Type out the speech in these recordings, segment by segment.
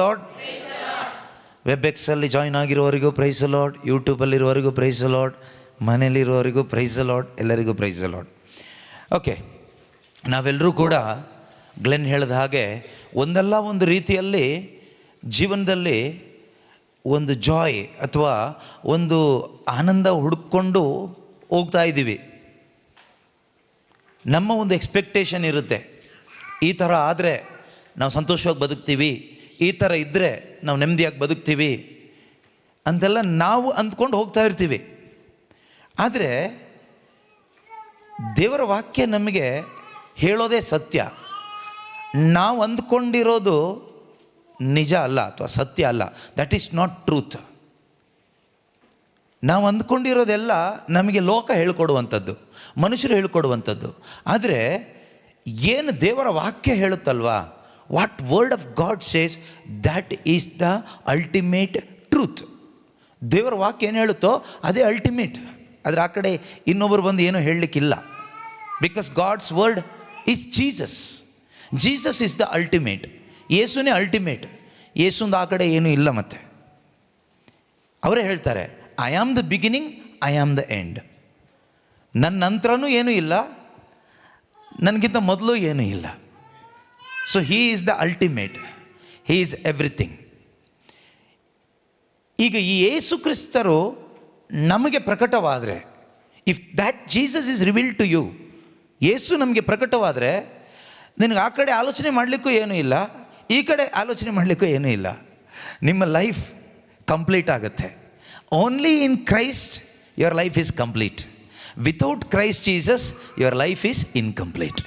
Lord. ವೆಬ್ಎಕ್ಸಲ್ಲಿ join ಆಗಿರೋವರಿಗೂ praise Lord, ಯೂಟ್ಯೂಬಲ್ಲಿರೋವರಿಗೂ ಪ್ರೈಸ್ ಲಾರ್ಡ್, ಮನೇಲಿರೋವರಿಗೂ ಪ್ರೈಸ್ ಲಾರ್ಡ್, ಎಲ್ಲರಿಗೂ ಪ್ರೈಸ್ ಲಾರ್ಡ್. ಓಕೆ, ನಾವೆಲ್ಲರೂ ಕೂಡ ಗ್ಲೆನ್ ಹೇಳಿದ ಹಾಗೆ ಒಂದಲ್ಲ ಒಂದು ರೀತಿಯಲ್ಲಿ ಜೀವನದಲ್ಲಿ ಒಂದು ಜಾಯ್ ಅಥವಾ ಒಂದು ಆನಂದ ಹುಡುಕೊಂಡು ಹೋಗ್ತಾ ಇದ್ದೀವಿ. ನಮ್ಮ ಒಂದು ಎಕ್ಸ್ಪೆಕ್ಟೇಷನ್ ಇರುತ್ತೆ, ಈ ಥರ ಆದರೆ ನಾವು ಸಂತೋಷವಾಗಿ ಬದುಕ್ತೀವಿ, ಈ ಥರ ಇದ್ದರೆ ನಾವು ನೆಮ್ಮದಿಯಾಗಿ ಬದುಕ್ತೀವಿ ಅಂತೆಲ್ಲ ನಾವು ಅಂದ್ಕೊಂಡು ಹೋಗ್ತಾ ಇರ್ತೀವಿ. ಆದರೆ ದೇವರ ವಾಕ್ಯ ನಮಗೆ ಹೇಳೋದೇ ಸತ್ಯ. ನಾವು ಅಂದ್ಕೊಂಡಿರೋದು ನಿಜ ಅಲ್ಲ ಅಥವಾ ಸತ್ಯ ಅಲ್ಲ. That is not truth. ನಾವು ಅಂದ್ಕೊಂಡಿರೋದೆಲ್ಲ ನಮಗೆ ಲೋಕ ಹೇಳ್ಕೊಡುವಂಥದ್ದು, ಮನುಷ್ಯರು ಹೇಳ್ಕೊಡುವಂಥದ್ದು. ಆದರೆ ಏನು ದೇವರ ವಾಕ್ಯ ಹೇಳುತ್ತಲ್ವಾ, what word of God says, that is the ultimate truth. ದೇವರ ವಾಕ್ಯ ಏನು ಹೇಳುತ್ತೋ ಅದೇ ಅಲ್ಟಿಮೇಟ್. ಆದರೆ ಆ ಕಡೆ ಇನ್ನೊಬ್ಬರು ಬಂದು ಏನೂ ಹೇಳಲಿಕ್ಕಿಲ್ಲ. Because God's word is Jesus. Jesus is the ultimate. ಯೇಸುನೇ ಅಲ್ಟಿಮೇಟ್. ಯೇಸುಂದು ಆ ಕಡೆ ಏನೂ ಇಲ್ಲ. ಮತ್ತೆ ಅವರೇ ಹೇಳ್ತಾರೆ, I am the beginning, I am the end. ನನ್ನ ನಂತರನೂ ಏನೂ ಇಲ್ಲ, ನನಗಿಂತ ಮೊದಲು ಏನೂ ಇಲ್ಲ. So he is the ultimate, he is everything. ಈಗ ಈ ಯೇಸು ಕ್ರಿಸ್ತರು ನಮಗೆ ಪ್ರಕಟವಾದರೆ, if that Jesus is revealed to you, Yesu ನಮಗೆ ಪ್ರಕಟವಾದರೆ ನಿನಗೆ ಆ ಕಡೆ ಆಲೋಚನೆ ಮಾಡಲಿಕ್ಕೂ ಏನೂ ಇಲ್ಲ, ಈ ಕಡೆ ಆಲೋಚನೆ ಮಾಡಲಿಕ್ಕೂ ಏನೂ ಇಲ್ಲ. ನಿಮ್ಮ ಲೈಫ್ ಕಂಪ್ಲೀಟ್ ಆಗುತ್ತೆ. Only in Christ your life is complete. Without Christ Jesus your life is incomplete.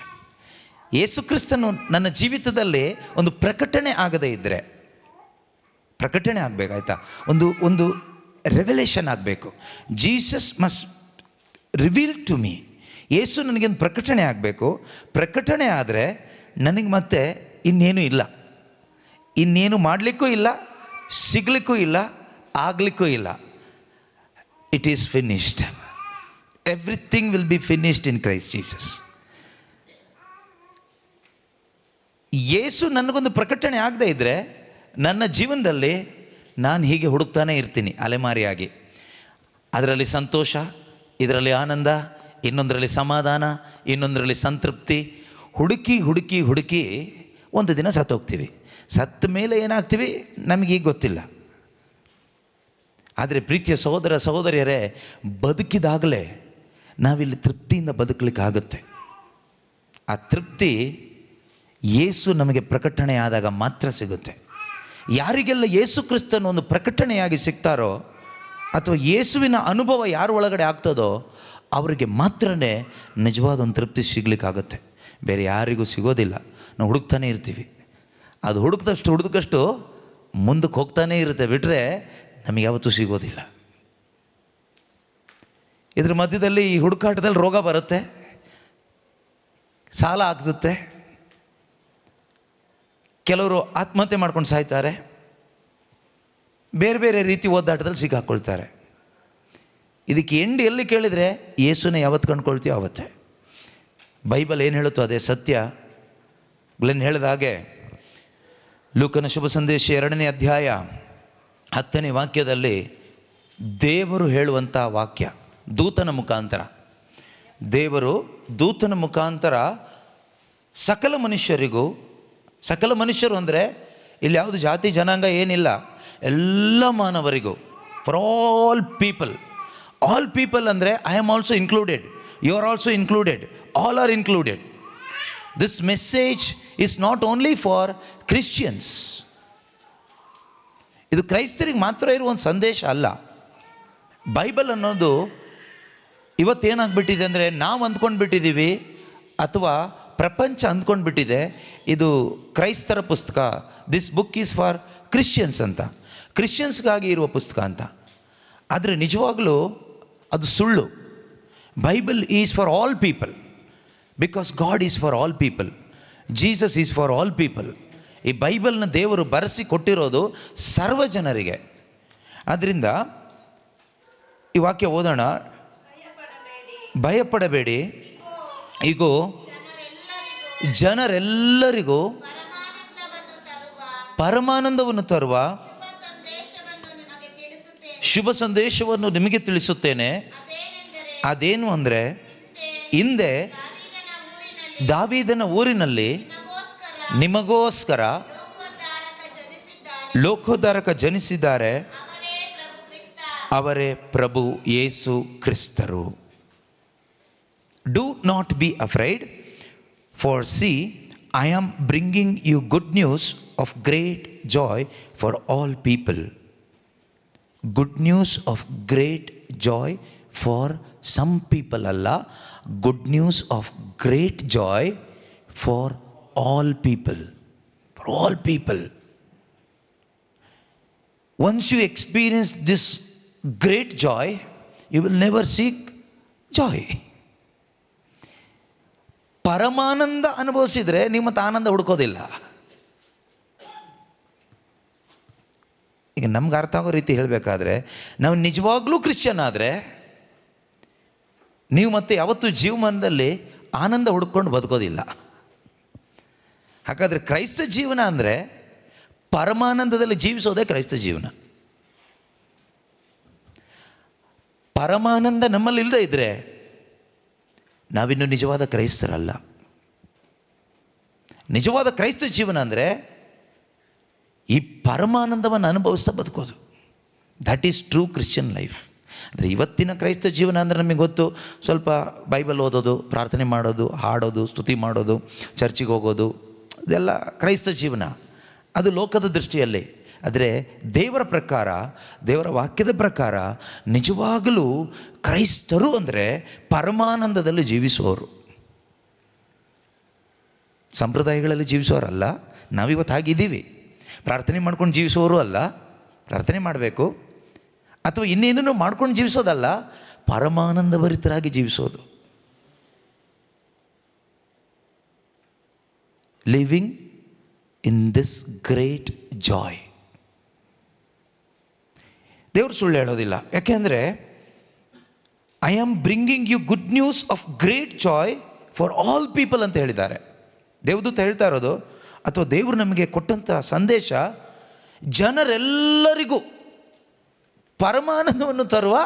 Yesu ಕ್ರಿಸ್ತನು ನನ್ನ ಜೀವಿತದಲ್ಲಿ ಒಂದು ಪ್ರಕಟಣೆ ಆಗದೇ ಇದ್ದರೆ, ಪ್ರಕಟಣೆ ಆಗಬೇಕಾಯ್ತಾ, ಒಂದು ರೆವಲೇಷನ್ ಆಗಬೇಕು. Jesus must reveal to me. Yesu ನನಗೊಂದು ಪ್ರಕಟಣೆ ಆಗಬೇಕು. ಪ್ರಕಟಣೆ ಆದರೆ ನನಗೆ ಮತ್ತೆ ಇನ್ನೇನು ಇಲ್ಲ, ಇನ್ನೇನು ಮಾಡಲಿಕ್ಕೂ ಇಲ್ಲ, ಸಿಗಲಿಕ್ಕೂ ಇಲ್ಲ, ಆಗಲಿಕ್ಕೂ ಇಲ್ಲ. It is finished. Everything will be finished in Christ Jesus. Yesu ನನಗೊಂದು ಪ್ರಕಟಣೆ ಆಗದೇ ಇದ್ದರೆ ನನ್ನ ಜೀವನದಲ್ಲಿ ನಾನು ಹೀಗೆ ಹುಡುಕ್ತಾನೆ ಇರ್ತೀನಿ ಅಲೆಮಾರಿಯಾಗಿ. ಅದರಲ್ಲಿ ಸಂತೋಷ, ಇದರಲ್ಲಿ ಆನಂದ, ಇನ್ನೊಂದರಲ್ಲಿ ಸಮಾಧಾನ, ಇನ್ನೊಂದರಲ್ಲಿ ಸಂತೃಪ್ತಿ. ಹುಡುಕಿ ಹುಡುಕಿ ಹುಡುಕಿ ಒಂದು ದಿನ ಸತ್ತೋಗ್ತೀವಿ. ಸತ್ತ ಮೇಲೆ ಏನಾಗ್ತೀವಿ ನಮಗೀಗ ಗೊತ್ತಿಲ್ಲ. ಆದರೆ ಪ್ರೀತಿಯ ಸಹೋದರ ಸಹೋದರಿಯರೇ, ಬದುಕಿದಾಗಲೇ ನಾವಿಲ್ಲಿ ತೃಪ್ತಿಯಿಂದ ಬದುಕಲಿಕ್ಕಾಗುತ್ತೆ. ಆ ತೃಪ್ತಿ ಯೇಸು ನಮಗೆ ಪ್ರಕಟಣೆ ಆದಾಗ ಮಾತ್ರ ಸಿಗುತ್ತೆ. ಯಾರಿಗೆಲ್ಲ ಯೇಸು ಕ್ರಿಸ್ತನ ಒಂದು ಪ್ರಕಟಣೆಯಾಗಿ ಸಿಗ್ತಾರೋ ಅಥವಾ ಯೇಸುವಿನ ಅನುಭವ ಯಾರ ಒಳಗಡೆ ಆಗ್ತದೋ ಅವರಿಗೆ ಮಾತ್ರ ನಿಜವಾದ ಒಂದು ತೃಪ್ತಿ ಸಿಗಲಿಕ್ಕಾಗುತ್ತೆ. ಬೇರೆ ಯಾರಿಗೂ ಸಿಗೋದಿಲ್ಲ. ನಾವು ಹುಡುಕ್ತಾನೆ ಇರ್ತೀವಿ. ಅದು ಹುಡುಕದಷ್ಟು ಮುಂದಕ್ಕೆ ಹೋಗ್ತಾನೇ ಇರುತ್ತೆ, ಬಿಟ್ಟರೆ ನಮಗೆ ಯಾವತ್ತೂ ಸಿಗೋದಿಲ್ಲ. ಇದ್ರ ಮಧ್ಯದಲ್ಲಿ ಈ ಹುಡುಕಾಟದಲ್ಲಿ ರೋಗ ಬರುತ್ತೆ, ಸಾಲ ಆಗ್ತುತ್ತೆ, ಕೆಲವರು ಆತ್ಮಹತ್ಯೆ ಮಾಡ್ಕೊಂಡು ಸಾಯ್ತಾರೆ, ಬೇರೆ ಬೇರೆ ರೀತಿ ಒದ್ದಾಟದಲ್ಲಿ ಸಿಕ್ಕಾಕ್ಕೊಳ್ತಾರೆ. ಇದಕ್ಕೆ ಎಂಡ್ ಎಲ್ಲಿ ಕೇಳಿದರೆ ಯೇಸುನೇ ಯಾವತ್ತು ಕಂಡುಕೊಳ್ತೀಯೋ ಆವತ್ತೇ. ಬೈಬಲ್ ಏನು ಹೇಳುತ್ತೋ ಅದೇ ಸತ್ಯ. ಗ್ಲೆನ್ ಹೇಳಿದ ಹಾಗೆ ಲೂಕನ ಶುಭ ಸಂದೇಶ 2ನೇ ಅಧ್ಯಾಯ 10ನೇ ವಾಕ್ಯದಲ್ಲಿ ದೇವರು ಹೇಳುವಂಥ ವಾಕ್ಯ, ದೂತನ ಮುಖಾಂತರ, ದೇವರು ದೂತನ ಮುಖಾಂತರ ಸಕಲ ಮನುಷ್ಯರಿಗೂ, ಸಕಲ ಮನುಷ್ಯರು ಅಂದರೆ ಇಲ್ಲಿ ಯಾವುದು ಜಾತಿ ಜನಾಂಗ ಏನಿಲ್ಲ, ಎಲ್ಲ ಮಾನವರಿಗೂ, for all people. All people ಅಂದರೆ I am also included, you are also included, all are included. This message is not only for Christians. ಇದು ಕ್ರೈಸ್ತರಿಗೆ ಮಾತ್ರ ಇರುವ ಒಂದು ಸಂದೇಶ ಅಲ್ಲ. ಬೈಬಲ್ ಅನ್ನೋದು ಇವತ್ತೇನಾಗ್ಬಿಟ್ಟಿದೆ ಅಂದರೆ, ನಾವು ಅಂದ್ಕೊಂಡು ಬಿಟ್ಟಿದ್ದೀವಿ ಅಥವಾ ಪ್ರಪಂಚ ಅಂದ್ಕೊಂಡು ಬಿಟ್ಟಿದೆ ಇದು ಕ್ರೈಸ್ತರ ಪುಸ್ತಕ, this book is for Christians ಅಂತ, ಕ್ರಿಶ್ಚಿಯನ್ಸ್ಗಾಗಿ ಇರುವ ಪುಸ್ತಕ ಅಂತ. ಆದರೆ ನಿಜವಾಗಲೂ ಅದು ಸುಳ್ಳು. Bible is for all people, because god is for all people, Jesus is for all people. ಈ ಬೈಬಲ್ನ ದೇವರು ಬರೆಸಿ ಕೊಟ್ಟಿರೋದು ಸರ್ವ ಜನರಿಗೆ. ಆದ್ದರಿಂದ ಈ ವಾಕ್ಯ ಓದೋಣ. ಭಯಪಡಬೇಡಿ, ಈಗೋ ಜನರೆಲ್ಲರಿಗೂ ಪರಮಾನಂದವನ್ನು ತರುವ ಶುಭ ಸಂದೇಶವನ್ನು ನಿಮಗೆ ತಿಳಿಸುತ್ತೇನೆ. ಅದೇನು ಅಂದರೆ, ಹಿಂದೆ ದಾವೀದನ ಊರಿನಲ್ಲಿ ನಿಮಗೋಸ್ಕರ ಲೋಕೋದ್ಧಾರಕ ಜನಿಸಿದ್ದಾರೆ. ಅವರೇ ಪ್ರಭು ಯೇಸು ಕ್ರಿಸ್ತರು. Do not be afraid, for see I am bringing you good news of great joy for all people. Good news of great joy for some people alla, good news of great joy for all people. For all people. Once you experience this great joy, you will never seek joy. ಪರಮಾನಂದ ಅನುಭವಿಸಿದರೆ ನೀವು ಮತ್ತೆ ಆನಂದ ಹುಡ್ಕೋದಿಲ್ಲ. ಈಗ ನಮ್ಗೆ ಅರ್ಥ ಆಗೋ ರೀತಿ ಹೇಳಬೇಕಾದ್ರೆ, ನಾವು ನಿಜವಾಗ್ಲೂ ಕ್ರಿಶ್ಚಿಯನ್ ಆದರೆ ನೀವು ಮತ್ತೆ ಯಾವತ್ತೂ ಜೀವಮಾನದಲ್ಲಿ ಆನಂದ ಹುಡ್ಕೊಂಡು ಬದುಕೋದಿಲ್ಲ. ಹಾಗಾದರೆ ಕ್ರೈಸ್ತ ಜೀವನ ಅಂದರೆ ಪರಮಾನಂದದಲ್ಲಿ ಜೀವಿಸೋದೇ ಕ್ರೈಸ್ತ ಜೀವನ. ಪರಮಾನಂದ ನಮ್ಮಲ್ಲಿ ಇಲ್ಲದೇ ಇದ್ದರೆ ನಾವಿನ್ನು ನಿಜವಾದ ಕ್ರೈಸ್ತರಲ್ಲ. ನಿಜವಾದ ಕ್ರೈಸ್ತ ಜೀವನ ಅಂದರೆ ಈ ಪರಮಾನಂದವನ್ನು ಅನುಭವಿಸ್ತಾ ಬದುಕೋದು. That is true Christian life. ಅಂದರೆ ಇವತ್ತಿನ ಕ್ರೈಸ್ತ ಜೀವನ ಅಂದರೆ ನಮಗೆ ಗೊತ್ತು, ಸ್ವಲ್ಪ ಬೈಬಲ್ ಓದೋದು, ಪ್ರಾರ್ಥನೆ ಮಾಡೋದು, ಹಾಡೋದು, ಸ್ತುತಿ ಮಾಡೋದು, ಚರ್ಚಿಗೆ ಹೋಗೋದು, ಇದೆಲ್ಲ ಕ್ರೈಸ್ತ ಜೀವನ. ಅದು ಲೋಕದ ದೃಷ್ಟಿಯಲ್ಲಿ. ಆದರೆ ದೇವರ ಪ್ರಕಾರ, ದೇವರ ವಾಕ್ಯದ ಪ್ರಕಾರ ನಿಜವಾಗಲೂ ಕ್ರೈಸ್ತರು ಅಂದರೆ ಪರಮಾನಂದದಲ್ಲಿ ಜೀವಿಸುವವರು. ಸಂಪ್ರದಾಯಗಳಲ್ಲಿ ಜೀವಿಸೋರಲ್ಲ. ನಾವಿವತ್ತು ಹಾಗಿದ್ದೀವಿ. ಪ್ರಾರ್ಥನೆ ಮಾಡ್ಕೊಂಡು ಜೀವಿಸೋರು ಅಲ್ಲ, ಪ್ರಾರ್ಥನೆ ಮಾಡಬೇಕು, ಅಥವಾ ಇನ್ನೇನೂ ಮಾಡ್ಕೊಂಡು ಜೀವಿಸೋದಲ್ಲ, ಪರಮಾನಂದಭರಿತರಾಗಿ ಜೀವಿಸೋದು. Living in this great joy. ದೇವರು ಸುಳ್ಳು ಹೇಳೋದಿಲ್ಲ. ಯಾಕೆಂದರೆ I am bringing you good news of great joy for all people ಅಂತ ಹೇಳಿದ್ದಾರೆ. ದೇವದೂತ ಹೇಳ್ತಾ ಇರೋದು, ಅಥವಾ ದೇವರು ನಮಗೆ ಕೊಟ್ಟಂಥ ಸಂದೇಶ ಜನರೆಲ್ಲರಿಗೂ ಪರಮಾನಂದವನ್ನು ತರುವ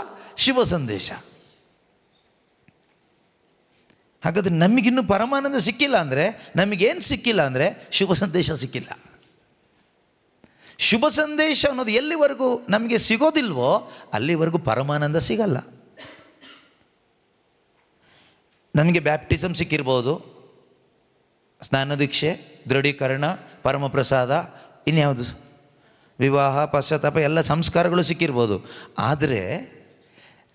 ಶುಭ ಸಂದೇಶ. ಹಾಗಾದರೆ ನಮಗಿನ್ನೂ ಪರಮಾನಂದ ಸಿಕ್ಕಿಲ್ಲ ಅಂದರೆ, ನಮಗೇನು ಸಿಕ್ಕಿಲ್ಲ ಅಂದರೆ ಶುಭ ಸಂದೇಶ ಸಿಕ್ಕಿಲ್ಲ. ಶುಭ ಸಂದೇಶ ಅನ್ನೋದು ಎಲ್ಲಿವರೆಗೂ ನಮಗೆ ಸಿಗೋದಿಲ್ವೋ ಅಲ್ಲಿವರೆಗೂ ಪರಮಾನಂದ ಸಿಗಲ್ಲ. ನನಗೆ ಬ್ಯಾಪ್ಟಿಸಮ್ ಸಿಕ್ಕಿರ್ಬೋದು, ಸ್ನಾನದೀಕ್ಷೆ, ದೃಢೀಕರಣ, ಪರಮಪ್ರಸಾದ, ಇನ್ಯಾವುದು ವಿವಾಹ, ಪಶ್ಚಾತ್ತಾಪ ಎಲ್ಲ ಸಂಸ್ಕಾರಗಳು ಸಿಕ್ಕಿರ್ಬೋದು. ಆದರೆ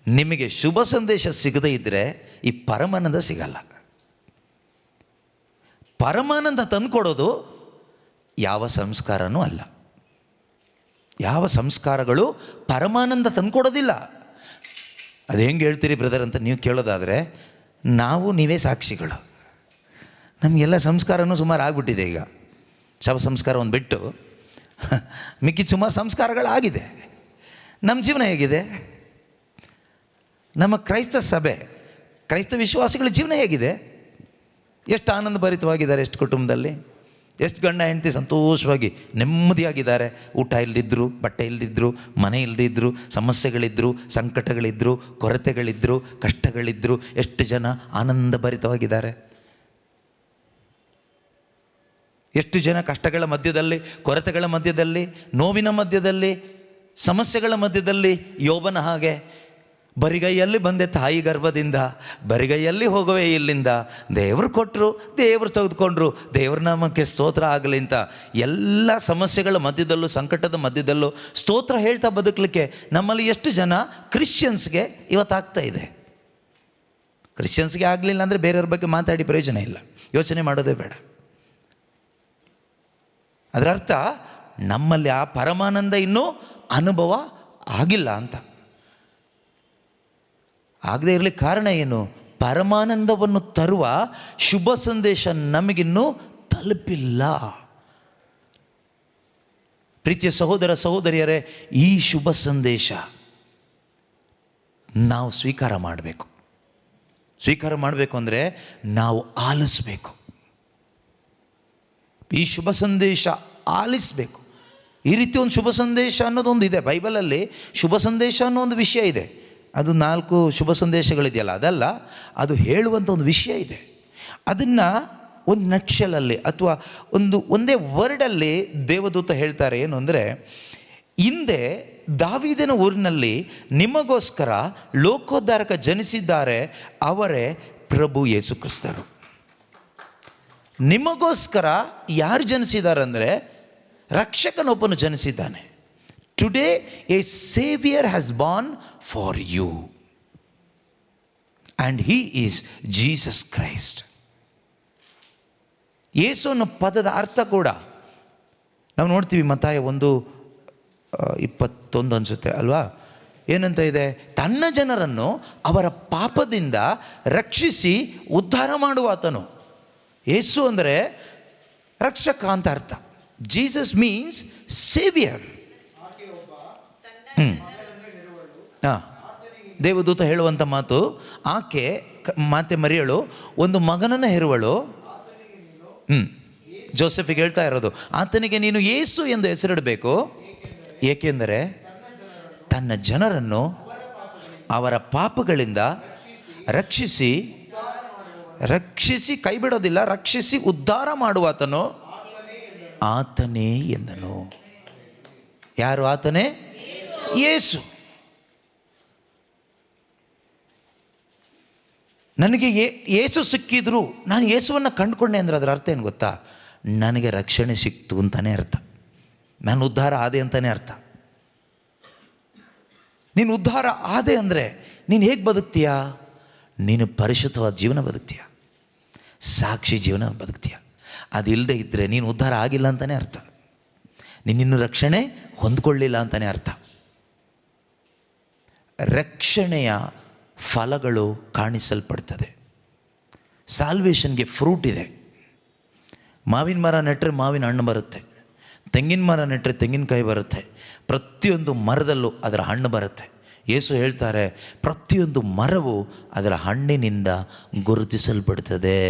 ನಿಮಗೆ ಶುಭ ಸಂದೇಶ ಸಿಗದೇ ಇದ್ದರೆ ಈ ಪರಮಾನಂದ ಸಿಗಲ್ಲ. ಪರಮಾನಂದ ತಂದುಕೊಡೋದು ಯಾವ ಸಂಸ್ಕಾರನೂ ಅಲ್ಲ. ಯಾವ ಸಂಸ್ಕಾರಗಳು ಪರಮಾನಂದ ತಂದುಕೊಡೋದಿಲ್ಲ. ಅದು ಹೆಂಗೆ ಹೇಳ್ತೀರಿ ಬ್ರದರ್ ಅಂತ ನೀವು ಕೇಳೋದಾದರೆ, ನಾವು ನೀವೇ ಸಾಕ್ಷಿಗಳು. ನಮಗೆಲ್ಲ ಸಂಸ್ಕಾರನೂ ಸುಮಾರು ಆಗಿಬಿಟ್ಟಿದೆ. ಈಗ ಶವ ಸಂಸ್ಕಾರ ಒಂದು ಬಿಟ್ಟು ಮಿಕ್ಕಿದ ಸುಮಾರು ಸಂಸ್ಕಾರಗಳಾಗಿದೆ. ನಮ್ಮ ಜೀವನ ಹೇಗಿದೆ? ನಮ್ಮ ಕ್ರೈಸ್ತ ಸಭೆ, ಕ್ರೈಸ್ತ ವಿಶ್ವಾಸಿಗಳ ಜೀವನ ಹೇಗಿದೆ? ಎಷ್ಟು ಆನಂದಭರಿತವಾಗಿದ್ದಾರೆ, ಎಷ್ಟು ಕುಟುಂಬದಲ್ಲಿ, ಎಷ್ಟು ಗಂಡ ಹೆಂಡತಿ ಸಂತೋಷವಾಗಿ ನೆಮ್ಮದಿಯಾಗಿದ್ದಾರೆ. ಊಟ ಇಲ್ಲದಿದ್ದರು, ಬಟ್ಟೆ ಇಲ್ಲದಿದ್ದರು, ಮನೆ ಇಲ್ಲದಿದ್ದರು, ಸಮಸ್ಯೆಗಳಿದ್ದರು, ಸಂಕಟಗಳಿದ್ದರು, ಕೊರತೆಗಳಿದ್ದರು, ಕಷ್ಟಗಳಿದ್ದರು, ಎಷ್ಟು ಜನ ಆನಂದಭರಿತವಾಗಿದ್ದಾರೆ. ಎಷ್ಟು ಜನ ಕಷ್ಟಗಳ ಮಧ್ಯದಲ್ಲಿ, ಕೊರತೆಗಳ ಮಧ್ಯದಲ್ಲಿ, ನೋವಿನ ಮಧ್ಯದಲ್ಲಿ, ಸಮಸ್ಯೆಗಳ ಮಧ್ಯದಲ್ಲಿ ಯೋಬನ ಹಾಗೆ ಬರಿಗೈಯಲ್ಲಿ ಬಂದೆ ತಾಯಿ ಗರ್ಭದಿಂದ, ಬರಿಗೈಯಲ್ಲಿ ಹೋಗುವೆ ಇಲ್ಲಿಂದ, ದೇವರು ಕೊಟ್ಟರು, ದೇವರು ತೆಗೆದುಕೊಂಡ್ರು, ದೇವ್ರ ನಾಮಕ್ಕೆ ಸ್ತೋತ್ರ ಆಗಲಿ ಅಂತ ಎಲ್ಲ ಸಮಸ್ಯೆಗಳ ಮಧ್ಯದಲ್ಲೂ, ಸಂಕಟದ ಮಧ್ಯದಲ್ಲೂ ಸ್ತೋತ್ರ ಹೇಳ್ತಾ ಬದುಕಲಿಕ್ಕೆ ನಮ್ಮಲ್ಲಿ ಎಷ್ಟು ಜನ ಕ್ರಿಶ್ಚಿಯನ್ಸ್ಗೆ ಇವತ್ತಾಗ್ತಾ ಇದೆ. ಕ್ರಿಶ್ಚಿಯನ್ಸ್ಗೆ ಆಗಲಿಲ್ಲ ಅಂದರೆ ಬೇರೆಯವ್ರ ಬಗ್ಗೆ ಮಾತಾಡಿ ಪ್ರಯೋಜನ ಇಲ್ಲ, ಯೋಚನೆ ಮಾಡೋದೇ ಬೇಡ. ಅದರ ಅರ್ಥ ನಮ್ಮಲ್ಲಿ ಆ ಪರಮಾನಂದ ಇನ್ನೂ ಅನುಭವ ಆಗಿಲ್ಲ ಅಂತ. ಆಗದೇ ಇರಲಿಕ್ಕೆ ಕಾರಣ ಏನು? ಪರಮಾನಂದವನ್ನು ತರುವ ಶುಭ ಸಂದೇಶ ನಮಗಿನ್ನೂ ತಲುಪಿಲ್ಲ. ಪ್ರೀತಿಯ ಸಹೋದರ ಸಹೋದರಿಯರೇ, ಈ ಶುಭ ಸಂದೇಶ ನಾವು ಸ್ವೀಕಾರ ಮಾಡಬೇಕು. ಸ್ವೀಕಾರ ಮಾಡಬೇಕು ಅಂದರೆ ನಾವು ಆಲಿಸಬೇಕು. ಈ ಶುಭ ಸಂದೇಶ ಆಲಿಸಬೇಕು. ಈ ರೀತಿ ಒಂದು ಶುಭ ಸಂದೇಶ ಅನ್ನೋದೊಂದು ಇದೆ ಬೈಬಲಲ್ಲಿ. ಶುಭ ಸಂದೇಶ ಅನ್ನೋ ಒಂದು ವಿಷಯ ಇದೆ. ಅದು 4 ಶುಭ ಸಂದೇಶಗಳಿದೆಯಲ್ಲ, ಅದಲ್ಲ, ಅದು ಹೇಳುವಂಥ ಒಂದು ವಿಷಯ ಇದೆ. ಅದನ್ನು ಒಂದು ನಟ್ಶಲಲ್ಲಿ ಅಥವಾ ಒಂದೇ ವರ್ಡಲ್ಲಿ ದೇವದೂತ ಹೇಳ್ತಾರೆ. ಏನು ಅಂದರೆ, ಹಿಂದೆ ದಾವೀದನ ಊರಿನಲ್ಲಿ ನಿಮಗೋಸ್ಕರ ಲೋಕೋದ್ಧಾರಕ ಜನಿಸಿದ್ದಾರೆ, ಅವರೇ ಪ್ರಭು ಯೇಸು ಕ್ರಿಸ್ತರು. ನಿಮಗೋಸ್ಕರ ಯಾರು ಜನಿಸಿದ್ದಾರೆ ಅಂದರೆ, ರಕ್ಷಕನೊಬ್ಬನು ಜನಿಸಿದ್ದಾನೆ. Today a saviour has born for you and he is Jesus Christ. Yesu ಅನ್ನೋ ಪದದ ಅರ್ಥ ಕೂಡ ನಾವು ನೋಡ್ತೀವಿ. ಮತ್ತಾಯ 1:21 ಅನಿಸುತ್ತೆ ಅಲ್ವಾ? ಏನಂತ ಇದೆ? ತನ್ನ ಜನರನ್ನು ಅವರ ಪಾಪದಿಂದ ರಕ್ಷಿಸಿ ಉದ್ಧಾರ ಮಾಡುವ ಆತನು. ಯೇಸು ಅಂದರೆ ರಕ್ಷಕ ಅಂತ ಅರ್ಥ. Jesus means saviour. ದೇವದೂತ ಹೇಳುವಂಥ ಮಾತು, ಆಕೆ ಮಾತೆ ಮರಿಯಳು ಒಂದು ಮಗನನ್ನು ಹೆರುವಳು. ಜೋಸೆಫಿಗೆ ಹೇಳ್ತಾ ಇರೋದು, ಆತನಿಗೆ ನೀನು ಯೇಸು ಎಂದು ಹೆಸರಿಡಬೇಕು, ಏಕೆಂದರೆ ತನ್ನ ಜನರನ್ನು ಅವರ ಪಾಪಗಳಿಂದ ರಕ್ಷಿಸಿ ಕೈ ಬಿಡೋದಿಲ್ಲ, ರಕ್ಷಿಸಿ ಉದ್ಧಾರ ಮಾಡುವಾತನು ಆತನೇ ಎಂದನು. ಯಾರು ಆತನೇ? ಯೇಸು. ನನಗೆ ಯೇಸು ಸಿಕ್ಕಿದ್ರು, ನಾನು ಯೇಸುವನ್ನು ಕಂಡುಕೊಂಡೆ ಅಂದರೆ ಅದರ ಅರ್ಥ ಏನು ಗೊತ್ತಾ? ನನಗೆ ರಕ್ಷಣೆ ಸಿಕ್ತು ಅಂತಲೇ ಅರ್ಥ. ನಾನು ಉದ್ಧಾರ ಆದೆ ಅಂತಲೇ ಅರ್ಥ. ನೀನು ಉದ್ಧಾರ ಆದೆ ಅಂದರೆ ನೀನು ಹೇಗೆ ಬದುಕ್ತೀಯಾ? ನೀನು ಪರಿಶುದ್ಧವಾದ ಜೀವನ ಬದುಕ್ತೀಯ, ಸಾಕ್ಷಿ ಜೀವನ ಬದುಕ್ತೀಯ. ಅದಿಲ್ಲದೆ ಇದ್ದರೆ ನೀನು ಉದ್ಧಾರ ಆಗಿಲ್ಲ ಅಂತಲೇ ಅರ್ಥ. ನೀನಿನ್ನೂ ರಕ್ಷಣೆ ಹೊಂದ್ಕೊಳ್ಳಿಲ್ಲ ಅಂತಲೇ ಅರ್ಥ. ರಕ್ಷಣೆಯ ಫಲಗಳು ಕಾಣಿಸಲ್ಪಡ್ತದೆ. ಸಾಲ್ವೇಷನ್ಗೆ ಫ್ರೂಟ್ ಇದೆ. ಮಾವಿನ ಮರ ನೆಟ್ಟರೆ ಮಾವಿನ ಹಣ್ಣು ಬರುತ್ತೆ, ತೆಂಗಿನ ಮರ ನೆಟ್ಟರೆ ತೆಂಗಿನಕಾಯಿ ಬರುತ್ತೆ, ಪ್ರತಿಯೊಂದು ಮರದಲ್ಲೂ ಅದರ ಹಣ್ಣು ಬರುತ್ತೆ. ಯೇಸು ಹೇಳ್ತಾರೆ, ಪ್ರತಿಯೊಂದು ಮರವು ಅದರ ಹಣ್ಣಿನಿಂದ ಗುರುತಿಸಲ್ಪಡ್ತದೆ.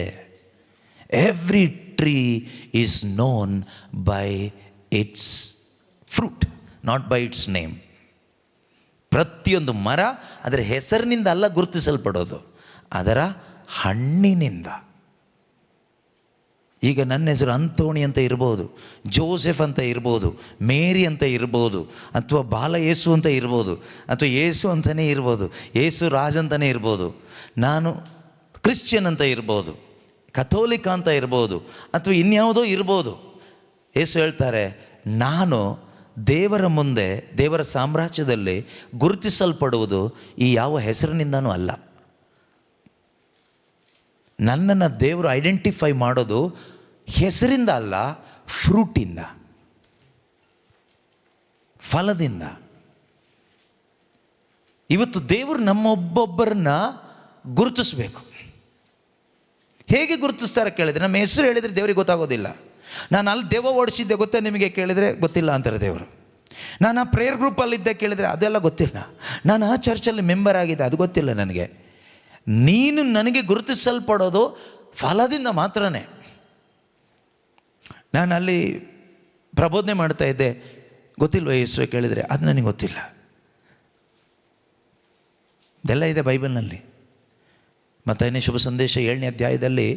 Every tree is known by its fruit, not by its name. ಪ್ರತಿಯೊಂದು ಮರ ಅದರ ಹೆಸರಿನಿಂದ ಅಲ್ಲ ಗುರುತಿಸಲ್ಪಡೋದು, ಅದರ ಹಣ್ಣಿನಿಂದ. ಈಗ ನನ್ನ ಹೆಸರು ಅಂತೋಣಿ ಅಂತ ಇರ್ಬೋದು, ಜೋಸೆಫ್ ಅಂತ ಇರ್ಬೋದು, ಮೇರಿ ಅಂತ ಇರ್ಬೋದು, ಅಥವಾ ಬಾಲ ಯೇಸು ಅಂತ ಇರ್ಬೋದು, ಅಥವಾ ಯೇಸು ಅಂತಲೇ ಇರ್ಬೋದು, ಯೇಸು ರಾಜ್ ಅಂತಲೇ ಇರ್ಬೋದು, ನಾನು ಕ್ರಿಶ್ಚಿಯನ್ ಅಂತ ಇರ್ಬೋದು, ಕಥೋಲಿಕ ಅಂತ ಇರ್ಬೋದು, ಅಥವಾ ಇನ್ಯಾವುದೋ ಇರ್ಬೋದು. ಯೇಸು ಹೇಳ್ತಾರೆ, ನಾನು ದೇವರ ಮುಂದೆ, ದೇವರ ಸಾಮ್ರಾಜ್ಯದಲ್ಲಿ ಗುರುತಿಸಲ್ಪಡುವುದು ಈ ಯಾವ ಹೆಸರಿನಿಂದನೂ ಅಲ್ಲ. ನನ್ನನ್ನು ದೇವರು ಐಡೆಂಟಿಫೈ ಮಾಡೋದು ಹೆಸರಿಂದ ಅಲ್ಲ, ಫ್ರೂಟಿಂದ, ಫಲದಿಂದ. ಇವತ್ತು ದೇವರು ನಮ್ಮೊಬ್ಬೊಬ್ಬರನ್ನ ಗುರುತಿಸ್ಬೇಕು. ಹೇಗೆ ಗುರುತಿಸ್ತಾರೆ ಕೇಳಿದರೆ, ನಮ್ಮ ಹೆಸರು ಹೇಳಿದರೆ ದೇವರಿಗೆ ಗೊತ್ತಾಗೋದಿಲ್ಲ. ನಾನು ಅಲ್ಲಿ ದೇವ ಓಡಿಸಿದ್ದೆ ಗೊತ್ತಾ ನಿಮಗೆ ಕೇಳಿದರೆ ಗೊತ್ತಿಲ್ಲ ಅಂತಾರೆ ದೇವರು. ನಾನು ಆ ಪ್ರೇಯರ್ ಗ್ರೂಪಲ್ಲಿದ್ದೆ ಕೇಳಿದರೆ ಅದೆಲ್ಲ ಗೊತ್ತಿಲ್ಲ. ನಾನು ಆ ಚರ್ಚಲ್ಲಿ ಮೆಂಬರ್ ಆಗಿದ್ದೆ, ಅದು ಗೊತ್ತಿಲ್ಲ ನನಗೆ. ನೀನು ನನಗೆ ಗುರುತಿಸಲ್ಪಡೋದು ಫಲದಿಂದ ಮಾತ್ರನೇ. ನಾನು ಅಲ್ಲಿ ಪ್ರಬೋಧನೆ ಮಾಡ್ತಾ ಇದ್ದೆ, ಗೊತ್ತಿಲ್ವ ಯೇಸು ಕೇಳಿದರೆ ಅದು ನನಗೆ ಗೊತ್ತಿಲ್ಲ. ಇದೆಲ್ಲ ಇದೆ ಬೈಬಲ್ನಲ್ಲಿ. ಮತ್ತಾಯನೇ ಶುಭ ಸಂದೇಶ 7ನೇ ಅಧ್ಯಾಯದಲ್ಲಿ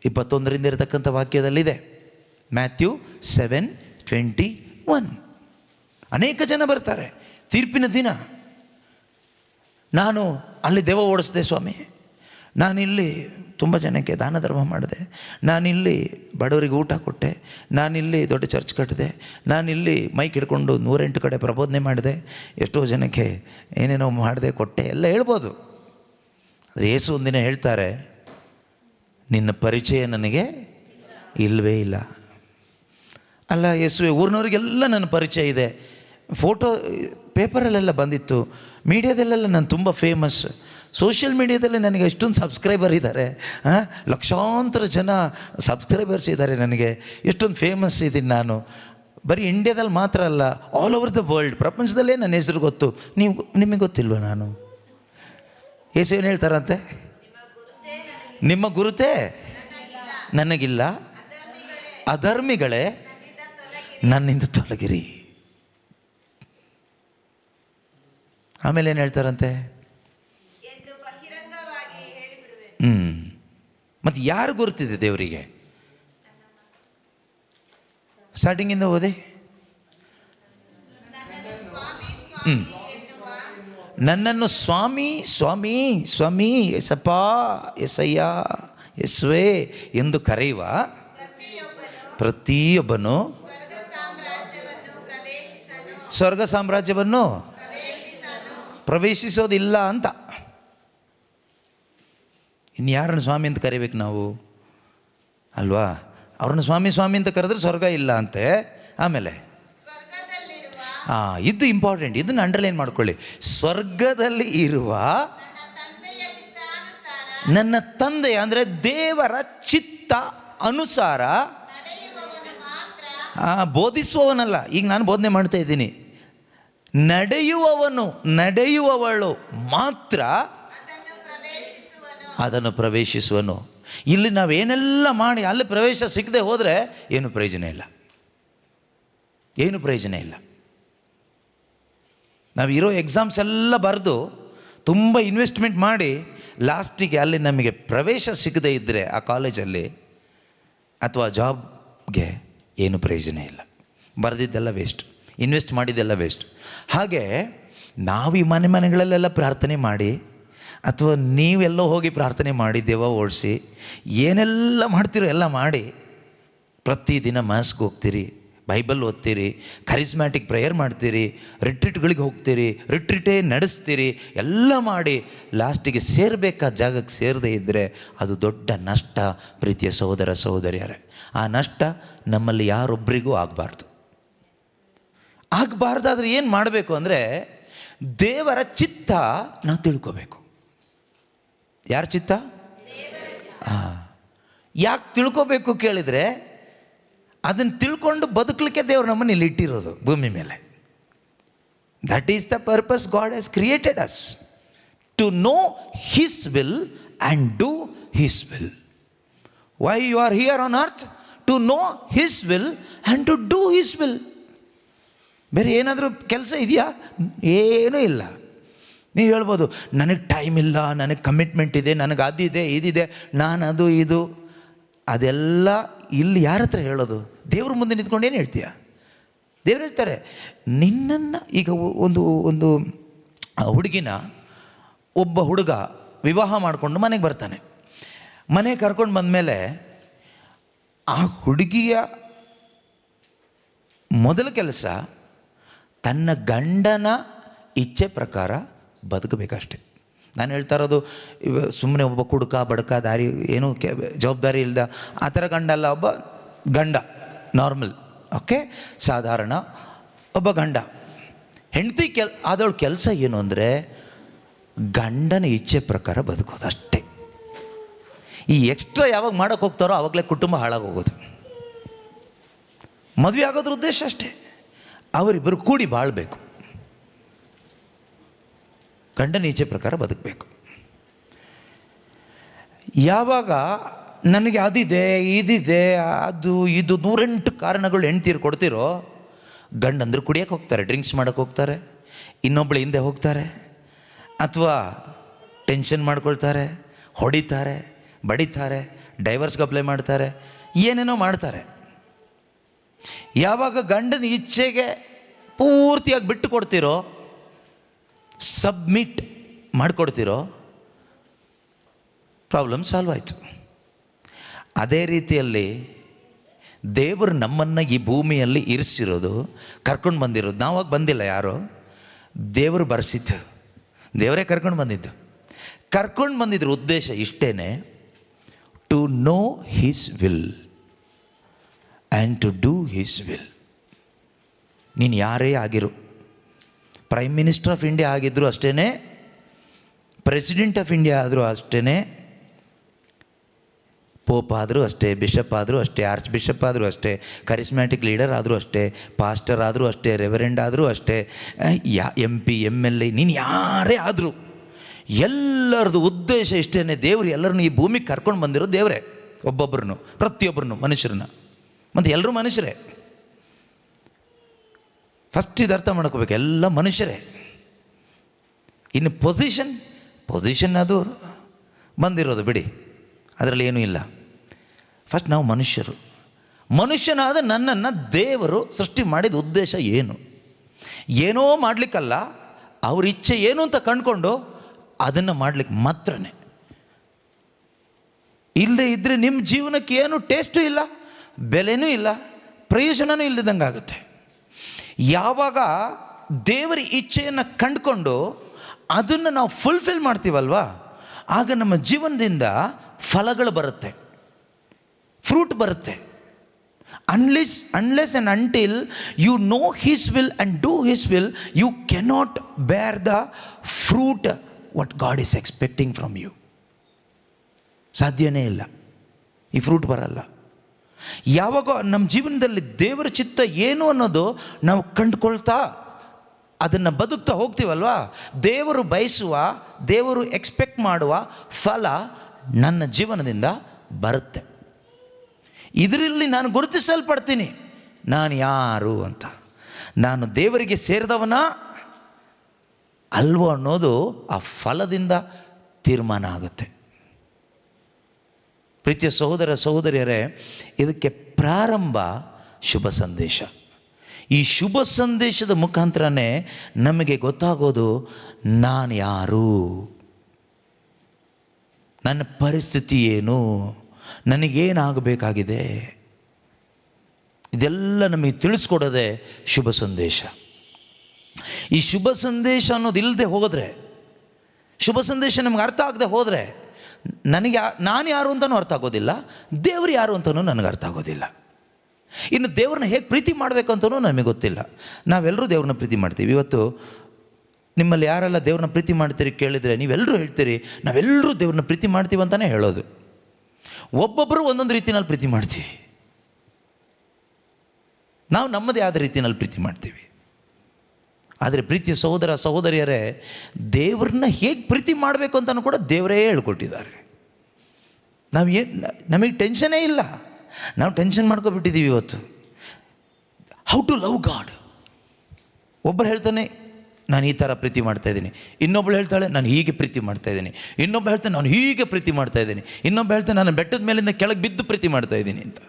21ರಿಂದ ಇರತಕ್ಕಂಥ ವಾಕ್ಯದಲ್ಲಿದೆ. ಮ್ಯಾಥ್ಯೂ 7:21. ಅನೇಕ ಜನ ಬರ್ತಾರೆ ತೀರ್ಪಿನ ದಿನ, ನಾನು ಅಲ್ಲಿ ದೆವ್ವ ಓಡಿಸಿದೆ ಸ್ವಾಮಿ, ನಾನಿಲ್ಲಿ ತುಂಬ ಜನಕ್ಕೆ ದಾನ ಧರ್ಮ ಮಾಡಿದೆ, ನಾನಿಲ್ಲಿ ಬಡವರಿಗೆ ಊಟ ಕೊಟ್ಟೆ, ನಾನಿಲ್ಲಿ ದೊಡ್ಡ ಚರ್ಚ್ ಕಟ್ಟಿದೆ, ನಾನಿಲ್ಲಿ ಮೈಕ್ ಹಿಡ್ಕೊಂಡು 108 ಕಡೆ ಪ್ರಬೋಧನೆ ಮಾಡಿದೆ, ಎಷ್ಟೋ ಜನಕ್ಕೆ ಏನೇನೋ ಮಾಡಿದೆ, ಕೊಟ್ಟೆ, ಎಲ್ಲ ಹೇಳ್ಬೋದು. ಆದರೆ ಯೇಸು ಒಂದಿನ ಹೇಳ್ತಾರೆ, ನಿನ್ನ ಪರಿಚಯ ನನಗೆ ಇಲ್ಲವೇ ಇಲ್ಲ. ಅಲ್ಲ ಯೇಸುವೆ, ಊರಿನವರಿಗೆಲ್ಲ ನನ್ನ ಪರಿಚಯ ಇದೆ, ಫೋಟೋ ಪೇಪರಲ್ಲೆಲ್ಲ ಬಂದಿತ್ತು, ಮೀಡಿಯಾದಲ್ಲೆಲ್ಲ ನಾನು ತುಂಬ ಫೇಮಸ್, ಸೋಷಿಯಲ್ ಮೀಡಿಯಾದಲ್ಲಿ ನನಗೆ ಎಷ್ಟೊಂದು ಸಬ್ಸ್ಕ್ರೈಬರ್ ಇದ್ದಾರೆ, ಲಕ್ಷಾಂತರ ಜನ ಸಬ್ಸ್ಕ್ರೈಬರ್ಸ್ ಇದ್ದಾರೆ, ನನಗೆ ಎಷ್ಟೊಂದು ಫೇಮಸ್ ಇದ್ದೀನಿ ನಾನು. ಬರೀ ಇಂಡಿಯಾದಲ್ಲಿ ಮಾತ್ರ ಅಲ್ಲ, ಆಲ್ ಓವರ್ ದ ವರ್ಲ್ಡ್, ಪ್ರಪಂಚದಲ್ಲೇ ನನ್ನ ಹೆಸರು ಗೊತ್ತು, ನಿಮಗೆ ಗೊತ್ತಿಲ್ವ? ನಾನು ಯೇಸು ಏನು ಹೇಳ್ತಾರಂತೆ? ನಿಮ್ಮ ಗುರುತೇ ನನಗಿಲ್ಲ, ಅಧರ್ಮಿಗಳೇ ನನ್ನಿಂದ ತೊಲಗಿರಿ. ಆಮೇಲೆ ಏನು ಹೇಳ್ತಾರಂತೆ? ಮತ್ತು ಯಾರು ಗುರುತಿದೆ ದೇವರಿಗೆ? ಸ್ಟಾರ್ಟಿಂಗಿಂದ ಓದಿ. ನನ್ನನ್ನು ಸ್ವಾಮಿ ಸ್ವಾಮಿ ಸ್ವಾಮಿ ಎಸಪ್ಪ ಎಸಯ್ಯ ಯೇಸುವೇ ಎಂದು ಕರೆಯುವ ಪ್ರತಿಯೊಬ್ಬನು ಸ್ವರ್ಗ ಸಾಮ್ರಾಜ್ಯವನ್ನು ಪ್ರವೇಶಿಸೋದಿಲ್ಲ ಅಂತ. ಇನ್ಯಾರನ್ನು ಸ್ವಾಮಿ ಅಂತ ಕರಿಬೇಕು ನಾವು ಅಲ್ವಾ? ಅವ್ರನ್ನ ಸ್ವಾಮಿ ಸ್ವಾಮಿ ಅಂತ ಕರೆದ್ರೆ ಸ್ವರ್ಗ ಇಲ್ಲ ಅಂತೆ. ಆಮೇಲೆ ಇದು ಇಂಪಾರ್ಟೆಂಟ್, ಇದನ್ನು ಅಂಡರ್ಲೈನ್ ಮಾಡ್ಕೊಳ್ಳಿ. ಸ್ವರ್ಗದಲ್ಲಿ ಇರುವ ನನ್ನ ತಂದೆ ಅಂದರೆ ದೇವರ ಚಿತ್ತ ಅನುಸಾರ ಬೋಧಿಸುವವನಲ್ಲ. ಈಗ ನಾನು ಬೋಧನೆ ಮಾಡ್ತಾ ಇದ್ದೀನಿ. ನಡೆಯುವವಳು ಮಾತ್ರ ಅದನ್ನು ಪ್ರವೇಶಿಸುವನು. ಇಲ್ಲಿ ನಾವೇನೆಲ್ಲ ಮಾಡಿ ಅಲ್ಲಿ ಪ್ರವೇಶ ಸಿಕ್ಕದೆ ಹೋದರೆ ಏನು ಪ್ರಯೋಜನ ಇಲ್ಲ, ಏನು ಪ್ರಯೋಜನ ಇಲ್ಲ. ನಾವು ಇರೋ ಎಕ್ಸಾಮ್ಸ್ ಎಲ್ಲ ಬರೆದು ತುಂಬ ಇನ್ವೆಸ್ಟ್ಮೆಂಟ್ ಮಾಡಿ ಲಾಸ್ಟಿಗೆ ಅಲ್ಲಿ ನಮಗೆ ಪ್ರವೇಶ ಸಿಗದೇ ಇದ್ದರೆ ಆ ಕಾಲೇಜಲ್ಲಿ ಅಥವಾ ಜಾಬ್ಗೆ ಏನು ಪ್ರಯೋಜನ ಇಲ್ಲ. ಬರೆದಿದ್ದೆಲ್ಲ ವೇಸ್ಟ್, ಇನ್ವೆಸ್ಟ್ ಮಾಡಿದ್ದೆಲ್ಲ ವೇಸ್ಟ್. ಹಾಗೆ ನಾವು ಈ ಮನೆಗಳಲ್ಲೆಲ್ಲ ಪ್ರಾರ್ಥನೆ ಮಾಡಿ ಅಥವಾ ನೀವೆಲ್ಲೋ ಹೋಗಿ ಪ್ರಾರ್ಥನೆ ಮಾಡಿ ದೇವ ಓಡಿಸಿ ಏನೆಲ್ಲ ಮಾಡ್ತೀರೋ ಎಲ್ಲ ಮಾಡಿ ಪ್ರತಿದಿನ ಮಾಸ್ಗೆ ಹೋಗ್ತೀರಿ, ಬೈಬಲ್ ಓದ್ತೀರಿ, ಕರಿಸ್ಮ್ಯಾಟಿಕ್ ಪ್ರೇಯರ್ ಮಾಡ್ತೀರಿ, ರಿಟ್ರೀಟ್ಗಳಿಗೆ ಹೋಗ್ತೀರಿ, ರಿಟ್ರೀಟೇ ನಡೆಸ್ತೀರಿ, ಎಲ್ಲ ಮಾಡಿ ಲಾಸ್ಟಿಗೆ ಸೇರಬೇಕಾದ ಜಾಗಕ್ಕೆ ಸೇರದೇ ಇದ್ದರೆ ಅದು ದೊಡ್ಡ ನಷ್ಟ. ಪ್ರೀತಿಯ ಸಹೋದರ ಸಹೋದರಿಯರೇ, ಆ ನಷ್ಟ ನಮ್ಮಲ್ಲಿ ಯಾರೊಬ್ಬರಿಗೂ ಆಗಬಾರ್ದಾದ್ರೆ ಏನು ಮಾಡಬೇಕು ಅಂದರೆ ದೇವರ ಚಿತ್ತ ನಾವು ತಿಳ್ಕೋಬೇಕು. ಯಾರ ಚಿತ್ತ? ಯಾಕೆ ತಿಳ್ಕೋಬೇಕು ಕೇಳಿದರೆ ಅದನ್ನು ತಿಳ್ಕೊಂಡು ಬದುಕಲಿಕ್ಕೆ ದೇವರು ನಮ್ಮನ್ನು ಇಲ್ಲಿ ಇಟ್ಟಿರೋದು ಭೂಮಿ ಮೇಲೆ. That is the purpose God has created us, to know his will and do his will. Why you are here on earth? To know his will and to do his will. ಬೇರೆ ಏನಾದರೂ ಕೆಲಸ ಇದೆಯಾ? ಏನೂ ಇಲ್ಲ. ನೀವು ಹೇಳ್ಬೋದು ನನಗೆ time ಇಲ್ಲ, ನನಗೆ ಕಮಿಟ್ಮೆಂಟ್ ಇದೆ, ನನಗೆ ಅದಿದೆ ಇದಿದೆ, ನಾನು ಅದು ಇದು. ಅದೆಲ್ಲ ಇಲ್ಲಿ ಯಾರ ಹತ್ರ ಹೇಳೋದು? ದೇವ್ರ ಮುಂದೆ ನಿಂತ್ಕೊಂಡು ಏನು ಹೇಳ್ತೀಯ? ದೇವ್ರು ಹೇಳ್ತಾರೆ ನಿನ್ನನ್ನು. ಈಗ ಒಂದು ಹುಡುಗಿನ ಒಬ್ಬ ಹುಡುಗ ವಿವಾಹ ಮಾಡಿಕೊಂಡು ಮನೆಗೆ ಬರ್ತಾನೆ. ಮನೆಗೆ ಕರ್ಕೊಂಡು ಬಂದಮೇಲೆ ಆ ಹುಡುಗಿಯ ಮೊದಲ ಕೆಲಸ ತನ್ನ ಗಂಡನ ಇಚ್ಛೆ ಪ್ರಕಾರ ಬದುಕಬೇಕಷ್ಟೆ. ನಾನು ಹೇಳ್ತಾ ಇರೋದು ಸುಮ್ಮನೆ ಒಬ್ಬ ಕುಡುಕ ಬಡಕ ದಾರಿ ಏನೂ ಜವಾಬ್ದಾರಿ ಇಲ್ಲದ ಆ ಥರ ಗಂಡ ಅಲ್ಲ. ಒಬ್ಬ ಗಂಡ ನಾರ್ಮಲ್, ಓಕೆ, ಸಾಧಾರಣ ಒಬ್ಬ ಗಂಡ. ಹೆಂಡತಿ ಆದವಳ ಕೆಲಸ ಏನು ಅಂದರೆ ಗಂಡನ ಇಚ್ಛೆ ಪ್ರಕಾರ ಬದುಕೋದು ಅಷ್ಟೇ. ಈ ಎಕ್ಸ್ಟ್ರಾ ಯಾವಾಗ ಮಾಡೋಕ್ಕೆ ಹೋಗ್ತಾರೋ ಆವಾಗಲೇ ಕುಟುಂಬ ಹಾಳಾಗೋಗೋದು. ಮದುವೆ ಆಗೋದ್ರ ಉದ್ದೇಶ ಅಷ್ಟೇ, ಅವರಿಬ್ಬರು ಕೂಡಿ ಬಾಳಬೇಕು, ಗಂಡನ ಇಚ್ಛೆ ಪ್ರಕಾರ ಬದುಕಬೇಕು. ಯಾವಾಗ ನನಗೆ ಅದಿದೆ ಇದಿದೆ ಅದು ಇದು 108 ಕಾರಣಗಳು ಹೆಂಡ್ತೀರು ಕೊಡ್ತಿರೋ, ಗಂಡಂದ್ರು ಕುಡಿಯೋಕ್ಕೆ ಹೋಗ್ತಾರೆ, ಡ್ರಿಂಕ್ಸ್ ಮಾಡೋಕ್ಕೆ ಹೋಗ್ತಾರೆ, ಇನ್ನೊಬ್ಳು ಹಿಂದೆ ಹೋಗ್ತಾರೆ, ಅಥವಾ ಟೆನ್ಷನ್ ಮಾಡ್ಕೊಳ್ತಾರೆ, ಹೊಡಿತಾರೆ, ಬಡಿತಾರೆ, ಡೈವರ್ಸ್ಗೆ ಅಪ್ಲೈ ಮಾಡ್ತಾರೆ, ಏನೇನೋ ಮಾಡ್ತಾರೆ. ಯಾವಾಗ ಗಂಡನ ಇಚ್ಛೆಗೆ ಪೂರ್ತಿಯಾಗಿ ಬಿಟ್ಟು ಕೊಡ್ತಿರೋ, ಸಬ್ಮಿಟ್ ಮಾಡಿಕೊಡ್ತಿರೋ, ಪ್ರಾಬ್ಲಮ್ ಸಾಲ್ವ್ ಆಯಿತು. ಅದೇ ರೀತಿಯಲ್ಲಿ ದೇವರು ನಮ್ಮನ್ನು ಈ ಭೂಮಿಯಲ್ಲಿ ಇರಿಸಿರೋದು, ಕರ್ಕೊಂಡು ಬಂದಿರೋದು. ನಾವಾಗ ಬಂದಿಲ್ಲ, ಯಾರೋ ದೇವರು ಬರೆಸಿದ್ದು, ದೇವರೇ ಕರ್ಕೊಂಡು ಬಂದಿದ್ದು. ಕರ್ಕೊಂಡು ಬಂದಿದ್ರ ಉದ್ದೇಶ ಇಷ್ಟೇ, to know his will and to do his will. ನೀನು ಯಾರೇ ಆಗಿರು, ಪ್ರೈಮ್ ಮಿನಿಸ್ಟರ್ ಆಫ್ ಇಂಡಿಯಾ ಆಗಿದ್ದರೂ ಅಷ್ಟೇ, ಪ್ರೆಸಿಡೆಂಟ್ ಆಫ್ ಇಂಡಿಯಾ ಆದರೂ ಅಷ್ಟೇ, ಪೋಪ್ ಆದರೂ ಅಷ್ಟೇ, ಬಿಷಪ್ ಆದರೂ ಅಷ್ಟೇ, ಆರ್ಚ್ ಬಿಷಪ್ ಆದರೂ ಅಷ್ಟೇ, ಕರಿಸ್ಮ್ಯಾಟಿಕ್ ಲೀಡರ್ ಆದರೂ ಅಷ್ಟೇ, ಪಾಸ್ಟರ್ ಆದರೂ ಅಷ್ಟೇ, ರೆವರೆಂಡ್ ಆದರೂ ಅಷ್ಟೇ, MP MLA, ನೀನು ಯಾರೇ ಆದರೂ ಎಲ್ಲರದ್ದು ಉದ್ದೇಶ ಇಷ್ಟೇ. ದೇವರು ಎಲ್ಲರನ್ನೂ ಈ ಭೂಮಿಗೆ ಕರ್ಕೊಂಡು ಬಂದಿರೋ ದೇವರೇ, ಒಬ್ಬೊಬ್ಬರನ್ನು, ಪ್ರತಿಯೊಬ್ಬರನ್ನು, ಮನುಷ್ಯರನ್ನ. ಮತ್ತು ಎಲ್ಲರೂ ಮನುಷ್ಯರೇ. ಫಸ್ಟ್ ಇದು ಅರ್ಥ ಮಾಡ್ಕೋಬೇಕು, ಎಲ್ಲ ಮನುಷ್ಯರೇ. ಇನ್ನು ಪೊಸಿಷನ್ ಅದು ಬಂದಿರೋದು ಬಿಡಿ, ಅದರಲ್ಲಿ ಏನೂ ಇಲ್ಲ. ಫಸ್ಟ್ ನಾವು ಮನುಷ್ಯನಾದ ನನ್ನನ್ನು ದೇವರು ಸೃಷ್ಟಿ ಮಾಡಿದ ಉದ್ದೇಶ ಏನು? ಏನೋ ಮಾಡಲಿಕ್ಕಲ್ಲ, ಅವ್ರ ಇಚ್ಛೆ ಏನು ಅಂತ ಕಂಡುಕೊಂಡು ಅದನ್ನು ಮಾಡಲಿಕ್ಕೆ ಮಾತ್ರನೇ. ಇಲ್ಲದೆ ಇದ್ದರೆ ನಿಮ್ಮ ಜೀವನಕ್ಕೆ ಏನು ಟೇಸ್ಟು ಇಲ್ಲ, ಬೆಲೆನೂ ಇಲ್ಲ, ಪ್ರಯೋಜನವೂ ಇಲ್ಲದಂಗೆ ಆಗುತ್ತೆ. ಯಾವಾಗ ದೇವರ ಇಚ್ಛೆಯನ್ನು ಕಂಡುಕೊಂಡು ಅದನ್ನು ನಾವು ಫುಲ್ಫಿಲ್ ಮಾಡ್ತೀವಲ್ವ, ಆಗ ನಮ್ಮ ಜೀವನದಿಂದ ಫಲಗಳು ಬರುತ್ತೆ, ಫ್ರೂಟ್ ಬರುತ್ತೆ. Unless and until you know his will and do his will, you cannot bear the fruit what God is expecting from you. ಸಾಧ್ಯನೇ ಇಲ್ಲ, ಈ ಫ್ರೂಟ್ ಬರಲ್ಲ. ಯಾವಾಗ ನಮ್ಮ ಜೀವನದಲ್ಲಿ ದೇವರ ಚಿತ್ತ ಏನು ಅನ್ನೋದು ನಾವು ಕಂಡುಕೊಳ್ತಾ ಅದನ್ನು ಬದುಕ್ತಾ ಹೋಗ್ತೀವಲ್ವ, ದೇವರು ಬಯಸುವ, ದೇವರು ಎಕ್ಸ್ಪೆಕ್ಟ್ ಮಾಡುವ ಫಲ ನನ್ನ ಜೀವನದಿಂದ ಬರುತ್ತೆ. ಇದರಲ್ಲಿ ನಾನು ಗುರುತಿಸಲ್ಪಡ್ತೀನಿ, ನಾನು ಯಾರು ಅಂತ, ನಾನು ದೇವರಿಗೆ ಸೇರಿದವನ ಅಲ್ವೋ ಅನ್ನೋದು ಆ ಫಲದಿಂದ ತೀರ್ಮಾನ ಆಗುತ್ತೆ. ಪ್ರೀತಿಯ ಸಹೋದರ ಸಹೋದರಿಯರೇ, ಇದಕ್ಕೆ ಪ್ರಾರಂಭ ಶುಭ ಸಂದೇಶ. ಈ ಶುಭ ಸಂದೇಶದ ಮುಖಾಂತರನೇ ನಮಗೆ ಗೊತ್ತಾಗೋದು ನಾನು ಯಾರು, ನನ್ನ ಪರಿಸ್ಥಿತಿ ಏನು, ನನಗೇನಾಗಬೇಕಾಗಿದೆ, ಇದೆಲ್ಲ ನಮಗೆ ತಿಳಿಸ್ಕೊಡೋದೆ ಶುಭ ಸಂದೇಶ. ಈ ಶುಭ ಸಂದೇಶ ಅನ್ನೋದು ಇಲ್ಲದೆ ಹೋದರೆ, ಶುಭ ಸಂದೇಶ ನಮ್ಗೆ ಅರ್ಥ ಆಗದೆ ಹೋದರೆ ನಾನು ಯಾರು ಅಂತಲೂ ಅರ್ಥ ಆಗೋದಿಲ್ಲ, ದೇವರು ಯಾರು ಅಂತಲೂ ನನಗೆ ಅರ್ಥ ಆಗೋದಿಲ್ಲ. ಇನ್ನು ದೇವ್ರನ್ನ ಹೇಗೆ ಪ್ರೀತಿ ಮಾಡಬೇಕು ಅಂತಲೂ ನಮಗೆ ಗೊತ್ತಿಲ್ಲ. ನಾವೆಲ್ಲರೂ ದೇವ್ರನ್ನ ಪ್ರೀತಿ ಮಾಡ್ತೀವಿ. ಇವತ್ತು ನಿಮ್ಮಲ್ಲಿ ಯಾರೆಲ್ಲ ದೇವ್ರನ್ನ ಪ್ರೀತಿ ಮಾಡ್ತೀರಿ ಕೇಳಿದರೆ ನೀವೆಲ್ಲರೂ ಹೇಳ್ತೀರಿ ನಾವೆಲ್ಲರೂ ದೇವ್ರನ್ನ ಪ್ರೀತಿ ಮಾಡ್ತೀವಿ ಅಂತಲೇ ಹೇಳೋದು. ಒಬ್ಬೊಬ್ಬರು ಒಂದೊಂದು ರೀತಿಯಲ್ಲಿ ಪ್ರೀತಿ ಮಾಡ್ತೀವಿ, ನಾವು ನಮ್ಮದೇ ಆದ ರೀತಿಯಲ್ಲಿ ಪ್ರೀತಿ ಮಾಡ್ತೀವಿ. ಆದರೆ ಪ್ರೀತಿಯ ಸಹೋದರ ಸಹೋದರಿಯರೇ, ದೇವ್ರನ್ನ ಹೇಗೆ ಪ್ರೀತಿ ಮಾಡಬೇಕು ಅಂತಲೂ ಕೂಡ ದೇವರೇ ಹೇಳ್ಕೊಟ್ಟಿದ್ದಾರೆ. ನಮಗೆ ಟೆನ್ಷನೇ ಇಲ್ಲ, ನಾವು ಟೆನ್ಷನ್ ಮಾಡ್ಕೊಬಿಟ್ಟಿದ್ದೀವಿ ಇವತ್ತು. How to love God. ಒಬ್ಬರು ಹೇಳ್ತಾನೆ ನಾನು ಈ ಥರ ಪ್ರೀತಿ ಮಾಡ್ತಾಯಿದ್ದೀನಿ, ಇನ್ನೊಬ್ಬಳು ಹೇಳ್ತಾಳೆ ನಾನು ಹೀಗೆ ಪ್ರೀತಿ ಮಾಡ್ತಾಯಿದ್ದೀನಿ, ಇನ್ನೊಬ್ಬ ಹೇಳ್ತಾನೆ ನಾನು ಹೀಗೆ ಪ್ರೀತಿ ಮಾಡ್ತಾಯಿದ್ದೀನಿ, ಇನ್ನೊಬ್ಬ ಹೇಳ್ತಾನೆ ನಾನು ಬೆಟ್ಟದ ಮೇಲಿಂದ ಕೆಳಗೆ ಬಿದ್ದು ಪ್ರೀತಿ ಮಾಡ್ತಾಯಿದ್ದೀನಿ ಅಂತ,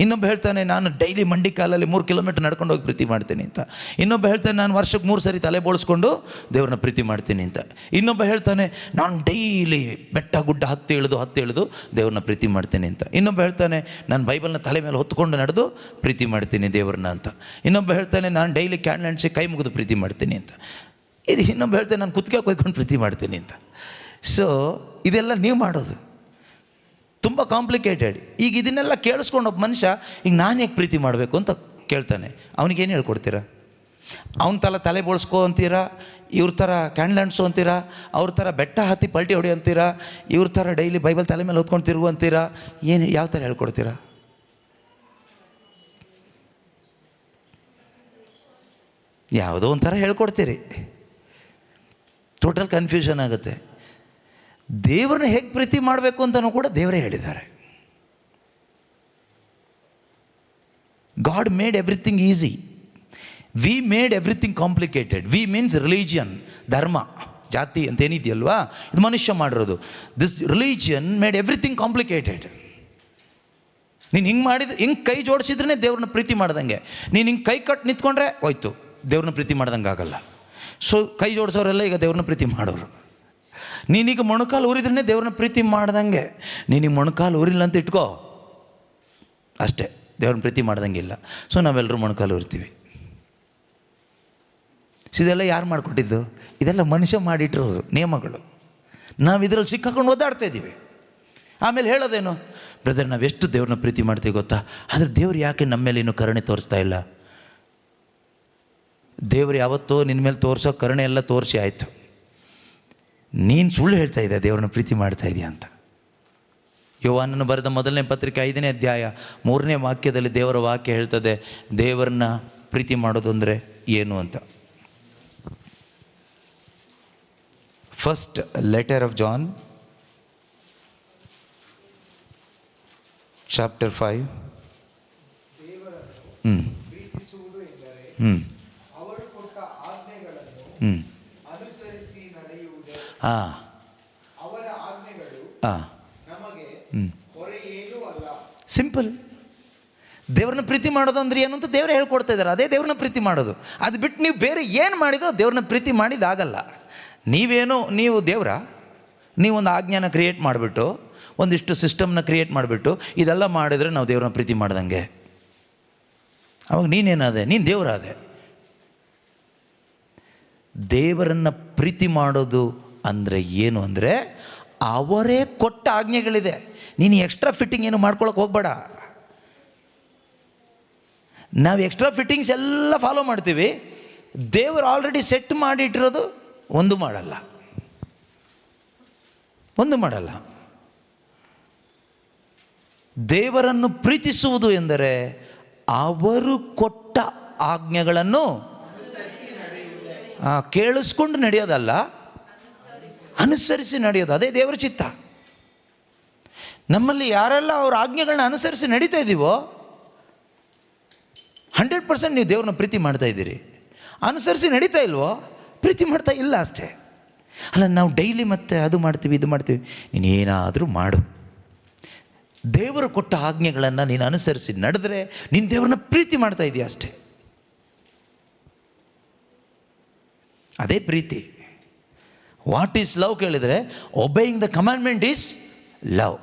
ಇನ್ನೊಬ್ಬ ಹೇಳ್ತಾನೆ ನಾನು ಡೈಲಿ ಮಂಡಿ ಕಾಲಲ್ಲಿ 3 ಕಿಲೋಮೀಟರ್ ನಡ್ಕೊಂಡು ಹೋಗಿ ಪ್ರೀತಿ ಮಾಡ್ತೀನಿ ಅಂತ, ಇನ್ನೊಬ್ಬ ಹೇಳ್ತಾನೆ ನಾನು ವರ್ಷಕ್ಕೆ 3 ಸರಿ ತಲೆ ಬೋಳಿಸ್ಕೊಂಡು ದೇವ್ರನ್ನ ಪ್ರೀತಿ ಮಾಡ್ತೀನಿ ಅಂತ, ಇನ್ನೊಬ್ಬ ಹೇಳ್ತಾನೆ ನಾನು ಡೈಲಿ ಬೆಟ್ಟ ಗುಡ್ಡ ಹತ್ತಿ ಇಳಿದು ದೇವ್ರನ್ನ ಪ್ರೀತಿ ಮಾಡ್ತೀನಿ ಅಂತ, ಇನ್ನೊಬ್ಬ ಹೇಳ್ತಾನೆ ನಾನು ಬೈಬಲ್ನ ತಲೆ ಮೇಲೆ ಹೊತ್ಕೊಂಡು ನಡೆದು ಪ್ರೀತಿ ಮಾಡ್ತೀನಿ ದೇವ್ರನ್ನ ಅಂತ, ಇನ್ನೊಬ್ಬ ಹೇಳ್ತಾನೆ ನಾನು ಡೈಲಿ ಕ್ಯಾಂಡಲ್ ಅಂಟಿಸಿ ಕೈ ಮುಗಿದು ಪ್ರೀತಿ ಮಾಡ್ತೀನಿ ಅಂತ, ಇನ್ನೊಬ್ಬ ಹೇಳ್ತಾನೆ ನಾನು ಕುತ್ತಿಗೆ ಕೊಯ್ಕೊಂಡು ಪ್ರೀತಿ ಮಾಡ್ತೀನಿ ಅಂತ. ಸೊ ಇದೆಲ್ಲ ನೀವು ಮಾಡೋದು ತುಂಬ ಕಾಂಪ್ಲಿಕೇಟೆಡ್. ಈಗ ಇದನ್ನೆಲ್ಲ ಕೇಳಿಸ್ಕೊಂಡು ಒಬ್ಬ ಮನುಷ್ಯ ಈಗ ನಾನು ಹೇಗೆ ಪ್ರೀತಿ ಮಾಡಬೇಕು ಅಂತ ಕೇಳ್ತಾನೆ, ಅವನಿಗೇನು ಹೇಳ್ಕೊಡ್ತೀರಾ? ಅವನ ತಲೆ ಬೋಳ್ಸ್ಕೊ ಅಂತೀರಾ, ಇವ್ರ ಥರ ಕ್ಯಾಂಡಲ್ ಅಂಟಿಸು ಅಂತೀರಾ, ಅವ್ರ ಥರ ಬೆಟ್ಟ ಹತ್ತಿ ಪಲ್ಟಿ ಹೊಡಿ ಅಂತೀರಾ, ಇವ್ರ ಥರ ಡೈಲಿ ಬೈಬಲ್ ತಲೆ ಮೇಲೆ ಹೊತ್ಕೊಂಡು ತಿರುಗು ಅಂತೀರಾ, ಯಾವ ಥರ ಹೇಳ್ಕೊಡ್ತೀರಾ? ಯಾವುದೋ ಒಂಥರ ಹೇಳ್ಕೊಡ್ತೀರಿ, ಟೋಟಲ್ ಕನ್ಫ್ಯೂಷನ್ ಆಗುತ್ತೆ. ದೇವ್ರನ್ನ ಹೇಗೆ ಪ್ರೀತಿ ಮಾಡಬೇಕು ಅಂತಲೂ ಕೂಡ ದೇವರೇ ಹೇಳಿದ್ದಾರೆ. God made everything easy, we made everything complicated. We means religion, ಧರ್ಮ, ಜಾತಿ ಅಂತ ಏನಿದೆಯಲ್ವಾ, ಇದು ಮನುಷ್ಯ ಮಾಡಿರೋದು. This religion made everything complicated. ನೀನು ಹಿಂಗೆ ಮಾಡಿದ್ರೆ, ಹಿಂಗೆ ಕೈ ಜೋಡಿಸಿದ್ರೇ ದೇವ್ರನ್ನ ಪ್ರೀತಿ ಮಾಡ್ದಂಗೆ. ನೀನು ಹಿಂಗೆ ಕೈ ಕಟ್ಟು ನಿಂತ್ಕೊಂಡ್ರೆ ಹೋಯ್ತು, ದೇವ್ರನ್ನ ಪ್ರೀತಿ ಮಾಡ್ದಂಗೆ ಆಗಲ್ಲ. ಸೊ ಕೈ ಜೋಡಿಸೋರೆಲ್ಲ ಈಗ ದೇವ್ರನ್ನ ಪ್ರೀತಿ ಮಾಡೋರು. ನೀನೀಗ ಮೊಣಕಾಲು ಊರಿದ್ರೇ ದೇವ್ರನ್ನ ಪ್ರೀತಿ ಮಾಡ್ದಂಗೆ. ನೀನೀಗ ಮೊಣಕಾಲು ಊರಿಲ್ಲ ಅಂತ ಇಟ್ಕೋ, ಅಷ್ಟೇ, ದೇವ್ರನ್ನ ಪ್ರೀತಿ ಮಾಡ್ದಂಗಿಲ್ಲ. ಸೊ ನಾವೆಲ್ಲರೂ ಮೊಣಕಾಲು ಊರ್ತೀವಿ. ಇದೆಲ್ಲ ಯಾರು ಮಾಡಿಕೊಟ್ಟಿದ್ದು? ಇದೆಲ್ಲ ಮನುಷ್ಯ ಮಾಡಿಟ್ಟಿರೋದು ನಿಯಮಗಳು. ನಾವು ಇದರಲ್ಲಿ ಸಿಕ್ಕಾಕೊಂಡು ಒದ್ದಾಡ್ತಾ ಇದ್ದೀವಿ. ಆಮೇಲೆ ಹೇಳೋದೇನು, ಬ್ರದರ್ ನಾವೆಷ್ಟು ದೇವ್ರನ್ನ ಪ್ರೀತಿ ಮಾಡ್ತೀವಿ ಗೊತ್ತಾ, ಆದರೆ ದೇವ್ರು ಯಾಕೆ ನಮ್ಮ ಮೇಲೆ ಇನ್ನೂ ಕರುಣೆ ತೋರಿಸ್ತಾ ಇಲ್ಲ? ದೇವ್ರು ಯಾವತ್ತೋ ನಿನ್ನ ಮೇಲೆ ತೋರಿಸೋ ಕರುಣೆ ಎಲ್ಲ ತೋರಿಸಿ ಆಯಿತು, ನೀನು ಸುಳ್ಳು ಹೇಳ್ತಾ ಇದ್ದೆ ದೇವ್ರನ್ನ ಪ್ರೀತಿ ಮಾಡ್ತಾ ಇದೆಯಾ ಅಂತ. ಯೋಹಾನನು ಬರೆದ 1ನೇ ಪತ್ರಿಕೆ 5ನೇ ಅಧ್ಯಾಯ 3ನೇ ವಾಕ್ಯದಲ್ಲಿ ದೇವರ ವಾಕ್ಯ ಹೇಳ್ತದೆ ದೇವರನ್ನ ಪ್ರೀತಿ ಮಾಡೋದು ಅಂದರೆ ಏನು ಅಂತ. First letter of John chapter 5. ಪ್ರೀತಿಸುವುದು ಎಂದರೆ ಅವರು ಕೊಟ್ಟ ಆಜ್ಞೆಗಳನ್ನು ಹಾಂ ಹಾಂ ಸಿಂಪಲ್. ದೇವ್ರನ್ನ ಪ್ರೀತಿ ಮಾಡೋದು ಅಂದ್ರೆ ಏನು ಅಂತ ದೇವರೇ ಹೇಳ್ಕೊಡ್ತಾ ಇದ್ದಾರೆ. ಅದೇ ದೇವ್ರನ್ನ ಪ್ರೀತಿ ಮಾಡೋದು. ಅದು ಬಿಟ್ಟು ನೀವು ಬೇರೆ ಏನು ಮಾಡಿದ್ರೋ ದೇವ್ರನ್ನ ಪ್ರೀತಿ ಮಾಡಿದಾಗಲ್ಲ. ನೀವು ದೇವರ ನೀವೊಂದು ಆಜ್ಞಾನ ಕ್ರಿಯೇಟ್ ಮಾಡಿಬಿಟ್ಟು, ಒಂದಿಷ್ಟು ಸಿಸ್ಟಮ್ನ ಕ್ರಿಯೇಟ್ ಮಾಡಿಬಿಟ್ಟು ಇದೆಲ್ಲ ಮಾಡಿದರೆ ನಾವು ದೇವ್ರನ್ನ ಪ್ರೀತಿ ಮಾಡ್ದಂಗೆ. ಅವಾಗ ನೀನೇನಾದೆ? ನೀನು ದೇವರಾದೆ. ದೇವರನ್ನು ಪ್ರೀತಿ ಮಾಡೋದು ಅಂದರೆ ಏನು ಅಂದರೆ, ಅವರೇ ಕೊಟ್ಟ ಆಜ್ಞೆಗಳಿದೆ. ನೀನು ಎಕ್ಸ್ಟ್ರಾ ಫಿಟ್ಟಿಂಗ್ ಏನು ಮಾಡ್ಕೊಳಕ್ಕೆ ಹೋಗ್ಬೇಡ. ನಾವು ಎಕ್ಸ್ಟ್ರಾ ಫಿಟ್ಟಿಂಗ್ಸ್ ಎಲ್ಲ ಫಾಲೋ ಮಾಡ್ತೀವಿ. ದೇವರು ಆಲ್ರೆಡಿ ಸೆಟ್ ಮಾಡಿಟ್ಟಿರೋದು ಒಂದು ಮಾಡಲ್ಲ. ದೇವರನ್ನು ಪ್ರೀತಿಸುವುದು ಎಂದರೆ ಅವರು ಕೊಟ್ಟ ಆಜ್ಞೆಗಳನ್ನು ಕೇಳಿಸ್ಕೊಂಡು ನಡೆಯೋದಲ್ಲ, ಅನುಸರಿಸಿ ನಡೆಯೋದು. ಅದೇ ದೇವರ ಚಿತ್ತ. ನಮ್ಮಲ್ಲಿ ಯಾರೆಲ್ಲ ಅವ್ರ ಆಜ್ಞೆಗಳನ್ನ ಅನುಸರಿಸಿ ನಡೀತಾ ಇದ್ದೀವೋ 100% ನೀವು ದೇವ್ರನ್ನ ಪ್ರೀತಿ ಮಾಡ್ತಾ ಇದ್ದೀರಿ. ಅನುಸರಿಸಿ ನಡೀತಾ ಇಲ್ವೋ, ಪ್ರೀತಿ ಮಾಡ್ತಾ ಇಲ್ಲ ಅಷ್ಟೇ. ಅಲ್ಲ, ನಾವು ಡೈಲಿ ಮತ್ತೆ ಅದು ಮಾಡ್ತೀವಿ ಇದು ಮಾಡ್ತೀವಿ. ನೀನೇನಾದರೂ ಮಾಡು, ದೇವರು ಕೊಟ್ಟ ಆಜ್ಞೆಗಳನ್ನು ನೀನು ಅನುಸರಿಸಿ ನಡೆದ್ರೆ ನೀನು ದೇವ್ರನ್ನ ಪ್ರೀತಿ ಮಾಡ್ತಾ ಇದೀಯ ಅಷ್ಟೇ. ಅದೇ ಪ್ರೀತಿ. ವಾಟ್ ಈಸ್ ಲವ್ ಕೇಳಿದರೆ, obeying the commandment is love.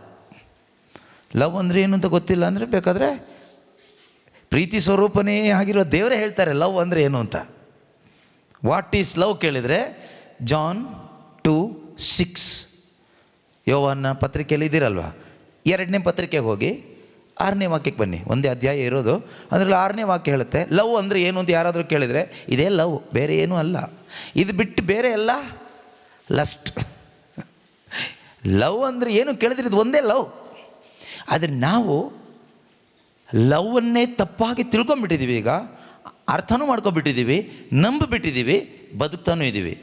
Love ಅಂದರೆ ಏನು ಅಂತ ಗೊತ್ತಿಲ್ಲ ಅಂದರೆ ಬೇಕಾದರೆ ಪ್ರೀತಿ ಸ್ವರೂಪನೇ ಆಗಿರೋ ದೇವರೇ ಹೇಳ್ತಾರೆ ಲವ್ ಅಂದರೆ ಏನು ಅಂತ. ವಾಟ್ ಈಸ್ ಲವ್ ಕೇಳಿದರೆ ಜಾನ್ 2:6 ಯೋವಾನ್ನ ಪತ್ರಿಕೆಯಲ್ಲಿ ಇದ್ದೀರಲ್ವ, 2ನೇ ಪತ್ರಿಕೆಗೆ ಹೋಗಿ 6ನೇ ವಾಕ್ಯಕ್ಕೆ ಬನ್ನಿ. ಒಂದೇ ಅಧ್ಯಾಯ ಇರೋದು, ಅದರಲ್ಲಿ 6ನೇ ವಾಕ್ಯ ಹೇಳುತ್ತೆ ಲವ್ ಅಂದರೆ ಏನು ಅಂತ ಯಾರಾದರೂ ಕೇಳಿದರೆ ಇದೇ ಲವ್, ಬೇರೆ ಏನೂ ಅಲ್ಲ. ಇದು ಬಿಟ್ಟು ಬೇರೆ ಎಲ್ಲ ಲಸ್ಟ್. ಲವ್ ಅಂದರೆ ಏನು ಕೇಳಿದ್ರೆ ಇದು ಒಂದೇ ಲವ್. ಆದರೆ ನಾವು ಲವ್ವನ್ನೇ ತಪ್ಪಾಗಿ ತಿಳ್ಕೊಂಬಿಟ್ಟಿದ್ದೀವಿ. ಈಗ ಅರ್ಥನೂ ಮಾಡ್ಕೊಬಿಟ್ಟಿದ್ದೀವಿ, ನಂಬಿಬಿಟ್ಟಿದ್ದೀವಿ, ಬದುಕ್ತಾನೂ ಇದ್ದೀವಿ.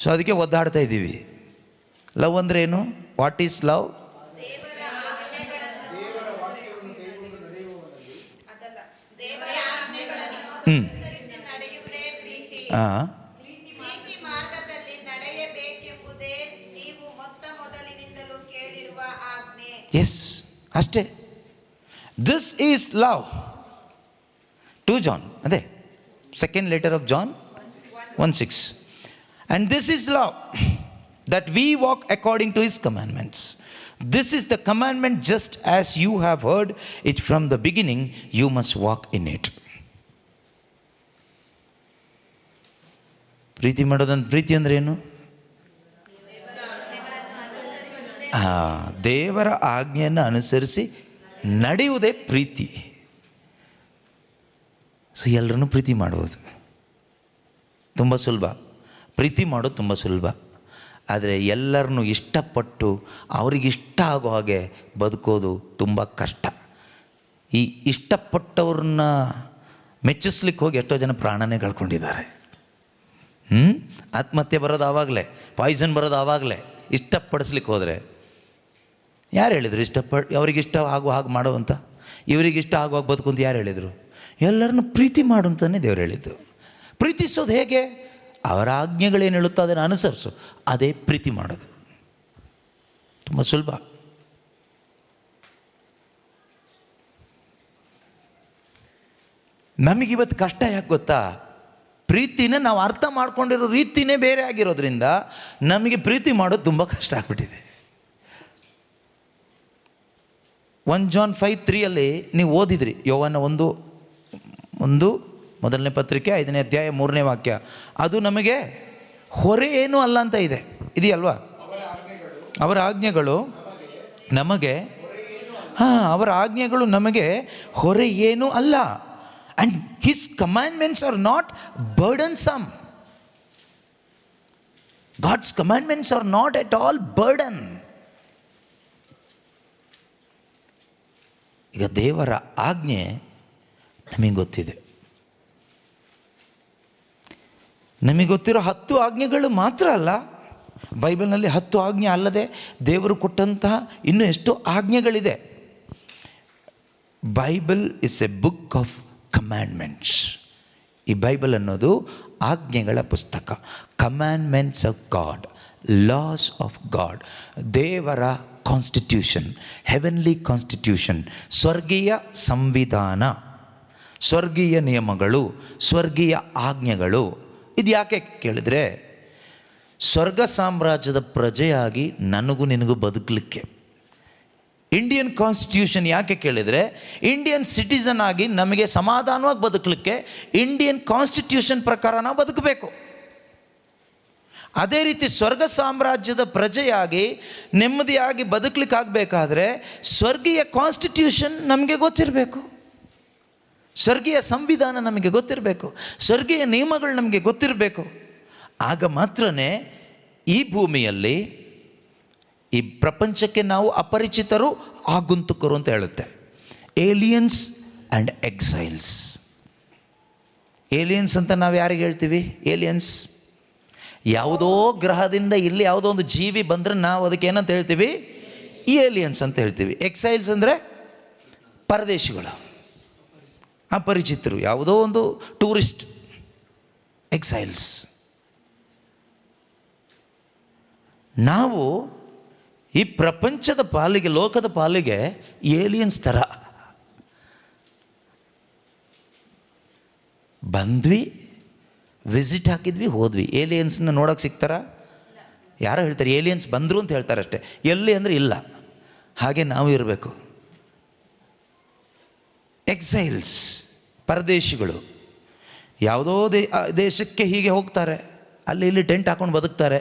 ಸೊ ಅದಕ್ಕೆ ಒದ್ದಾಡ್ತಾ ಇದ್ದೀವಿ. ಲವ್ ಅಂದರೆ ಏನು? What is love? ಎಸ್, ಅಷ್ಟೇ. This is love. 2 John, ಅದೇ second letter of John 1:6. And this is love, that we walk according to his commandments. This is the commandment, just as you have heard it from the beginning, you must walk in it. ಪ್ರೀತಿ ಮಾಡೋದಂತ, ಪ್ರೀತಿ ಅಂದರೆ ಏನು? ದೇವರ ಆಜ್ಞೆಯನ್ನು ಅನುಸರಿಸಿ ನಡೆಯುವುದೇ ಪ್ರೀತಿ. So ಎಲ್ಲರನ್ನೂ ಪ್ರೀತಿ ಮಾಡುವುದು ತುಂಬ ಸುಲಭ. ಪ್ರೀತಿ ಮಾಡೋದು ತುಂಬ ಸುಲಭ. ಆದರೆ ಎಲ್ಲರನ್ನೂ ಇಷ್ಟಪಟ್ಟು ಅವರಿಗಿಷ್ಟ ಆಗೋ ಹಾಗೆ ಬದುಕೋದು ತುಂಬ ಕಷ್ಟ. ಈ ಇಷ್ಟಪಟ್ಟವ್ರನ್ನ ಮೆಚ್ಚಿಸ್ಲಿಕ್ಕೆ ಹೋಗಿ ಎಷ್ಟೋ ಜನ ಪ್ರಾಣನೇ ಕಳ್ಕೊಂಡಿದ್ದಾರೆ. ಆತ್ಮಹತ್ಯೆ ಬರೋದು ಆವಾಗಲೇ, ಪಾಯ್ಸನ್ ಬರೋದು ಆವಾಗಲೇ. ಇಷ್ಟಪಡಿಸ್ಲಿಕ್ಕೆ ಹೋದರೆ ಯಾರು ಹೇಳಿದರು ಅವರಿಗಿಷ್ಟ ಆಗುವ ಹಾಗೆ ಮಾಡು ಅಂತ? ಇವರಿಗಿಷ್ಟ ಆಗುವಾಗ ಬದುಕು ಅಂತ ಯಾರು ಹೇಳಿದರು? ಎಲ್ಲರನ್ನು ಪ್ರೀತಿ ಮಾಡು ಅಂತಲೇ ದೇವ್ರು ಹೇಳಿದ್ದು. ಪ್ರೀತಿಸೋದು ಹೇಗೆ? ಅವರ ಆಜ್ಞೆಗಳೇನು ಹೇಳುತ್ತೋ ಅದನ್ನು ಅನುಸರಿಸು, ಅದೇ ಪ್ರೀತಿ ಮಾಡೋದು. ತುಂಬ ಸುಲಭ. ನಮಗಿವತ್ತು ಕಷ್ಟ ಯಾಕೆ ಗೊತ್ತಾ? ಪ್ರೀತಿನ ನಾವು ಅರ್ಥ ಮಾಡ್ಕೊಂಡಿರೋ ರೀತಿನೇ ಬೇರೆ ಆಗಿರೋದ್ರಿಂದ ನಮಗೆ ಪ್ರೀತಿ ಮಾಡೋದು ತುಂಬ ಕಷ್ಟ ಆಗ್ಬಿಟ್ಟಿದೆ. 1 John 5:3 ನೀವು ಓದಿದ್ರಿ. ಯೋವಾನ 1 ಮೊದಲನೇ ಪತ್ರಿಕೆ 5ನೇ ಅಧ್ಯಾಯ 3ನೇ ವಾಕ್ಯ. ಅದು ನಮಗೆ ಹೊರೆ ಏನೂ ಅಲ್ಲ ಅಂತ ಇದೆ, ಇದೆಯಲ್ವಾ? ಅವರ ಆಜ್ಞೆಗಳು ನಮಗೆ ಅವರ ಆಜ್ಞೆಗಳು ನಮಗೆ ಹೊರೆ ಏನೂ ಅಲ್ಲ. And his commandments are not burdensome. God's commandments are not at all burden. ಈಗ ದೇವರ ಆಜ್ಞೆ ನಮಗೆ ಗೊತ್ತಿದೆ. ನಮಗೆ ಗೊತ್ತಿರೋ 10 ಆಜ್ಞೆಗಳು ಮಾತ್ರ ಅಲ್ಲ, ಬೈಬಲ್ನಲ್ಲಿ 10 ಆಜ್ಞೆ ಅಲ್ಲದೆ ದೇವರು ಕೊಟ್ಟಂತಹ ಇನ್ನೂ ಎಷ್ಟೋ ಆಜ್ಞೆಗಳಿದೆ. Bible is a book of commandments. ಈ ಬೈಬಲ್ ಅನ್ನೋದು ಆಜ್ಞೆಗಳ ಪುಸ್ತಕ, commandments of God, laws of God, ದೇವರ ಕಾನ್ಸ್ಟಿಟ್ಯೂಷನ್, ಹೆವೆನ್ಲಿ ಕಾನ್ಸ್ಟಿಟ್ಯೂಷನ್, ಸ್ವರ್ಗೀಯ ಸಂವಿಧಾನ, ಸ್ವರ್ಗೀಯ ನಿಯಮಗಳು, ಸ್ವರ್ಗೀಯ ಆಜ್ಞೆಗಳು. ಇದು ಯಾಕೆ ಕೇಳಿದರೆ, ಸ್ವರ್ಗ ಸಾಮ್ರಾಜ್ಯದ ಪ್ರಜೆಯಾಗಿ ನನಗೂ ನಿನಗೂ ಬದುಕಲಿಕ್ಕೆ. ಇಂಡಿಯನ್ ಕಾನ್ಸ್ಟಿಟ್ಯೂಷನ್ ಯಾಕೆ ಕೇಳಿದರೆ, ಇಂಡಿಯನ್ ಸಿಟಿಸನ್ ಆಗಿ ನಮಗೆ ಸಮಾಧಾನವಾಗಿ ಬದುಕಲಿಕ್ಕೆ ಇಂಡಿಯನ್ ಕಾನ್ಸ್ಟಿಟ್ಯೂಷನ್ ಪ್ರಕಾರ ನಾವು ಬದುಕಬೇಕು. ಅದೇ ರೀತಿ ಸ್ವರ್ಗ ಸಾಮ್ರಾಜ್ಯದ ಪ್ರಜೆಯಾಗಿ ನೆಮ್ಮದಿಯಾಗಿ ಬದುಕಲಿಕ್ಕೆ ಆಗಬೇಕಾದ್ರೆ ಸ್ವರ್ಗೀಯ ಕಾನ್ಸ್ಟಿಟ್ಯೂಷನ್ ನಮಗೆ ಗೊತ್ತಿರಬೇಕು, ಸ್ವರ್ಗೀಯ ಸಂವಿಧಾನ ನಮಗೆ ಗೊತ್ತಿರಬೇಕು, ಸ್ವರ್ಗೀಯ ನಿಯಮಗಳು ನಮಗೆ ಗೊತ್ತಿರಬೇಕು. ಆಗ ಮಾತ್ರನೇ ಈ ಭೂಮಿಯಲ್ಲಿ, ಈ ಪ್ರಪಂಚಕ್ಕೆ ನಾವು ಅಪರಿಚಿತರು, ಆಗುಂತುಕರು ಅಂತ ಹೇಳುತ್ತೆ. Aliens and ಎಕ್ಸೈಲ್ಸ್. ಏಲಿಯನ್ಸ್ ಅಂತ ನಾವು ಯಾರಿಗೆ ಹೇಳ್ತೀವಿ? ಏಲಿಯನ್ಸ್ ಯಾವುದೋ ಗ್ರಹದಿಂದ ಇಲ್ಲಿ ಯಾವುದೋ ಒಂದು ಜೀವಿ ಬಂದರೆ ನಾವು ಅದಕ್ಕೆ ಏನಂತ ಹೇಳ್ತೀವಿ? ಏಲಿಯನ್ಸ್ ಅಂತ ಹೇಳ್ತೀವಿ. ಎಕ್ಸೈಲ್ಸ್ ಅಂದರೆ ಪರದೇಶಿಗಳು, ಅಪರಿಚಿತರು, ಯಾವುದೋ ಒಂದು ಟೂರಿಸ್ಟ್. ಎಕ್ಸೈಲ್ಸ್. ನಾವು ಈ ಪ್ರಪಂಚದ ಪಾಲಿಗೆ, ಲೋಕದ ಪಾಲಿಗೆ ಏಲಿಯನ್ಸ್ ಥರ ಬಂದ್ವಿ, ವಿಸಿಟ್ ಹಾಕಿದ್ವಿ, ಹೋದ್ವಿ. ಏಲಿಯನ್ಸ್ನ ನೋಡೋಕೆ ಸಿಗ್ತಾರ? ಯಾರೋ ಹೇಳ್ತಾರೆ ಏಲಿಯನ್ಸ್ ಬಂದರು ಅಂತ ಹೇಳ್ತಾರೆ ಅಷ್ಟೇ. ಎಲ್ಲಿ ಅಂದರೆ ಇಲ್ಲ. ಹಾಗೆ ನಾವು ಇರಬೇಕು. ಎಕ್ಸೈಲ್ಸ್, ಪರದೇಶಿಗಳು, ಯಾವುದೋ ದೇಶಕ್ಕೆ ಹೀಗೆ ಹೋಗ್ತಾರೆ, ಅಲ್ಲಿ ಇಲ್ಲಿ ಟೆಂಟ್ ಹಾಕೊಂಡು ಬದುಕ್ತಾರೆ.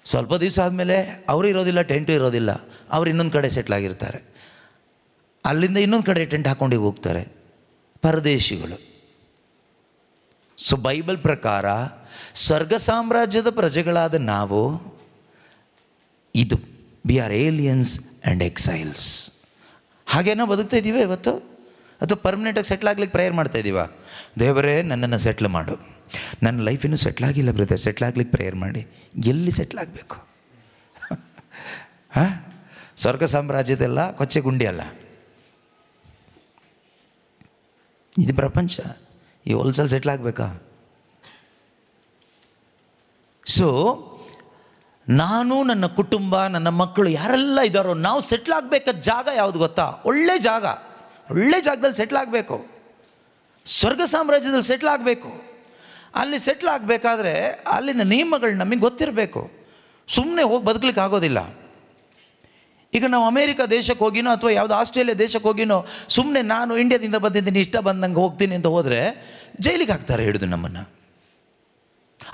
ಸ್ವಲ್ಪ ದಿವಸ ಆದಮೇಲೆ ಅವರು ಇರೋದಿಲ್ಲ, ಟೆಂಟು ಇರೋದಿಲ್ಲ, ಅವ್ರು ಇನ್ನೊಂದು ಕಡೆ ಸೆಟ್ಲಾಗಿರ್ತಾರೆ. ಅಲ್ಲಿಂದ ಇನ್ನೊಂದು ಕಡೆ ಟೆಂಟ್ ಹಾಕೊಂಡು ಹೋಗ್ತಾರೆ. ಪರದೇಶಿಗಳು. ಸೊ ಬೈಬಲ್ ಪ್ರಕಾರ ಸ್ವರ್ಗ ಸಾಮ್ರಾಜ್ಯದ ಪ್ರಜೆಗಳಾದ ನಾವು ಇದು ವಿ ಆರ್ ಏಲಿಯನ್ಸ್ ಆ್ಯಂಡ್ ಎಕ್ಸೈಲ್ಸ್. ಹಾಗೇನೋ ಬದುಕ್ತಾ ಇದ್ದೀವಿ ಇವತ್ತು, ಅಥವಾ ಪರ್ಮನೆಂಟಾಗಿ ಸೆಟ್ಲ್ ಆಗ್ಲಿಕ್ಕೆ ಪ್ರೇಯರ್ ಮಾಡ್ತಾ ಇದ್ದೀವ? ದೇವರೇ ನನ್ನನ್ನು ಸೆಟ್ಲ್ ಮಾಡು. ನನ್ನ ಲೈಫ್ ಇನ್ನೂ ಸೆಟ್ಲಾಗಿಲ್ಲ ಬ್ರದರ್, ಸೆಟ್ಲಾಗ್ಲಿಕ್ಕೆ ಪ್ರೇಯರ್ ಮಾಡಿ. ಎಲ್ಲಿ ಸೆಟ್ಲಾಗಬೇಕು? ಹಾಂ, ಸ್ವರ್ಗ ಸಾಮ್ರಾಜ್ಯದಲ್ಲ, ಕೊಚ್ಚೆ ಗುಂಡಿ ಅಲ್ಲ, ಇದು ಪ್ರಪಂಚ. ಈ ಹೊಲ್ಸಲ್ಲಿ ಸೆಟ್ಲಾಗಬೇಕಾ? ಸೊ ನಾನು, ನನ್ನ ಕುಟುಂಬ, ನನ್ನ ಮಕ್ಕಳು ಯಾರೆಲ್ಲ ಇದ್ದಾರೋ ನಾವು ಸೆಟ್ಲಾಗಬೇಕಾದ ಜಾಗ ಯಾವುದು ಗೊತ್ತಾ? ಒಳ್ಳೆ ಜಾಗ, ಒಳ್ಳೆ ಜಾಗದಲ್ಲಿ ಸೆಟ್ಲಾಗಬೇಕು. ಸ್ವರ್ಗ ಸಾಮ್ರಾಜ್ಯದಲ್ಲಿ ಸೆಟ್ಲಾಗಬೇಕು. ಅಲ್ಲಿ ಸೆಟ್ಲಾಗಬೇಕಾದ್ರೆ ಅಲ್ಲಿನ ನಿಯಮಗಳು ನಮಗೆ ಗೊತ್ತಿರಬೇಕು. ಸುಮ್ಮನೆ ಹೋಗಿ ಬದುಕಲಿಕ್ಕೆ ಆಗೋದಿಲ್ಲ. ಈಗ ನಾವು ಅಮೇರಿಕಾ ದೇಶಕ್ಕೆ ಹೋಗಿನೋ ಅಥವಾ ಯಾವುದೋ ಆಸ್ಟ್ರೇಲಿಯಾ ದೇಶಕ್ಕೆ ಹೋಗಿನೋ ಸುಮ್ಮನೆ ನಾನು ಇಂಡಿಯಾದಿಂದ ಬಂದಿದ್ದೀನಿ ಇಷ್ಟ ಬಂದಂಗೆ ಹೋಗ್ತೀನಿ ಅಂತ ಹೋದರೆ ಜೈಲಿಗೆ ಹಾಕ್ತಾರೆ ಹಿಡಿದು ನಮ್ಮನ್ನು.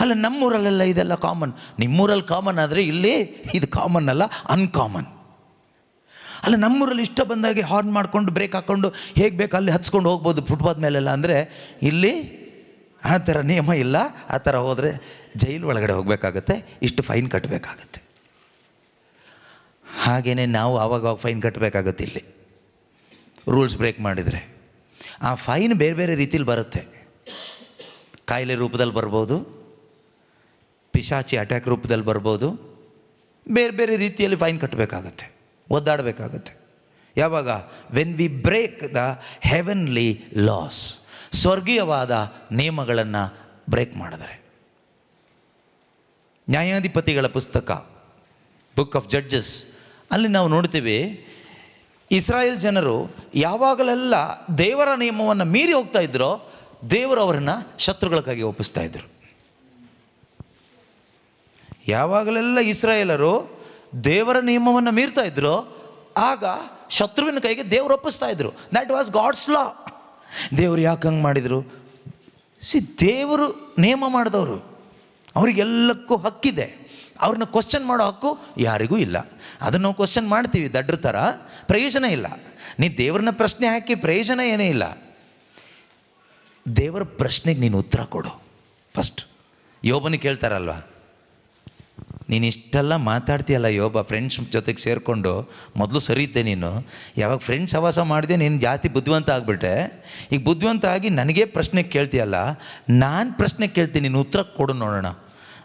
ಅಲ್ಲ, ನಮ್ಮೂರಲ್ಲೆಲ್ಲ ಇದೆಲ್ಲ ಕಾಮನ್. ನಿಮ್ಮೂರಲ್ಲಿ ಕಾಮನ್ ಆದರೆ ಇಲ್ಲಿ ಇದು ಕಾಮನ್ ಅಲ್ಲ, ಅನ್ಕಾಮನ್. ಅಲ್ಲ, ನಮ್ಮೂರಲ್ಲಿ ಇಷ್ಟ ಬಂದಾಗೆ ಹಾರ್ನ್ ಮಾಡಿಕೊಂಡು ಬ್ರೇಕ್ ಹಾಕ್ಕೊಂಡು ಹೇಗೆ ಬೇಕು ಅಲ್ಲಿ ಹಚ್ಕೊಂಡು ಹೋಗ್ಬೋದು ಫುಟ್ಪಾತ್ ಮೇಲೆಲ್ಲ. ಅಂದರೆ ಇಲ್ಲಿ ಆ ಥರ ನಿಯಮ ಇಲ್ಲ. ಆ ಥರ ಹೋದರೆ ಜೈಲು ಒಳಗಡೆ ಹೋಗಬೇಕಾಗತ್ತೆ, ಇಷ್ಟು ಫೈನ್ ಕಟ್ಟಬೇಕಾಗತ್ತೆ. ಹಾಗೆಯೇ ನಾವು ಆವಾಗ ಫೈನ್ ಕಟ್ಟಬೇಕಾಗತ್ತೆ. ಇಲ್ಲಿ ರೂಲ್ಸ್ ಬ್ರೇಕ್ ಮಾಡಿದರೆ ಆ ಫೈನ್ ಬೇರೆ ಬೇರೆ ರೀತಿಲಿ ಬರುತ್ತೆ. ಕಾಯಿಲೆ ರೂಪದಲ್ಲಿ ಬರ್ಬೋದು, ಪಿಶಾಚಿ ಅಟ್ಯಾಕ್ ರೂಪದಲ್ಲಿ ಬರ್ಬೋದು, ಬೇರೆ ಬೇರೆ ರೀತಿಯಲ್ಲಿ ಫೈನ್ ಕಟ್ಟಬೇಕಾಗತ್ತೆ, ಒದ್ದಾಡಬೇಕಾಗತ್ತೆ. ಯಾವಾಗ? When we break the heavenly laws, ಸ್ವರ್ಗೀಯವಾದ ನಿಯಮಗಳನ್ನು ಬ್ರೇಕ್ ಮಾಡಿದರೆ. ನ್ಯಾಯಾಧಿಪತಿಗಳ ಪುಸ್ತಕ, ಬುಕ್ ಆಫ್ ಜಡ್ಜಸ್, ಅಲ್ಲಿ ನಾವು ನೋಡ್ತೀವಿ ಇಸ್ರಾಯೇಲ್ ಜನರು ಯಾವಾಗಲೆಲ್ಲ ದೇವರ ನಿಯಮವನ್ನು ಮೀರಿ ಹೋಗ್ತಾ ಇದ್ದರೋ ದೇವರು ಅವರನ್ನು ಶತ್ರುಗಳ ಕೈಗೆ ಒಪ್ಪಿಸ್ತಾ ಇದ್ದರು. ಯಾವಾಗಲೆಲ್ಲ ಇಸ್ರಾಯೇಲರು ದೇವರ ನಿಯಮವನ್ನು ಮೀರ್ತಾ ಇದ್ರೋ ಆಗ ಶತ್ರುವಿನ ಕೈಗೆ ದೇವರು ಒಪ್ಪಿಸ್ತಾ ಇದ್ರು. ದ್ಯಾಟ್ ವಾಸ್ ಗಾಡ್ಸ್ ಲಾ. ದೇವರು ಯಾಕೆ ಹಂಗೆ ಮಾಡಿದರು? ದೇವರು ನಿಯಮ ಮಾಡಿದವರು, ಅವರಿಗೆಲ್ಲಕ್ಕೂ ಹಕ್ಕಿದೆ. ಅವ್ರನ್ನ ಕ್ವಶನ್ ಮಾಡೋ ಹಕ್ಕು ಯಾರಿಗೂ ಇಲ್ಲ. ಅದನ್ನು ನಾವು ಕ್ವಶನ್ ಮಾಡ್ತೀವಿ ದಡ್ರ ಥರ, ಪ್ರಯೋಜನ ಇಲ್ಲ. ನೀ ದೇವ್ರನ್ನ ಪ್ರಶ್ನೆ ಹಾಕಿ ಪ್ರಯೋಜನ ಏನೇ ಇಲ್ಲ. ದೇವರ ಪ್ರಶ್ನೆಗೆ ನೀನು ಉತ್ತರ ಕೊಡು ಫಸ್ಟ್. ಯೋಬನಿಗೆ ಕೇಳ್ತಾರಲ್ವ, ನೀನು ಇಷ್ಟೆಲ್ಲ ಮಾತಾಡ್ತೀಯಲ್ಲ ಯೋಬ, ಫ್ರೆಂಡ್ಸ್ ಜೊತೆಗೆ ಸೇರಿಕೊಂಡು, ಮೊದಲು ಸರಿ ಇದ್ದೆ ನೀನು, ಯಾವಾಗ ಫ್ರೆಂಡ್ಸ್ ಹವಾಸ ಮಾಡಿದೆ ನೀನು ಜಾತಿ ಬುದ್ಧಿವಂತ ಆಗಿಬಿಟ್ಟೆ, ಈಗ ಬುದ್ಧಿವಂತ ಆಗಿ ನನಗೇ ಪ್ರಶ್ನೆ ಕೇಳ್ತೀಯಲ್ಲ, ನಾನು ಪ್ರಶ್ನೆ ಕೇಳ್ತೀನಿ, ನೀನು ಉತ್ತರ ಕೊಡು ನೋಡೋಣ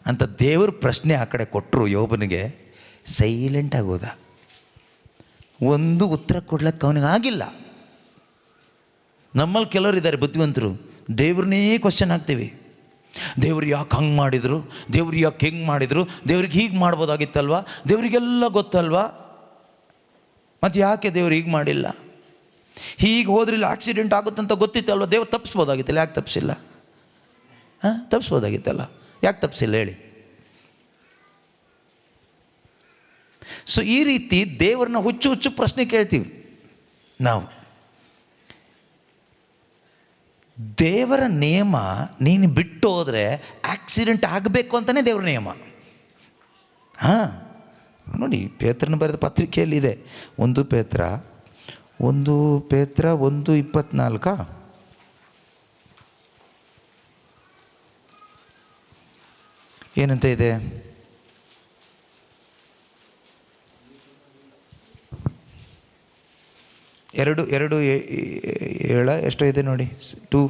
ಅಂತ ದೇವ್ರ ಪ್ರಶ್ನೆ ಆ ಕಡೆ ಕೊಟ್ಟರು. ಯೋಬನಿಗೆ ಸೈಲೆಂಟ್ ಆಗೋದ, ಒಂದು ಉತ್ತರ ಕೊಡ್ಲಿಕ್ಕೆ ಅವನಿಗೆ ಆಗಿಲ್ಲ. ನಮ್ಮಲ್ಲಿ ಕೆಲವರು ಇದ್ದಾರೆ ಬುದ್ಧಿವಂತರು, ದೇವ್ರನ್ನೇ ಕ್ವಶನ್ ಹಾಕ್ತೀವಿ. ದೇವ್ರು ಯಾಕೆ ಹಂಗೆ ಮಾಡಿದರು, ದೇವ್ರು ಯಾಕೆ ಹೆಂಗೆ ಮಾಡಿದರು, ದೇವ್ರಿಗೆ ಹೀಗೆ ಮಾಡ್ಬೋದಾಗಿತ್ತಲ್ವ, ದೇವರಿಗೆಲ್ಲ ಗೊತ್ತಲ್ವಾ, ಮತ್ತು ಯಾಕೆ ದೇವ್ರು ಹೀಗೆ ಮಾಡಿಲ್ಲ, ಹೀಗೆ ಹೋದ್ರೆ ಇಲ್ಲಿ ಆಕ್ಸಿಡೆಂಟ್ ಆಗುತ್ತಂತ ಗೊತ್ತಿತ್ತಲ್ವ, ದೇವ್ರು ತಪ್ಪಿಸ್ಬೋದಾಗಿತ್ತಲ್ಲ, ಯಾಕೆ ತಪ್ಪಿಸಿಲ್ಲ? ತಪ್ಪಿಸ್ಬೋದಾಗಿತ್ತಲ್ಲ, ಯಾಕೆ ತಪ್ಪಿಸಿಲ್ಲ ಹೇಳಿ? ಸೊ ಈ ರೀತಿ ದೇವ್ರನ್ನ ಹುಚ್ಚು ಹುಚ್ಚು ಪ್ರಶ್ನೆ ಕೇಳ್ತೀವಿ ನಾವು. ದೇವರ ನಿಯಮ ನೀನು ಬಿಟ್ಟು ಹೋದರೆ ಆಕ್ಸಿಡೆಂಟ್ ಆಗಬೇಕು ಅಂತಲೇ ದೇವ್ರ ನಿಯಮ. ನೋಡಿ, ಪೇತ್ರನ ಬರೆದ ಪತ್ರಿಕೆಯಲ್ಲಿದೆ, 1 ಪೇತ್ರ 1:24 ಏನಂತ ಇದೆ? ಎರಡು 7 ಎಷ್ಟೋ ಇದೆ ನೋಡಿ, 2.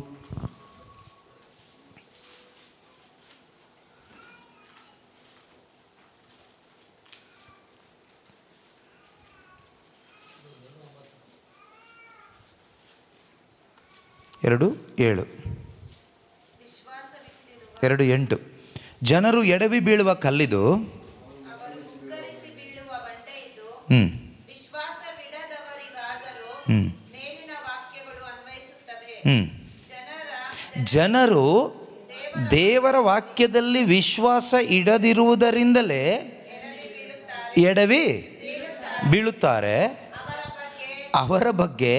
ಎರಡು 7, 2:8. ಜನರು ಎಡವಿ ಬೀಳುವ ಕಲ್ಲಿದು, ಜನರು ದೇವರ ವಾಕ್ಯದಲ್ಲಿ ವಿಶ್ವಾಸ ಇಡದಿರುವುದರಿಂದಲೇ ಎಡವಿ ಬೀಳುತ್ತಾರೆ. ಅವರ ಬಗ್ಗೆ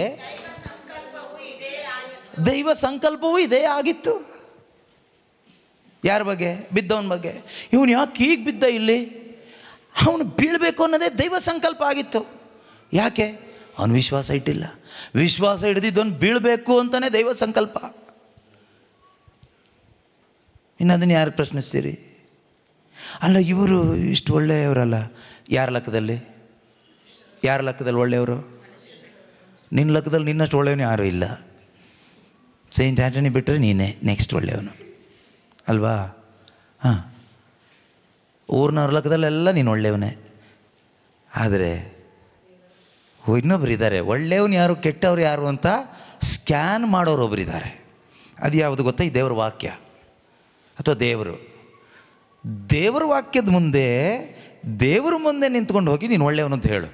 ದೈವ ಸಂಕಲ್ಪವೂ ಇದೇ ಆಗಿತ್ತು. ಯಾರ ಬಗ್ಗೆ? ಬಿದ್ದವನ ಬಗ್ಗೆ. ಇವನು ಯಾಕೆ ಈಗ ಬಿದ್ದ, ಇಲ್ಲಿ ಅವನು ಬೀಳಬೇಕು ಅನ್ನೋದೇ ದೈವ ಸಂಕಲ್ಪ ಆಗಿತ್ತು. ಯಾಕೆ? ಅವನು ವಿಶ್ವಾಸ ಇಟ್ಟಿಲ್ಲ. ವಿಶ್ವಾಸ ಹಿಡಿದಿದ್ದವನು ಬೀಳಬೇಕು ಅಂತಲೇ ದೈವ ಸಂಕಲ್ಪ. ಇನ್ನು ಅದನ್ನು ಯಾರು ಪ್ರಶ್ನಿಸ್ತೀರಿ? ಅಲ್ಲ, ಇವರು ಇಷ್ಟು ಒಳ್ಳೆಯವರಲ್ಲ. ಯಾರ ಲೆಕ್ಕದಲ್ಲಿ ಒಳ್ಳೆಯವರು? ನಿನ್ನ ಲೆಕ್ಕದಲ್ಲಿ ನಿನ್ನಷ್ಟು ಒಳ್ಳೆಯವನು ಯಾರೂ ಇಲ್ಲ. ಸೈಂಟ್ ಆ್ಯಂಟನಿ ಬಿಟ್ಟರೆ ನೀನೇ ನೆಕ್ಸ್ಟ್ ಒಳ್ಳೆಯವನು ಅಲ್ವಾ? ಊರಿನವ್ರ ಲೆಕ್ಕದಲ್ಲೆಲ್ಲ ನೀನು ಒಳ್ಳೆಯವನೇ. ಆದರೆ ಇನ್ನೊಬ್ರು ಇದ್ದಾರೆ, ಒಳ್ಳೆಯವನು ಯಾರು ಕೆಟ್ಟವ್ರು ಯಾರು ಅಂತ ಸ್ಕ್ಯಾನ್ ಮಾಡೋರು ಒಬ್ಬರಿದ್ದಾರೆ. ಅದು ಯಾವುದು ಗೊತ್ತಾ? ಈ ದೇವ್ರ ವಾಕ್ಯ ಅಥವಾ ದೇವರ ವಾಕ್ಯದ ಮುಂದೆ, ದೇವ್ರ ಮುಂದೆ ನಿಂತ್ಕೊಂಡು ಹೋಗಿ ನೀನು ಒಳ್ಳೆಯವನು ಅಂತ ಹೇಳು,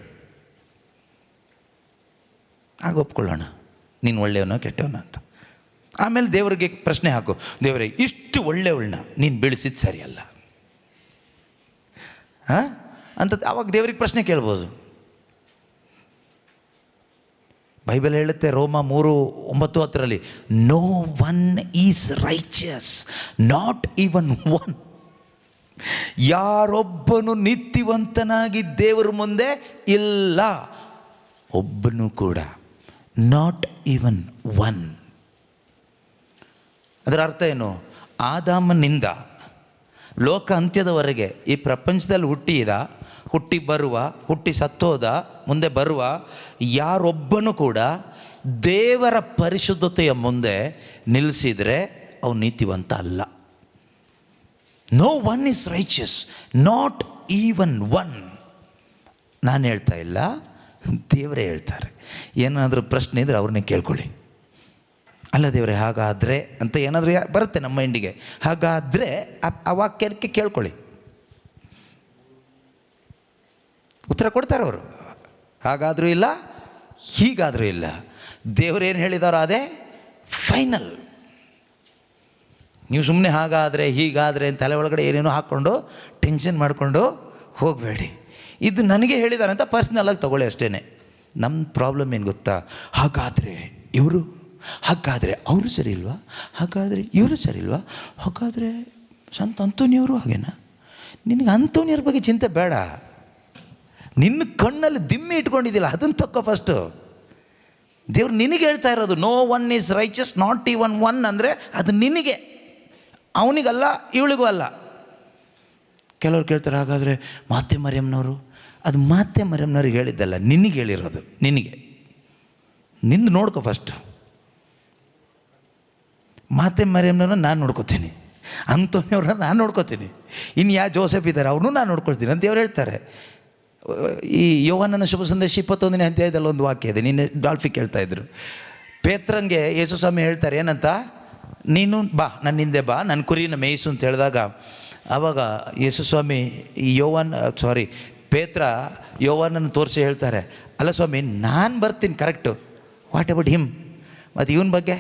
ಆಗ ಒಪ್ಕೊಳ್ಳೋಣ ನೀನು ಒಳ್ಳೆಯವನ ಕೆಟ್ಟವನ ಅಂತ. ಆಮೇಲೆ ದೇವರಿಗೆ ಪ್ರಶ್ನೆ ಹಾಕು, ದೇವರೇ ಇಷ್ಟು ಒಳ್ಳೆಯವಳನ್ನ ನೀನು ಬೆಳೆಸಿದ್ದು ಸರಿಯಲ್ಲ ಅಂತ. ಆವಾಗ ದೇವರಿಗೆ ಪ್ರಶ್ನೆ ಕೇಳ್ಬೋದು. ಬೈಬಲ್ ಹೇಳುತ್ತೆ, ರೋಮ 3:9-10, no one is righteous, not even one. ಯಾರೊಬ್ಬನು ನೀತಿವಂತನಾಗಿ ದೇವರ ಮುಂದೆ ಇಲ್ಲ, ಒಬ್ಬನು ಕೂಡ, ನಾಟ್ ಈವನ್ ಒನ್. ಅದರ ಅರ್ಥ ಏನು? ಆದಾಮನಿಂದ ಲೋಕ ಅಂತ್ಯದವರೆಗೆ ಈ ಪ್ರಪಂಚದಲ್ಲಿ ಹುಟ್ಟಿ ಸತ್ತೋದ, ಮುಂದೆ ಬರುವ ಯಾರೊಬ್ಬನು ಕೂಡ ದೇವರ ಪರಿಶುದ್ಧತೆಯ ಮುಂದೆ ನಿಲ್ಲಿಸಿದರೆ ಅವನು ನೀತಿವಂತ ಅಲ್ಲ. No one is righteous, not even one. ನಾನು ಹೇಳ್ತಾ ಇಲ್ಲ, ದೇವರೇ ಹೇಳ್ತಾರೆ. ಏನಾದರೂ ಪ್ರಶ್ನೆ ಇದ್ದರೆ ಅವ್ರನ್ನೇ ಕೇಳ್ಕೊಳ್ಳಿ. ಅಲ್ಲ ದೇವರೇ ಹಾಗಾದರೆ ಅಂತ ಏನಾದರೂ ಬರುತ್ತೆ ನಮ್ಮ ಮೈಂಡಿಗೆ, ಹಾಗಾದರೆ ಆ ವಾಕ್ಯಕ್ಕೆ ಕೇಳ್ಕೊಳ್ಳಿ, ಉತ್ತರ ಕೊಡ್ತಾರೆ ಅವರು. ಹಾಗಾದರೂ ಇಲ್ಲ, ಹೀಗಾದರೂ ಇಲ್ಲ. ದೇವರೇನು ಹೇಳಿದಾರೋ ಅದೇ ಫೈನಲ್. ನೀವು ಸುಮ್ಮನೆ ಹಾಗಾದರೆ ಹೀಗಾದರೆ ತಲೆ ಒಳಗಡೆ ಏನೇನೋ ಹಾಕ್ಕೊಂಡು ಟೆನ್ಷನ್ ಮಾಡಿಕೊಂಡು ಹೋಗಬೇಡಿ. ಇದು ನನಗೆ ಹೇಳಿದ್ದಾರೆ ಅಂತ ಪರ್ಸ್ನಲಾಗಿ ತಗೊಳ್ಳಿ ಅಷ್ಟೇ. ನಮ್ಮ ಪ್ರಾಬ್ಲಮ್ ಏನು ಗೊತ್ತಾ? ಹಾಗಾದರೆ ಇವರು, ಹಾಗಾದರೆ ಅವರು ಸರಿ ಇಲ್ವಾ, ಹಾಗಾದರೆ ಇವರು ಸರಿ ಇಲ್ವಾ, ಹಾಗಾದರೆ ಸಂತ ಅಂತೋನಿಯವರು ಹಾಗೇನಾ? ನಿನಗೆ ಅಂತೋನಿಯವ್ರ ಬಗ್ಗೆ ಚಿಂತೆ ಬೇಡ. ನಿನ್ನ ಕಣ್ಣಲ್ಲಿ ದಿಮ್ಮಿ ಇಟ್ಕೊಂಡಿದ್ದಿಲ್ಲ, ಅದನ್ನು ತಕ್ಕೋ ಫಸ್ಟು. ದೇವ್ರು ನಿನಗೆ ಹೇಳ್ತಾ ಇರೋದು, no one is righteous, not even one ಅಂದರೆ ಅದು ನಿನಗೆ, ಅವನಿಗಲ್ಲ, ಇವಳಿಗೂ ಅಲ್ಲ. ಕೆಲವ್ರು ಕೇಳ್ತಾರೆ, ಹಾಗಾದರೆ ಮಾತೆ ಮರಿಯಮ್ಮನವರು, ಅದು ಮಾತೆ ಮರಿಯಮ್ಮನವ್ರಿಗೆ ಹೇಳಿದ್ದಲ್ಲ, ನಿನಗೆ ಹೇಳಿರೋದು. ನಿಂದು ನೋಡ್ಕೊ ಫಸ್ಟು. ಮಾತೆ ಮರಿಯಮ್ಮನವ್ರನ್ನ ನಾನು ನೋಡ್ಕೋತೀನಿ, ಅಂತೋನಿಯವ್ರನ್ನ ನಾನು ನೋಡ್ಕೋತೀನಿ, ಇನ್ನು ಯಾವ ಜೋಸೆಫ್ ಇದ್ದಾರೆ ಅವ್ರನ್ನೂ ನಾನು ನೋಡ್ಕೊಳ್ತೀನಿ ಅಂತ ದೇವ್ರು ಹೇಳ್ತಾರೆ. ಈ ಯೋಹಾನನ ಶುಭ ಸಂದೇಶ 21ನೇ ಅಧ್ಯಾಯದಲ್ಲಿ ಒಂದು ವಾಕ್ಯ ಇದೆ, ನಿನ್ನೆ ಡಾಲ್ಫಿ ಕೇಳ್ತಾಯಿದ್ರು. ಪೇತ್ರನಿಗೆ ಯೇಸು ಸ್ವಾಮಿ ಹೇಳ್ತಾರೆ ಏನಂತ? ನೀನು ಬಾ, ನನ್ನ ಹಿಂದೆ ಬಾ, ನನ್ನ ಕುರಿನ ಮೇಯಿಸು ಅಂತ ಹೇಳಿದಾಗ ಆವಾಗ ಯೇಸು ಸ್ವಾಮಿ ಪೇತ್ರ ಯೋವಾನನ್ನು ತೋರಿಸಿ ಹೇಳ್ತಾರೆ, ಅಲ್ಲ ಸ್ವಾಮಿ ನಾನು ಬರ್ತೀನಿ ಕರೆಕ್ಟು, ವಾಟ್ ಅಬೌಟ್ ಹಿಮ್, ಮತ್ತು ಇವನ ಬಗ್ಗೆ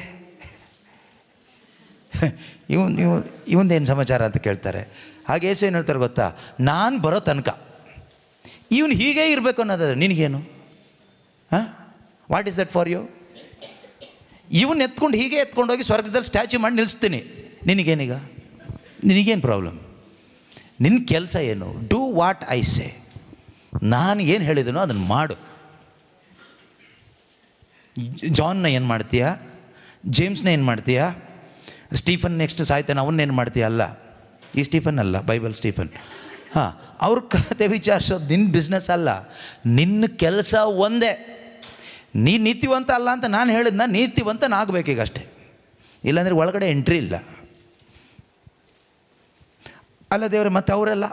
ಇವಂದೇನು ಸಮಾಚಾರ ಅಂತ ಕೇಳ್ತಾರೆ. ಹಾಗೆ ಯೇಸು ಏನು ಹೇಳ್ತಾರೆ ಗೊತ್ತಾ, ನಾನು ಬರೋ ತನಕ ಇವನು ಹೀಗೆ ಇರಬೇಕು ಅನ್ನೋದಾದ್ರೆ ನಿನಗೇನು? What is that for you? ಇವನ್ನ ಎತ್ಕೊಂಡು ಹೀಗೆ ಎತ್ಕೊಂಡೋಗಿ ಸ್ವರ್ಗದಲ್ಲಿ ಸ್ಟ್ಯಾಚ್ಯೂ ಮಾಡಿ ನಿಲ್ಲಿಸ್ತೀನಿ, ನಿನಗೇನು ಪ್ರಾಬ್ಲಮ್? ನಿನ್ನ ಕೆಲಸ ಏನು? Do what I say. ನಾನು ಏನು ಹೇಳಿದನೋ ಅದನ್ನು ಮಾಡು. ಜಾನ್ನ ಏನು ಮಾಡ್ತೀಯಾ? ಜೇಮ್ಸ್ನ ಏನು ಮಾಡ್ತೀಯಾ? ಸ್ಟೀಫನ್ ನೆಕ್ಸ್ಟ್ ಸಾಯ್ತಾನೆ, ಅವನ್ನೇನು ಮಾಡ್ತೀಯ? ಅಲ್ಲ, ಈ ಸ್ಟೀಫನ್ ಅಲ್ಲ, ಬೈಬಲ್ ಸ್ಟೀಫನ್. ಅವ್ರ ಕತೆ ವಿಚಾರಿಸೋದು ನಿನ್ನ ಬಿಸ್ನೆಸ್ ಅಲ್ಲ. ನಿನ್ನ ಕೆಲಸ ಒಂದೇ. ನೀನು ನೀತಿವಂತ ಅಲ್ಲ ಅಂತ ನಾನು ಹೇಳಿದ್ನ, ನೀತಿವಂತನಾಗಬೇಕೀಗ ಅಷ್ಟೇ, ಇಲ್ಲಾಂದರೆ ಒಳಗಡೆ ಎಂಟ್ರಿ ಇಲ್ಲ. ಅಲ್ಲ ದೇವ್ರೆ, ಮತ್ತು ಅವರೆಲ್ಲ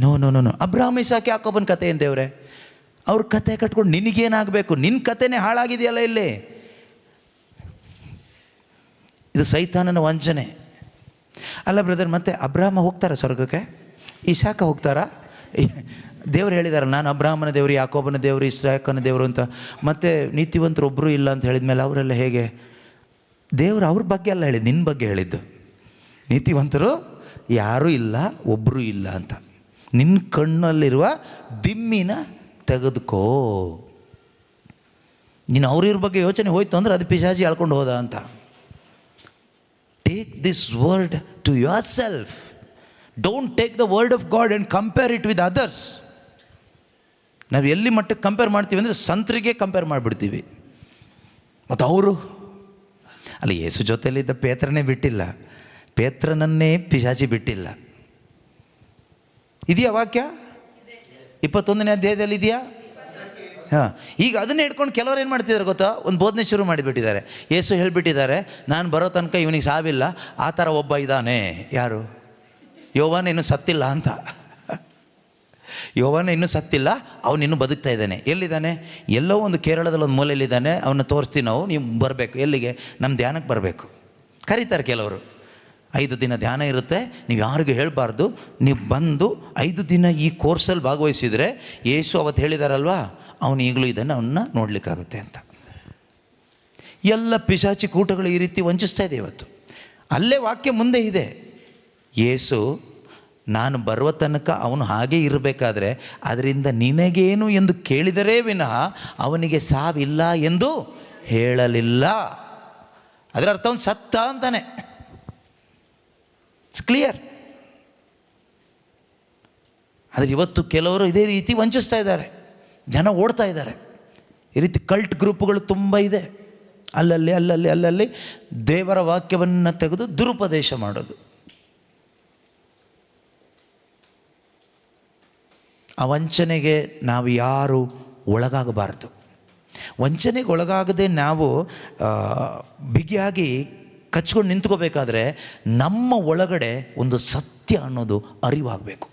ನೋ ಅಬ್ರಾಹ್ಮ ಇಸಾಕ ಯಾಕೋಬನ ಕತೆ ಏನು ದೇವ್ರೆ? ಅವ್ರ ಕತೆ ಕಟ್ಕೊಂಡು ನಿನಗೇನಾಗಬೇಕು? ನಿನ್ನ ಕತೆನೇ ಹಾಳಾಗಿದೆಯಲ್ಲ ಇಲ್ಲಿ. ಇದು ಸೈತಾನನ ವಂಚನೆ. ಅಲ್ಲ ಬ್ರದರ್, ಮತ್ತೆ ಅಬ್ರಾಹ್ಮ ಹೋಗ್ತಾರಾ ಸ್ವರ್ಗಕ್ಕೆ? ಇಸಾಕ ಹೋಗ್ತಾರಾ? ದೇವ್ರು ಹೇಳಿದಾರೆ, ನಾನು ಅಬ್ರಾಹ್ಮನ ದೇವರು, ಯಾಕೋಬನ ದೇವರು, ಇಸ್ರಾಕನ ದೇವರು ಅಂತ. ಮತ್ತು ನೀತಿವಂತರು ಒಬ್ಬರು ಇಲ್ಲ ಅಂತ ಹೇಳಿದ ಮೇಲೆ ಅವರೆಲ್ಲ ಹೇಗೆ? ದೇವರು ಅವ್ರ ಬಗ್ಗೆ ಅಲ್ಲ ಹೇಳಿದ್ದು, ನಿನ್ನ ಬಗ್ಗೆ ಹೇಳಿದ್ದು. ನೀತಿವಂತರು ಯಾರೂ ಇಲ್ಲ, ಒಬ್ಬರೂ ಇಲ್ಲ ಅಂತ. ನಿನ್ನ ಕಣ್ಣಲ್ಲಿರುವ ದಿಮ್ಮಿನ ತೆಗೆದುಕೋ. ನೀನು ಅವ್ರಿವ್ರ ಬಗ್ಗೆ ಯೋಚನೆ ಹೋಯ್ತು ಅಂದ್ರೆ ಅದು ಪಿಶಾಚಿ ಹೇಳ್ಕೊಂಡು ಹೋದ ಅಂತ. Take this word to yourself. Don't take the word of God and compare it with others. ನಾವು ಎಲ್ಲಿ ಮಟ್ಟಕ್ಕೆ ಕಂಪೇರ್ ಮಾಡ್ತೀವಿ ಅಂದರೆ ಸಂತರಿಗೆ ಕಂಪೇರ್ ಮಾಡಿಬಿಡ್ತೀವಿ. ಮತ್ತು ಅವರು ಅಲ್ಲ, ಯೇಸು ಜೊತೆಯಲ್ಲಿದ್ದ ಪೇತ್ರನೇ ಬಿಟ್ಟಿಲ್ಲ, ಪೇತ್ರನನ್ನೇ ಪಿಶಾಚಿ ಬಿಟ್ಟಿಲ್ಲ. ಇದೆಯಾ ವಾಕ್ಯ? 21ನೇ ಅಧ್ಯಾಯದಲ್ಲಿ ಇದೆಯಾ? ಈಗ ಅದನ್ನೇ ಹಿಡ್ಕೊಂಡು ಕೆಲವರು ಏನು ಮಾಡ್ತಿದ್ದಾರೆ ಗೊತ್ತಾ? ಒಂದು ಬೋಧನೆ ಶುರು ಮಾಡಿಬಿಟ್ಟಿದ್ದಾರೆ. ಯೇಸು ಹೇಳಿಬಿಟ್ಟಿದ್ದಾರೆ, ನಾನು ಬರೋ ತನಕ ಇವನಿಗೆ ಸಾವಿಲ್ಲ, ಆ ಥರ ಒಬ್ಬ ಇದ್ದಾನೆ. ಯಾರು? ಯೋವಾನ ಇನ್ನೂ ಸತ್ತಿಲ್ಲ ಅಂತ. ಯೋವಾನ ಇನ್ನೂ ಸತ್ತಿಲ್ಲ, ಅವನಿನ್ನೂ ಬದುಕ್ತಾ ಇದ್ದಾನೆ. ಎಲ್ಲಿದ್ದಾನೆ? ಎಲ್ಲೋ ಒಂದು ಕೇರಳದಲ್ಲಿ ಒಂದು ಮೂಲೆಯಲ್ಲಿದ್ದಾನೆ. ಅವನ್ನ ತೋರಿಸ್ತೀವಿ ನಾವು, ನೀವು ಬರಬೇಕು. ಎಲ್ಲಿಗೆ? ನಮ್ಮ ಧ್ಯಾನಕ್ಕೆ ಬರಬೇಕು. ಕರೀತಾರೆ ಕೆಲವರು. 5 ದಿನ ಧ್ಯಾನ ಇರುತ್ತೆ, ನೀವು ಯಾರಿಗೂ ಹೇಳಬಾರ್ದು. ನೀವು ಬಂದು 5 ದಿನ ಈ ಕೋರ್ಸಲ್ಲಿ ಭಾಗವಹಿಸಿದರೆ ಯೇಸು ಅವತ್ತು ಹೇಳಿದಾರಲ್ವಾ, ಅವನು ಈಗಲೂ ಇದನ್ನು ಅವನ್ನ ನೋಡಲಿಕ್ಕಾಗುತ್ತೆ ಅಂತ. ಎಲ್ಲ ಪಿಶಾಚಿ ಕೂಟಗಳು ಈ ರೀತಿ ವಂಚಿಸ್ತಾ ಇದೆ ಇವತ್ತು. ಅಲ್ಲೇ ವಾಕ್ಯ ಮುಂದೆ ಇದೆ. ಯೇಸು ನಾನು ಬರುವ ತನಕ ಅವನು ಹಾಗೇ ಇರಬೇಕಾದ್ರೆ ಅದರಿಂದ ನಿನಗೇನು ಎಂದು ಕೇಳಿದರೇ ವಿನಃ ಅವನಿಗೆ ಸಾವಿಲ್ಲ ಎಂದು ಹೇಳಲಿಲ್ಲ. ಅದರ ಅರ್ಥ ಅವನು ಸತ್ತ ಅಂತಾನೆ. It's clear. ಆದರೆ ಇವತ್ತು ಕೆಲವರು ಇದೇ ರೀತಿ ವಂಚಿಸ್ತಾ ಇದ್ದಾರೆ, ಜನ ಓಡ್ತಾ ಇದ್ದಾರೆ. ಈ ರೀತಿ ಕಲ್ಟ್ ಗ್ರೂಪ್ಗಳು ತುಂಬ ಇದೆ. ಅಲ್ಲಲ್ಲಿ ದೇವರ ವಾಕ್ಯವನ್ನು ತೆಗೆದು ದುರುಪದೇಶ ಮಾಡೋದು. ಆ ವಂಚನೆಗೆ ನಾವು ಯಾರು ಒಳಗಾಗಬಾರ್ದು. ವಂಚನೆಗೆ ಒಳಗಾಗದೆ ನಾವು ಬಿಗಿಯಾಗಿ ಕಚ್ಕೊಂಡು ನಿಂತ್ಕೋಬೇಕಾದ್ರೆ ನಮ್ಮ ಒಳಗಡೆ ಒಂದು ಸತ್ಯ ಅನ್ನೋದು ಅರಿವಾಗಬೇಕು.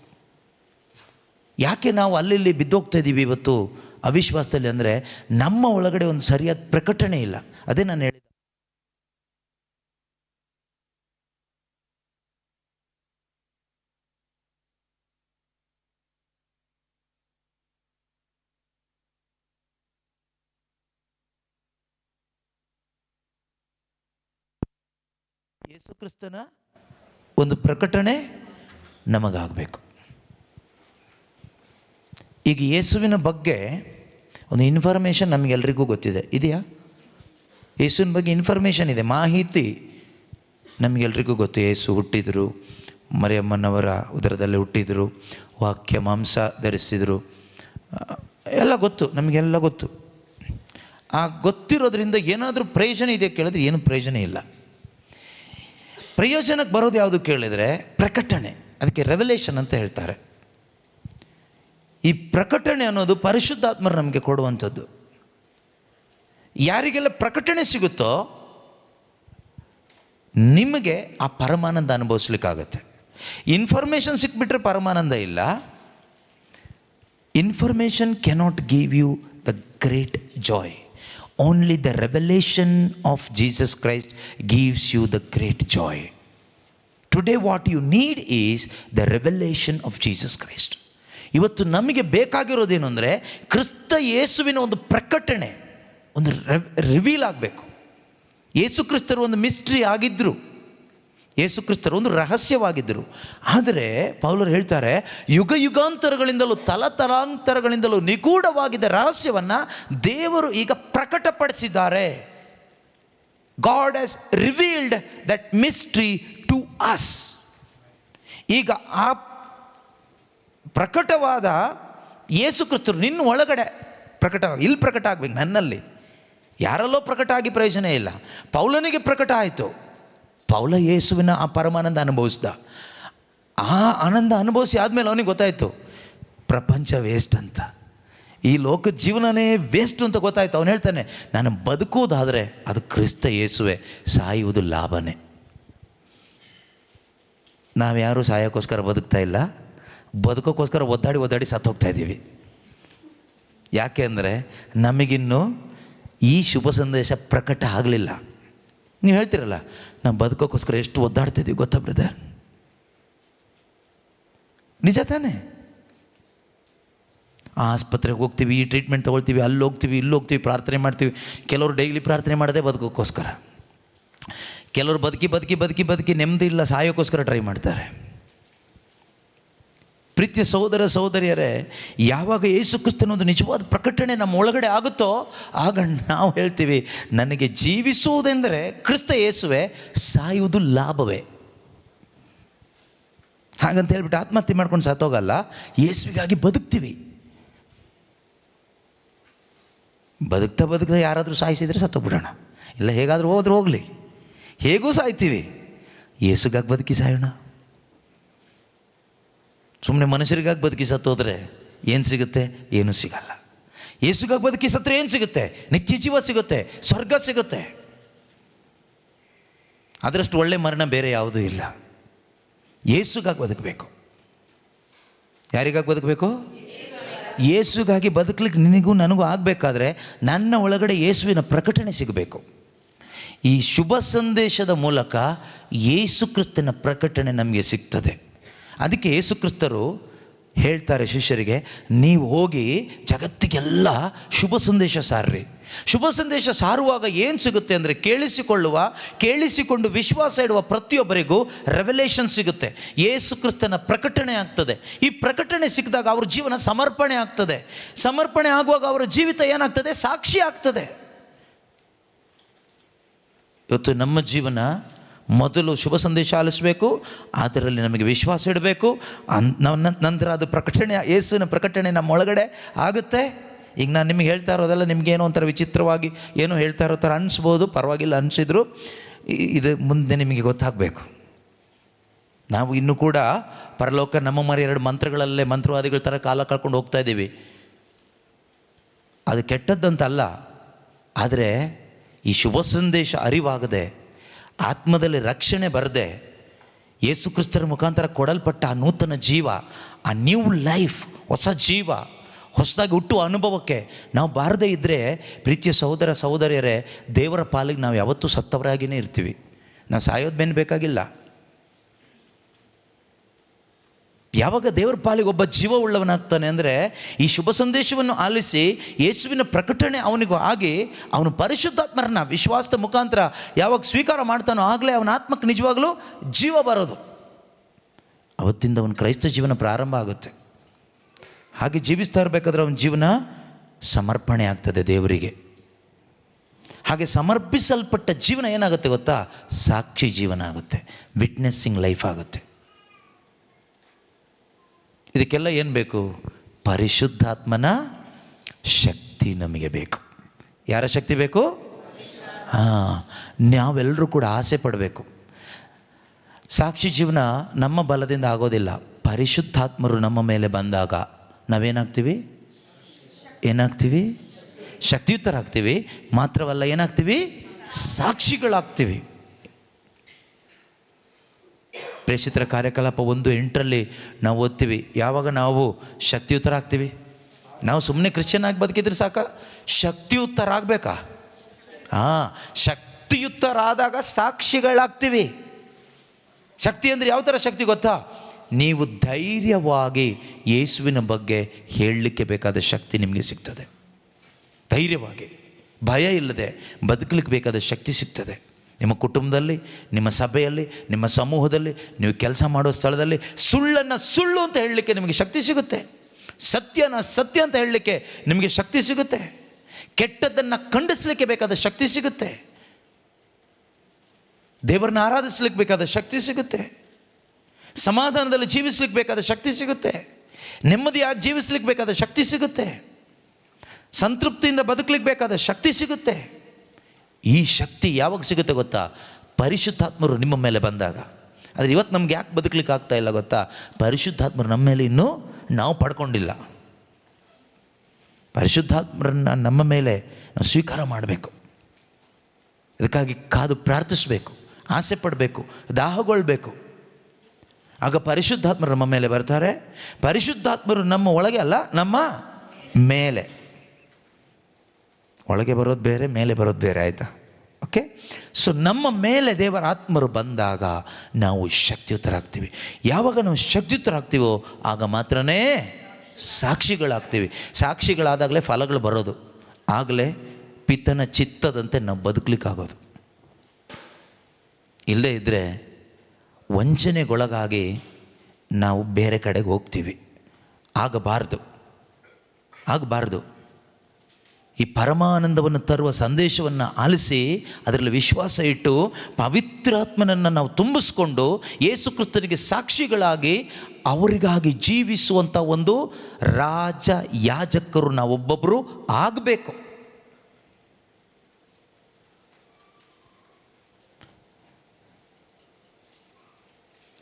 ಯಾಕೆ ನಾವು ಅಲ್ಲಿ ಬಿದ್ದೋಗ್ತಾ ಇದ್ದೀವಿ ಇವತ್ತು ಅವಿಶ್ವಾಸದಲ್ಲಿ ಅಂದರೆ ನಮ್ಮ ಒಳಗಡೆ ಒಂದು ಸರಿಯಾದ ಪ್ರಕಟಣೆ ಇಲ್ಲ. ಅದೇ ನಾನು ಹೇಳಿದೆ, ಯೇಸು ಕ್ರಿಸ್ತನ ಒಂದು ಪ್ರಕಟಣೆ ನಮಗಾಗಬೇಕು. ಈಗ ಯೇಸುವಿನ ಬಗ್ಗೆ ಒಂದು ಇನ್ಫಾರ್ಮೇಷನ್ ನಮಗೆಲ್ರಿಗೂ ಗೊತ್ತಿದೆ, ಇದೆಯಾ? ಯೇಸುವಿನ ಬಗ್ಗೆ ಇನ್ಫಾರ್ಮೇಷನ್ ಇದೆ, ಮಾಹಿತಿ ನಮಗೆಲ್ರಿಗೂ ಗೊತ್ತು. ಯೇಸು ಹುಟ್ಟಿದರು, ಮರಿಯಮ್ಮನವರ ಉದರದಲ್ಲಿ ಹುಟ್ಟಿದರು, ವಾಕ್ಯ ಮಾಂಸ ಧರಿಸಿದರು, ಎಲ್ಲ ಗೊತ್ತು, ನಮಗೆಲ್ಲ ಗೊತ್ತು. ಆ ಗೊತ್ತಿರೋದ್ರಿಂದ ಏನಾದರೂ ಪ್ರಯೋಜನ ಇದೆ ಕೇಳಿದ್ರೆ ಏನು ಪ್ರಯೋಜನ ಇಲ್ಲ. ಪ್ರಯೋಜನಕ್ಕೆ ಬರೋದು ಯಾವುದು ಕೇಳಿದರೆ ಪ್ರಕಟಣೆ. ಅದಕ್ಕೆ ರೆವಲೇಷನ್ ಅಂತ ಹೇಳ್ತಾರೆ. ಈ ಪ್ರಕಟಣೆ ಅನ್ನೋದು ಪರಿಶುದ್ಧಾತ್ಮರು ನಮಗೆ ಕೊಡುವಂಥದ್ದು. ಯಾರಿಗೆಲ್ಲ ಪ್ರಕಟಣೆ ಸಿಗುತ್ತೋ ನಿಮಗೆ ಆ ಪರಮಾನಂದ ಅನುಭವಿಸ್ಲಿಕ್ಕಾಗತ್ತೆ. ಇನ್ಫಾರ್ಮೇಷನ್ ಸಿಕ್ಬಿಟ್ರೆ ಪರಮಾನಂದ ಇಲ್ಲ. Information cannot give you the great joy. Only the revelation of Jesus Christ gives you the great joy. Today what you need is the revelation of Jesus Christ. ಇವತ್ತು ನಮಗೆ ಬೇಕಾಗಿರೋದೇನು ಅಂದರೆ ಕ್ರಿಸ್ತ ಯೇಸುವಿನ ಒಂದು ಪ್ರಕಟಣೆ, ಒಂದು ರಿವೀಲ್ ಆಗಬೇಕು. ಯೇಸು ಕ್ರಿಸ್ತರು ಒಂದು ಮಿಸ್ಟ್ರಿ ಆಗಿದ್ದರು, ಯೇಸು ಕ್ರಿಸ್ತರು ಒಂದು ರಹಸ್ಯವಾಗಿದ್ದರು. ಆದರೆ ಪೌಲರು ಹೇಳ್ತಾರೆ, ಯುಗ ಯುಗಾಂತರಗಳಿಂದಲೂ ತಲತಲಾಂತರಗಳಿಂದಲೂ ನಿಗೂಢವಾಗಿದ್ದ ರಹಸ್ಯವನ್ನು ದೇವರು ಈಗ ಪ್ರಕಟಪಡಿಸಿದ್ದಾರೆ. God has revealed that mystery to us. ಈಗ ಆ ಪ್ರಕಟವಾದ ಯೇಸು ಕ್ರಿಸ್ತರು ನಿನ್ನ ಒಳಗಡೆ ಇಲ್ಲಿ ಪ್ರಕಟ ಆಗಬೇಕು, ನನ್ನಲ್ಲಿ. ಯಾರಲ್ಲೋ ಪ್ರಕಟ ಆಗಿ ಪ್ರಯೋಜನ ಇಲ್ಲ. ಪೌಲನಿಗೆ ಪ್ರಕಟ ಆಯಿತು. ಪೌಲ ಯೇಸುವಿನ ಆ ಪರಮಾನಂದ ಅನುಭವಿಸ್ದ. ಆ ಆನಂದ ಅನುಭವಿಸಿ ಆದಮೇಲೆ ಅವನಿಗೆ ಗೊತ್ತಾಯಿತು ಪ್ರಪಂಚ ವೇಸ್ಟ್ ಅಂತ, ಈ ಲೋಕದ ಜೀವನನೇ ವೇಸ್ಟ್ ಅಂತ ಗೊತ್ತಾಯ್ತು. ಅವನು ಹೇಳ್ತಾನೆ, ನಾನು ಬದುಕುವುದಾದರೆ ಅದು ಕ್ರಿಸ್ತ ಯೇಸುವೆ, ಸಾಯುವುದು ಲಾಭನೇ. ನಾವ್ಯಾರೂ ಸಾಯೋಕ್ಕೋಸ್ಕರ ಬದುಕ್ತಾ ಇಲ್ಲ, ಬದುಕೋಕ್ಕೋಸ್ಕರ ಒದ್ದಾಡಿ ಸತ್ತು ಹೋಗ್ತಾ ಇದ್ದೀವಿ. ಯಾಕೆ ಅಂದರೆ ನಮಗಿನ್ನೂ ಈ ಶುಭ ಸಂದೇಶ ಪ್ರಕಟ ಆಗಲಿಲ್ಲ. ನೀವು ಹೇಳ್ತೀರಲ್ಲ, ನಾವು ಬದುಕೋಕ್ಕೋಸ್ಕರ ಎಷ್ಟು ಒದ್ದಾಡ್ತಿದ್ದೀವಿ ಗೊತ್ತಾ ಬ್ರದರ್? ನಿಜ ತಾನೇ? ಆಸ್ಪತ್ರೆಗೆ ಹೋಗ್ತೀವಿ, ಟ್ರೀಟ್ಮೆಂಟ್ ತೊಗೊಳ್ತೀವಿ, ಅಲ್ಲಿ ಹೋಗ್ತೀವಿ, ಇಲ್ಲಿ ಹೋಗ್ತೀವಿ, ಪ್ರಾರ್ಥನೆ ಮಾಡ್ತೀವಿ. ಕೆಲವರು ಡೈಲಿ ಪ್ರಾರ್ಥನೆ ಮಾಡೋದೇ ಬದುಕೋಕ್ಕೋಸ್ಕರ. ಕೆಲವರು ಬದುಕಿ ನೆಮ್ಮದಿ ಇಲ್ಲ, ಸಾಯೋಕ್ಕೋಸ್ಕರ ಟ್ರೈ ಮಾಡ್ತಾರೆ. ಪ್ರೀತಿಯ ಸಹೋದರ ಸಹೋದರಿಯರೇ, ಯಾವಾಗ ಯೇಸು ಕ್ರಿಸ್ತನ ಒಂದು ನಿಜವಾದ ಪ್ರಕಟಣೆ ನಮ್ಮ ಒಳಗಡೆ ಆಗುತ್ತೋ ಆಗ ನಾವು ಹೇಳ್ತೀವಿ, ನನಗೆ ಜೀವಿಸುವುದೆಂದರೆ ಕ್ರಿಸ್ತ ಯೇಸುವೆ, ಸಾಯುವುದು ಲಾಭವೇ. ಹಾಗಂತ ಹೇಳ್ಬಿಟ್ಟು ಆತ್ಮಹತ್ಯೆ ಮಾಡ್ಕೊಂಡು ಸತ್ತೋಗಲ್ಲ, ಯೇಸುವಿಗಾಗಿ ಬದುಕ್ತೀವಿ. ಬದುಕ್ತಾ ಯಾರಾದರೂ ಸಾಯಿಸಿದರೆ ಸತ್ತೋಗ್ಬಿಡೋಣ, ಇಲ್ಲ ಹೇಗಾದರೂ ಹೋಗಲಿ, ಹೇಗೂ ಸಾಯ್ತೀವಿ. ಯೇಸುಗಾಗಿ ಬದುಕಿ ಸಾಯೋಣ. ಸುಮ್ಮನೆ ಮನುಷ್ಯರಿಗಾಗಿ ಬದುಕಿ ಸತ್ತೋದ್ರೆ ಏನು ಸಿಗುತ್ತೆ? ಏನೂ ಸಿಗಲ್ಲ. ಯೇಸುಗಾಗಿ ಬದುಕಿ ಸತ್ತರೆ ಏನು ಸಿಗುತ್ತೆ? ನಿತ್ಯ ಜೀವ ಸಿಗುತ್ತೆ, ಸ್ವರ್ಗ ಸಿಗುತ್ತೆ. ಅದರಷ್ಟು ಒಳ್ಳೆ ಮರಣ ಬೇರೆ ಯಾವುದೂ ಇಲ್ಲ. ಯೇಸುಗಾಗಿ ಬದುಕಬೇಕು. ಯಾರಿಗಾಗಿ ಬದುಕಬೇಕು? ಯೇಸುಗಾಗಿ ಬದುಕಲಿಕ್ಕೆ ನಿನಗೂ ನನಗೂ ಆಗಬೇಕಾದ್ರೆ ನನ್ನ ಒಳಗಡೆ ಯೇಸುವಿನ ಪ್ರಕಟಣೆ ಸಿಗಬೇಕು. ಈ ಶುಭ ಸಂದೇಶದ ಮೂಲಕ ಯೇಸು ಕ್ರಿಸ್ತನ ಪ್ರಕಟಣೆ ನಮಗೆ ಸಿಗ್ತದೆ. ಅದಕ್ಕೆ ಯೇಸು ಕ್ರಿಸ್ತರು ಹೇಳ್ತಾರೆ ಶಿಷ್ಯರಿಗೆ, ನೀವು ಹೋಗಿ ಜಗತ್ತಿಗೆಲ್ಲ ಶುಭ ಸಂದೇಶ ಸಾರ್ರಿ. ಶುಭ ಸಂದೇಶ ಸಾರುವಾಗ ಏನು ಸಿಗುತ್ತೆ ಅಂದರೆ, ಕೇಳಿಸಿಕೊಂಡು ವಿಶ್ವಾಸ ಇಡುವ ಪ್ರತಿಯೊಬ್ಬರಿಗೂ ರೆವಲೇಷನ್ ಸಿಗುತ್ತೆ. ಯೇಸು ಕ್ರಿಸ್ತನ ಪ್ರಕಟಣೆ ಆಗ್ತದೆ. ಈ ಪ್ರಕಟಣೆ ಸಿಕ್ಕಿದಾಗ ಅವ್ರ ಜೀವನ ಸಮರ್ಪಣೆ ಆಗ್ತದೆ. ಸಮರ್ಪಣೆ ಆಗುವಾಗ ಅವರ ಜೀವಿತ ಏನಾಗ್ತದೆ? ಸಾಕ್ಷಿ ಆಗ್ತದೆ. ಇವತ್ತು ನಮ್ಮ ಜೀವನ ಮೊದಲು ಶುಭ ಸಂದೇಶ ಆಲಿಸಬೇಕು, ಅದರಲ್ಲಿ ನಮಗೆ ವಿಶ್ವಾಸ ಇಡಬೇಕು. ನಂತರ ಅದು ಪ್ರಕಟಣೆ, ಯೇಸುವಿನ ಪ್ರಕಟಣೆ ನಮ್ಮ ಒಳಗಡೆ ಆಗುತ್ತೆ. ಈಗ ನಾನು ನಿಮಗೆ ಹೇಳ್ತಾ ಇರೋದೆಲ್ಲ ನಿಮಗೇನೋ ಒಂಥರ ವಿಚಿತ್ರವಾಗಿ ಏನೋ ಹೇಳ್ತಾ ಇರೋ ಥರ ಅನಿಸ್ಬೋದು, ಪರವಾಗಿಲ್ಲ ಅನಿಸಿದ್ರು. ಇದು ಮುಂದೆ ನಿಮಗೆ ಗೊತ್ತಾಗಬೇಕು. ನಾವು ಇನ್ನೂ ಕೂಡ ಪರಲೋಕ ನಮ್ಮ ಮರಿ 2 ಮಂತ್ರಗಳಲ್ಲೇ ಮಂತ್ರವಾದಿಗಳ ಥರ ಕಾಲ ಕಳ್ಕೊಂಡು ಹೋಗ್ತಾ ಇದ್ದೀವಿ. ಅದು ಕೆಟ್ಟದ್ದಂತಲ್ಲ, ಆದರೆ ಈ ಶುಭ ಸಂದೇಶ ಅರಿವಾಗದೆ, ಆತ್ಮದಲ್ಲಿ ರಕ್ಷಣೆ ಬರದೆ, ಯೇಸು ಕ್ರಿಸ್ತರ ಮುಖಾಂತರ ಕೊಡಲ್ಪಟ್ಟ ಆ ನೂತನ ಜೀವ, ಆ ನ್ಯೂ ಲೈಫ್, ಹೊಸ ಜೀವ, ಹೊಸದಾಗಿ ಹುಟ್ಟುವ ಅನುಭವಕ್ಕೆ ನಾವು ಬಾರದೇ ಇದ್ದರೆ, ಪ್ರೀತಿಯ ಸಹೋದರ ಸಹೋದರಿಯರೇ, ದೇವರ ಪಾಲಿಗೆ ನಾವು ಯಾವತ್ತೂ ಸತ್ತವರಾಗಿಯೇ ಇರ್ತೀವಿ. ನಾವು ಸಾಯೋದು ಬೆನ್ನು ಬೇಕಾಗಿಲ್ಲ. ಯಾವಾಗ ದೇವರ ಪಾಲಿಗೆ ಒಬ್ಬ ಜೀವ ಉಳ್ಳವನಾಗ್ತಾನೆ ಅಂದರೆ, ಈ ಶುಭ ಸಂದೇಶವನ್ನು ಆಲಿಸಿ ಯೇಸುವಿನ ಪ್ರಕಟಣೆ ಅವನಿಗೂ ಆಗಿ, ಅವನು ಪರಿಶುದ್ಧಾತ್ಮರನ್ನ ವಿಶ್ವಾಸದ ಮುಖಾಂತರ ಯಾವಾಗ ಸ್ವೀಕಾರ ಮಾಡ್ತಾನೋ ಆಗಲೇ ಅವನ ಆತ್ಮಕ್ಕೆ ನಿಜವಾಗಲೂ ಜೀವ ಬರೋದು. ಅವತ್ತಿಂದ ಅವನ ಕ್ರೈಸ್ತ ಜೀವನ ಪ್ರಾರಂಭ ಆಗುತ್ತೆ. ಹಾಗೆ ಜೀವಿಸ್ತಾ ಇರಬೇಕಾದ್ರೆ ಅವನ ಜೀವನ ಸಮರ್ಪಣೆ ಆಗ್ತದೆ ದೇವರಿಗೆ. ಹಾಗೆ ಸಮರ್ಪಿಸಲ್ಪಟ್ಟ ಜೀವನ ಏನಾಗುತ್ತೆ ಗೊತ್ತಾ? ಸಾಕ್ಷಿ ಜೀವನ ಆಗುತ್ತೆ, ವಿಟ್ನೆಸ್ಸಿಂಗ್ ಲೈಫ್ ಆಗುತ್ತೆ. ಇದಕ್ಕೆಲ್ಲ ಏನು ಬೇಕು? ಪರಿಶುದ್ಧಾತ್ಮನ ಶಕ್ತಿ ನಮಗೆ ಬೇಕು. ಯಾರ ಶಕ್ತಿ ಬೇಕು? ನಾವೆಲ್ಲರೂ ಕೂಡ ಆಸೆ ಪಡಬೇಕು. ಸಾಕ್ಷಿ ಜೀವನ ನಮ್ಮ ಬಲದಿಂದ ಆಗೋದಿಲ್ಲ. ಪರಿಶುದ್ಧಾತ್ಮರು ನಮ್ಮ ಮೇಲೆ ಬಂದಾಗ ನಾವೇನಾಗ್ತೀವಿ? ಶಕ್ತಿಯುತರಾಗ್ತೀವಿ. ಮಾತ್ರವಲ್ಲ, ಏನಾಗ್ತೀವಿ? ಸಾಕ್ಷಿಗಳಾಗ್ತೀವಿ. ಪ್ರೇಷಿತರ ಕಾರ್ಯಕಲಾಪ 1:8 ನಾವು ಓದ್ತೀವಿ. ಯಾವಾಗ ನಾವು ಶಕ್ತಿಯುತರಾಗ್ತೀವಿ? ನಾವು ಸುಮ್ಮನೆ ಕ್ರಿಶ್ಚಿಯನ್ ಆಗಿ ಬದುಕಿದ್ರೆ ಸಾಕ? ಶಕ್ತಿಯುತರಾಗಬೇಕಾ? ಶಕ್ತಿಯುತರಾದಾಗ ಸಾಕ್ಷಿಗಳಾಗ್ತೀವಿ. ಶಕ್ತಿ ಅಂದರೆ ಯಾವ ಥರ ಶಕ್ತಿ ಗೊತ್ತಾ? ನೀವು ಧೈರ್ಯವಾಗಿ ಯೇಸುವಿನ ಬಗ್ಗೆ ಹೇಳಲಿಕ್ಕೆ ಬೇಕಾದ ಶಕ್ತಿ ನಿಮಗೆ ಸಿಗ್ತದೆ. ಧೈರ್ಯವಾಗಿ, ಭಯ ಇಲ್ಲದೆ ಬದುಕಲಿಕ್ಕೆ ಬೇಕಾದ ಶಕ್ತಿ ಸಿಗ್ತದೆ. ನಿಮ್ಮ ಕುಟುಂಬದಲ್ಲಿ, ನಿಮ್ಮ ಸಭೆಯಲ್ಲಿ, ನಿಮ್ಮ ಸಮೂಹದಲ್ಲಿ, ನೀವು ಕೆಲಸ ಮಾಡೋ ಸ್ಥಳದಲ್ಲಿ ಸುಳ್ಳನ್ನು ಸುಳ್ಳು ಅಂತ ಹೇಳಲಿಕ್ಕೆ ನಿಮಗೆ ಶಕ್ತಿ ಸಿಗುತ್ತೆ. ಸತ್ಯನ ಸತ್ಯ ಅಂತ ಹೇಳಲಿಕ್ಕೆ ನಿಮಗೆ ಶಕ್ತಿ ಸಿಗುತ್ತೆ. ಕೆಟ್ಟದ್ದನ್ನು ಖಂಡಿಸಲಿಕ್ಕೆ ಬೇಕಾದ ಶಕ್ತಿ ಸಿಗುತ್ತೆ. ದೇವರನ್ನ ಆರಾಧಿಸಲಿಕ್ಕೆ ಬೇಕಾದ ಶಕ್ತಿ ಸಿಗುತ್ತೆ. ಸಮಾಧಾನದಲ್ಲಿ ಜೀವಿಸ್ಲಿಕ್ಕೆ ಬೇಕಾದ ಶಕ್ತಿ ಸಿಗುತ್ತೆ. ನೆಮ್ಮದಿಯಾಗಿ ಜೀವಿಸ್ಲಿಕ್ಕೆ ಬೇಕಾದ ಶಕ್ತಿ ಸಿಗುತ್ತೆ. ಸಂತೃಪ್ತಿಯಿಂದ ಬದುಕಲಿಕ್ಕೆ ಬೇಕಾದ ಶಕ್ತಿ ಸಿಗುತ್ತೆ. ಈ ಶಕ್ತಿ ಯಾವಾಗ ಸಿಗುತ್ತೆ ಗೊತ್ತಾ? ಪರಿಶುದ್ಧಾತ್ಮರು ನಿಮ್ಮ ಮೇಲೆ ಬಂದಾಗ. ಆದರೆ ಇವತ್ತು ನಮ್ಗೆ ಯಾಕೆ ಬದುಕಲಿಕ್ಕೆ ಆಗ್ತಾ ಇಲ್ಲ ಗೊತ್ತಾ? ಪರಿಶುದ್ಧಾತ್ಮರು ನಮ್ಮ ಮೇಲೆ ಇನ್ನೂ ನಾವು ಪಡ್ಕೊಂಡಿಲ್ಲ. ಪರಿಶುದ್ಧಾತ್ಮರನ್ನು ನಮ್ಮ ಮೇಲೆ ನಾವು ಸ್ವೀಕಾರ ಮಾಡಬೇಕು. ಅದಕ್ಕಾಗಿ ಕಾದು ಪ್ರಾರ್ಥಿಸಬೇಕು, ಆಸೆ ಪಡಬೇಕು, ದಾಹಗೊಳ್ಬೇಕು. ಆಗ ಪರಿಶುದ್ಧಾತ್ಮರು ನಮ್ಮ ಮೇಲೆ ಬರ್ತಾರೆ. ಪರಿಶುದ್ಧಾತ್ಮರು ನಮ್ಮ ಒಳಗೆ ಅಲ್ಲ, ನಮ್ಮ ಮೇಲೆ. ಒಳಗೆ ಬರೋದು ಬೇರೆ, ಮೇಲೆ ಬರೋದು ಬೇರೆ, ಆಯಿತಾ? ಓಕೆ. ಸೊ ನಮ್ಮ ಮೇಲೆ ದೇವರ ಆತ್ಮರು ಬಂದಾಗ ನಾವು ಶಕ್ತಿಯುತರಾಗ್ತೀವಿ. ಯಾವಾಗ ನಾವು ಶಕ್ತಿಯುತರಾಗ್ತೀವೋ ಆಗ ಮಾತ್ರನೇ ಸಾಕ್ಷಿಗಳಾಗ್ತೀವಿ. ಸಾಕ್ಷಿಗಳಾದಾಗಲೇ ಫಲಗಳು ಬರೋದು. ಆಗಲೇ ಪಿತನ ಚಿತ್ತದಂತೆ ನಾವು ಬದುಕಲಿಕ್ಕಾಗೋದು. ಇಲ್ಲದೇ ಇದ್ದರೆ ವಂಚನೆಗೊಳಗಾಗಿ ನಾವು ಬೇರೆ ಕಡೆಗೆ ಹೋಗ್ತೀವಿ. ಆಗಬಾರ್ದು. ಈ ಪರಮಾನಂದವನ್ನು ತರುವ ಸಂದೇಶವನ್ನು ಆಲಿಸಿ ಅದರಲ್ಲಿ ವಿಶ್ವಾಸ ಇಟ್ಟು ಪವಿತ್ರಾತ್ಮನನ್ನು ನಾವು ತುಂಬಿಸ್ಕೊಂಡು ಯೇಸು ಕ್ರಿಸ್ತನಿಗೆ ಸಾಕ್ಷಿಗಳಾಗಿ ಅವರಿಗಾಗಿ ಜೀವಿಸುವಂಥ ಒಂದು ರಾಜ ಯಾಜಕರು ನಾವೊಬ್ಬೊಬ್ಬರು ಆಗಬೇಕು.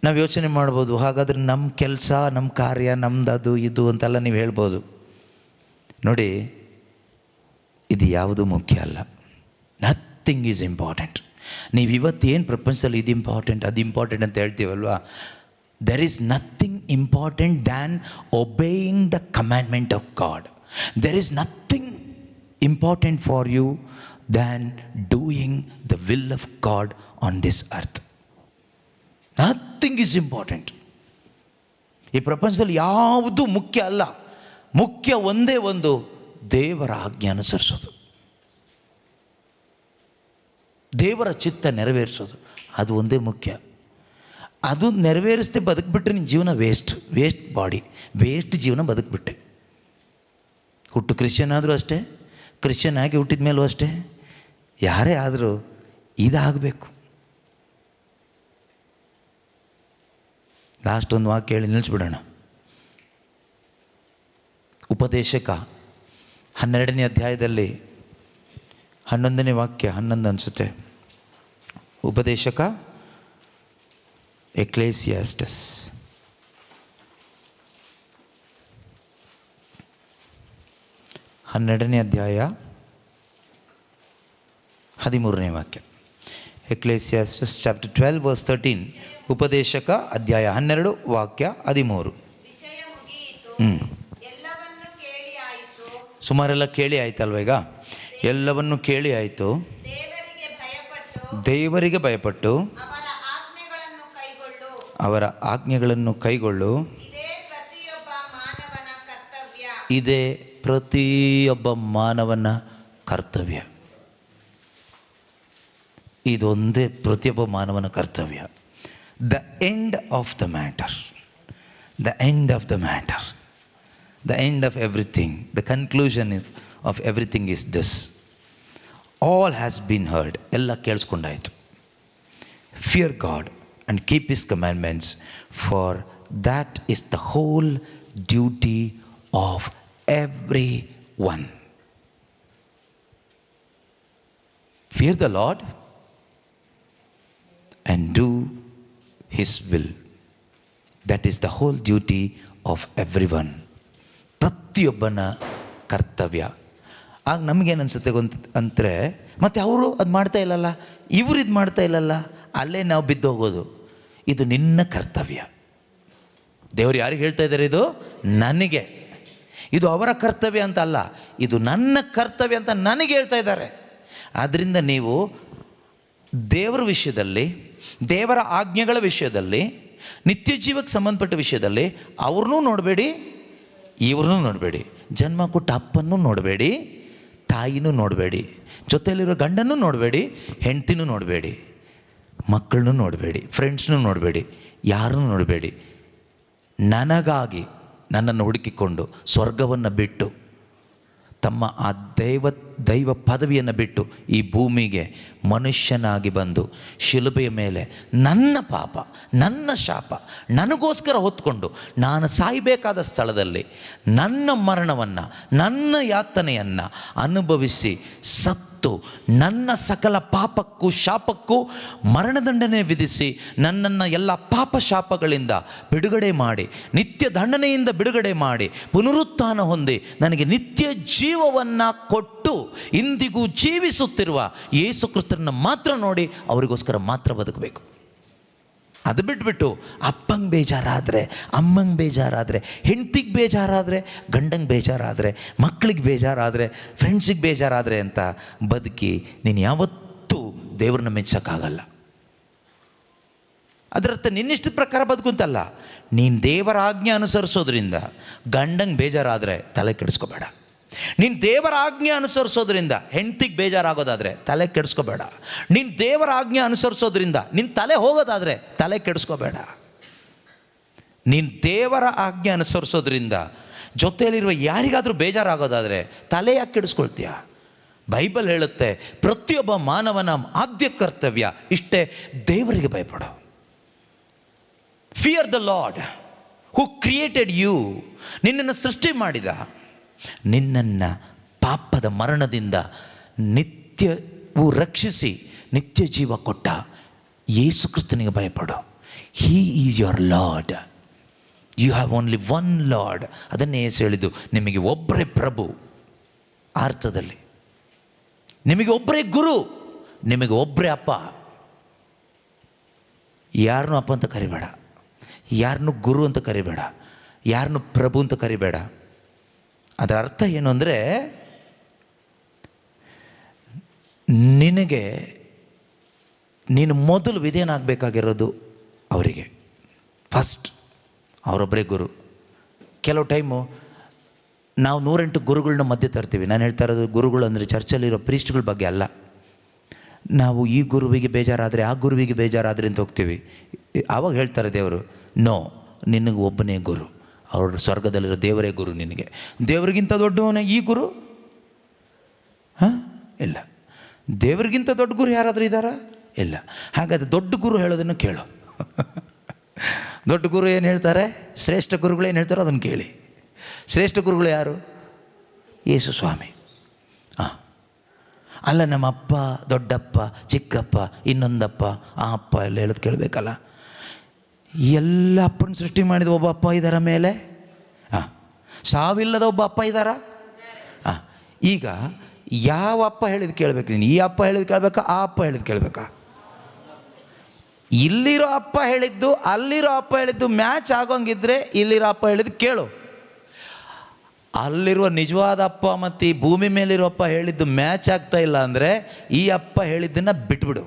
ನಾವು ಯೋಚನೆ ಮಾಡ್ಬೋದು, ಹಾಗಾದರೆ ನಮ್ಮ ಕೆಲಸ, ನಮ್ಮ ಕಾರ್ಯ, ನಮ್ಮದು ಇದು ಅಂತೆಲ್ಲ ನೀವು ಹೇಳ್ಬೋದು. ನೋಡಿ, ಇದು ಯಾವುದೂ ಮುಖ್ಯ ಅಲ್ಲ. Nothing is important. ನೀವು ಇವತ್ತೇನು ಪ್ರಪಂಚದಲ್ಲಿ ಇದು ಇಂಪಾರ್ಟೆಂಟ್, ಅದು ಇಂಪಾರ್ಟೆಂಟ್ ಅಂತ ಹೇಳ್ತೀವಲ್ವಾ? There is nothing important than obeying the commandment of God. There is nothing important for you than doing the will of God on this earth. Nothing is important. ಈ ಪ್ರಪಂಚದಲ್ಲಿ ಯಾವುದೂ ಮುಖ್ಯ ಅಲ್ಲ. ಮುಖ್ಯ ಒಂದೇ ಒಂದು, ದೇವರ ಆಜ್ಞೆ ಅನುಸರಿಸೋದು, ದೇವರ ಚಿತ್ತ ನೆರವೇರಿಸೋದು. ಅದು ಒಂದೇ ಮುಖ್ಯ. ಅದು ನೆರವೇರಿಸದೆ ಬದುಕಿಬಿಟ್ರೆ ನಿನ್ನ ಜೀವನ ವೇಸ್ಟ್ ಬಾಡಿ, ವೇಸ್ಟ್ ಜೀವನ ಬದುಕಿಬಿಟ್ಟೆ. ಹುಟ್ಟು ಕ್ರಿಶ್ಚಿಯನ್ ಆದರೂ ಅಷ್ಟೇ, ಕ್ರಿಶ್ಚಿಯನ್ ಆಗಿ ಹುಟ್ಟಿದ ಮೇಲೂ ಅಷ್ಟೇ, ಯಾರೇ ಆದರೂ ಇದಾಗಬೇಕು. ಲಾಸ್ಟ್ ಒಂದು ವಾಕ್ಯ ಹೇಳಿ ನಿಲ್ಲಿಸ್ಬಿಡೋಣ. ಉಪದೇಶಕ 12ನೇ ಅಧ್ಯಾಯದಲ್ಲಿ 11ನೇ ವಾಕ್ಯ, 11 ಅನಿಸುತ್ತೆ. ಉಪದೇಶಕ, ಎಕ್ಲೇಸಿಯಾಸ್ಟಸ್ 12ನೇ ಅಧ್ಯಾಯ 13ನೇ ವಾಕ್ಯ. ಎಕ್ಲೇಸಿಯಾಸ್ಟಸ್ ಚಾಪ್ಟರ್ 12 ವರ್ಸ್ 13. ಉಪದೇಶಕ ಅಧ್ಯಾಯ 12 ವಾಕ್ಯ 13. ಸುಮಾರೆಲ್ಲ ಕೇಳಿ ಆಯ್ತಲ್ವ? ಈಗ ಎಲ್ಲವನ್ನು ಕೇಳಿ ಆಯಿತು. ದೇವರಿಗೆ ಭಯಪಟ್ಟು ಅವರ ಆಜ್ಞೆಗಳನ್ನು ಕೈಗೊಳ್ಳು. ಇದೇ ಪ್ರತಿಯೊಬ್ಬ ಮಾನವನ ಕರ್ತವ್ಯ. ಇದೊಂದೇ ಪ್ರತಿಯೊಬ್ಬ ಮಾನವನ ಕರ್ತವ್ಯ. The end of the matter, the end of the matter, the end of everything, the conclusion of everything is this: all has been heard. ಎಲ್ಲ ಕೇಳಿಸ್ಕೊಂಡಾಯಿತು. Fear God and keep His commandments, for that is the whole duty of everyone. Fear the Lord and do His will. That is the whole duty of everyone. ಪ್ರತಿಯೊಬ್ಬನ ಕರ್ತವ್ಯ. ಆಗ ನಮಗೇನು ಅನಿಸುತ್ತೆ ಅಂದರೆ, ಮತ್ತು ಅವರು ಅದು ಮಾಡ್ತಾ ಇಲ್ಲಲ್ಲ, ಇವರು ಇದು ಮಾಡ್ತಾ ಇಲ್ಲಲ್ಲ, ಅಲ್ಲೇ ನಾವು ಬಿದ್ದು ಹೋಗೋದು. ಇದು ನಿನ್ನ ಕರ್ತವ್ಯ. ದೇವರು ಯಾರಿಗೆ ಹೇಳ್ತಾ ಇದ್ದಾರೆ? ಇದು ನನಗೆ. ಇದು ಅವರ ಕರ್ತವ್ಯ ಅಂತ ಅಲ್ಲ, ಇದು ನನ್ನ ಕರ್ತವ್ಯ ಅಂತ ನನಗೆ ಹೇಳ್ತಾ ಇದ್ದಾರೆ. ಆದ್ದರಿಂದ ನೀವು ದೇವರ ವಿಷಯದಲ್ಲಿ, ದೇವರ ಆಜ್ಞೆಗಳ ವಿಷಯದಲ್ಲಿ, ನಿತ್ಯ ಜೀವಕ್ಕೆ ಸಂಬಂಧಪಟ್ಟ ವಿಷಯದಲ್ಲಿ ಅವ್ರನ್ನೂ ನೋಡಬೇಡಿ, ಇವ್ರನ್ನೂ ನೋಡಬೇಡಿ. ಜನ್ಮ ಕೊಟ್ಟ ಅಪ್ಪನ್ನೂ ನೋಡಬೇಡಿ, ತಾಯಿನೂ ನೋಡಬೇಡಿ, ಜೊತೆಯಲ್ಲಿರೋ ಗಂಡನೂ ನೋಡಬೇಡಿ, ಹೆಂಡ್ತಿನೂ ನೋಡಬೇಡಿ, ಮಕ್ಕಳನ್ನೂ ನೋಡಬೇಡಿ, ಫ್ರೆಂಡ್ಸ್ನೂ ನೋಡಬೇಡಿ, ಯಾರನ್ನೂ ನೋಡಬೇಡಿ. ನನಗಾಗಿ ನನ್ನನ್ನು ಹುಡುಕಿಕೊಂಡು ಸ್ವರ್ಗವನ್ನು ಬಿಟ್ಟು ತಮ್ಮ ಆ ದೈವ ಪದವಿಯನ್ನು ಬಿಟ್ಟು ಈ ಭೂಮಿಗೆ ಮನುಷ್ಯನಾಗಿ ಬಂದು ಶಿಲುಬೆಯ ಮೇಲೆ ನನ್ನ ಪಾಪ, ನನ್ನ ಶಾಪ ನನಗೋಸ್ಕರ ಹೊತ್ಕೊಂಡು ನಾನು ಸಾಯಬೇಕಾದ ಸ್ಥಳದಲ್ಲಿ ನನ್ನ ಮರಣವನ್ನು, ನನ್ನ ಯಾತನೆಯನ್ನು ಅನುಭವಿಸಿ ಸತ್ತು ನನ್ನ ಸಕಲ ಪಾಪಕ್ಕೂ ಶಾಪಕ್ಕೂ ಮರಣದಂಡನೆ ವಿಧಿಸಿ ನನ್ನನ್ನು ಎಲ್ಲ ಪಾಪ ಶಾಪಗಳಿಂದ ಬಿಡುಗಡೆ ಮಾಡಿ, ನಿತ್ಯ ದಂಡನೆಯಿಂದ ಬಿಡುಗಡೆ ಮಾಡಿ, ಪುನರುತ್ಥಾನ ಹೊಂದಿ ನನಗೆ ನಿತ್ಯ ಜೀವವನ್ನು ಕೊಟ್ಟು ಇಂದಿಗೂ ಜೀವಿಸುತ್ತಿರುವ ಯೇಸು ಕ್ರಿಸ್ತರನ್ನು ಮಾತ್ರ ನೋಡಿ ಅವರಿಗೋಸ್ಕರ ಮಾತ್ರ ಬದುಕಬೇಕು. ಅದು ಬಿಟ್ಬಿಟ್ಟು ಅಪ್ಪಂಗೆ ಬೇಜಾರಾದರೆ, ಅಮ್ಮಂಗೆ ಬೇಜಾರಾದರೆ, ಹೆಂಡ್ತಿಗೆ ಬೇಜಾರಾದರೆ, ಗಂಡಂಗೆ ಬೇಜಾರಾದರೆ, ಮಕ್ಕಳಿಗೆ ಬೇಜಾರಾದರೆ, ಫ್ರೆಂಡ್ಸಿಗೆ ಬೇಜಾರಾದರೆ ಅಂತ ಬದುಕಿ ನೀನು ಯಾವತ್ತೂ ದೇವ್ರನ್ನ ಮೆಚ್ಚೋಕ್ಕಾಗಲ್ಲ. ಅದರರ್ಥ ನಿನ್ನಿಷ್ಟ ಪ್ರಕಾರ ಬದುಕುಂತಲ್ಲ. ನೀನು ದೇವರ ಆಜ್ಞೆ ಅನುಸರಿಸೋದ್ರಿಂದ ಗಂಡಂಗೆ ಬೇಜಾರಾದರೆ ತಲೆ ಕೆಡಿಸ್ಕೋಬೇಡ. ನೀನು ದೇವರ ಆಜ್ಞೆ ಅನುಸರಿಸೋದ್ರಿಂದ ಹೆಂಡ್ತಿಗೆ ಬೇಜಾರಾಗೋದಾದರೆ ತಲೆ ಕೆಡಿಸ್ಕೋಬೇಡ. ನೀನು ದೇವರ ಆಜ್ಞೆ ಅನುಸರಿಸೋದ್ರಿಂದ ನಿನ್ನ ತಲೆ ಹೋಗೋದಾದರೆ ತಲೆ ಕೆಡಿಸ್ಕೋಬೇಡ. ನೀನು ದೇವರ ಆಜ್ಞೆ ಅನುಸರಿಸೋದ್ರಿಂದ ಜೊತೆಯಲ್ಲಿರುವ ಯಾರಿಗಾದರೂ ಬೇಜಾರಾಗೋದಾದರೆ ತಲೆ ಯಾಕೆ ಕೆಡಿಸ್ಕೊಳ್ತೀಯ? ಬೈಬಲ್ ಹೇಳುತ್ತೆ, ಪ್ರತಿಯೊಬ್ಬ ಮಾನವನ ಆದ್ಯ ಕರ್ತವ್ಯ ಇಷ್ಟೇ, ದೇವರಿಗೆ ಭಯಪಡು. Fear the Lord who created you. ನಿನ್ನನ್ನು ಸೃಷ್ಟಿ ಮಾಡಿದ, ನಿನ್ನನ್ನು ಪಾಪದ ಮರಣದಿಂದ ನಿತ್ಯವೂ ರಕ್ಷಿಸಿ ನಿತ್ಯ ಜೀವ ಕೊಟ್ಟ ಯೇಸು ಕ್ರಿಸ್ತನಿಗೆ ಭಯಪಡು. He is your Lord. You have only one Lord. ಅದನ್ನೇ ಯೇಸು ಹೇಳಿದ್ದು, ನಿಮಗೆ ಒಬ್ಬರೇ ಪ್ರಭು. ಅರ್ಥದಲ್ಲಿ ನಿಮಗೆ ಒಬ್ಬರೇ ಗುರು, ನಿಮಗೆ ಒಬ್ಬರೇ ಅಪ್ಪ. ಯಾರನ್ನೂ ಅಪ್ಪ ಅಂತ ಕರಿಬೇಡ, ಯಾರನ್ನೂ ಗುರು ಅಂತ ಕರಿಬೇಡ, ಯಾರನ್ನೂ ಪ್ರಭು ಅಂತ ಕರಿಬೇಡ. ಅದರ ಅರ್ಥ ಏನು ಅಂದರೆ, ನೀನು ಮೊದಲು ವಿಧೇಯನಾಗಬೇಕಾಗಿರೋದು ಅವರಿಗೆ. ಫಸ್ಟ್ ಅವರೊಬ್ಬರೇ ಗುರು. ಕೆಲವು ಟೈಮು ನಾವು 108 ಗುರುಗಳನ್ನ ಮಧ್ಯೆ ತರ್ತೀವಿ. ನಾನು ಹೇಳ್ತಾ ಇರೋದು ಗುರುಗಳು ಅಂದರೆ ಚರ್ಚಲ್ಲಿರೋ ಪ್ರೀಸ್ಟ್ಗಳ ಬಗ್ಗೆ ಅಲ್ಲ. ನಾವು ಈ ಗುರುವಿಗೆ ಬೇಜಾರಾದರೆ ಆ ಗುರುವಿಗೆ ಬೇಜಾರಾದರೆ ಅಂತ ಹೋಗ್ತೀವಿ. ಆವಾಗ ಹೇಳ್ತಾರೆ ದೇವರು, ನೋ, ನಿನಗೆ ಒಬ್ಬನೇ ಗುರು, ಅವ್ರ ಸ್ವರ್ಗದಲ್ಲಿರೋ ದೇವರೇ ಗುರು. ನಿನಗೆ ದೇವರಿಗಿಂತ ದೊಡ್ಡವನೇ ಈ ಗುರು? ಇಲ್ಲ. ದೇವರಿಗಿಂತ ದೊಡ್ಡ ಗುರು ಯಾರಾದರೂ ಇದ್ದಾರಾ? ಇಲ್ಲ. ಹಾಗಾದರೆ ದೊಡ್ಡ ಗುರು ಹೇಳೋದನ್ನು ಕೇಳು. ದೊಡ್ಡ ಗುರು ಏನು ಹೇಳ್ತಾರೆ, ಶ್ರೇಷ್ಠ ಗುರುಗಳು ಏನು ಹೇಳ್ತಾರೋ ಅದನ್ನು ಕೇಳಿ. ಶ್ರೇಷ್ಠ ಗುರುಗಳು ಯಾರು? ಯೇಸು ಸ್ವಾಮಿ. ಅಲ್ಲ, ನಮ್ಮ ಅಪ್ಪ, ದೊಡ್ಡಪ್ಪ, ಚಿಕ್ಕಪ್ಪ, ಇನ್ನೊಂದಪ್ಪ, ಆ ಅಪ್ಪ ಎಲ್ಲ ಹೇಳೋದು ಕೇಳಬೇಕಲ್ಲ. ಎಲ್ಲ ಅಪ್ಪನ ಸೃಷ್ಟಿ ಮಾಡಿದ ಒಬ್ಬ ಅಪ್ಪ ಇದ್ದಾರ ಮೇಲೆ? ಸಾವಿಲ್ಲದ ಒಬ್ಬ ಅಪ್ಪ ಇದ್ದಾರಾ? ಈಗ ಯಾವ ಅಪ್ಪ ಹೇಳಿದ್ದು ಕೇಳಬೇಕು ನೀನು? ಈ ಅಪ್ಪ ಹೇಳಿದ್ದು ಕೇಳಬೇಕಾ, ಆ ಅಪ್ಪ ಹೇಳಿದ್ದು ಕೇಳಬೇಕಾ? ಇಲ್ಲಿರೋ ಅಪ್ಪ ಹೇಳಿದ್ದು ಅಲ್ಲಿರೋ ಅಪ್ಪ ಹೇಳಿದ್ದು ಮ್ಯಾಚ್ ಆಗೋಂಗಿದ್ರೆ ಇಲ್ಲಿರೋ ಅಪ್ಪ ಹೇಳಿದ್ದು ಕೇಳು. ಅಲ್ಲಿರುವ ನಿಜವಾದ ಅಪ್ಪ ಮತ್ತು ಈ ಭೂಮಿ ಮೇಲಿರೋ ಅಪ್ಪ ಹೇಳಿದ್ದು ಮ್ಯಾಚ್ ಆಗ್ತಾ ಇಲ್ಲ ಅಂದರೆ ಈ ಅಪ್ಪ ಹೇಳಿದ್ದನ್ನು ಬಿಟ್ಬಿಡು.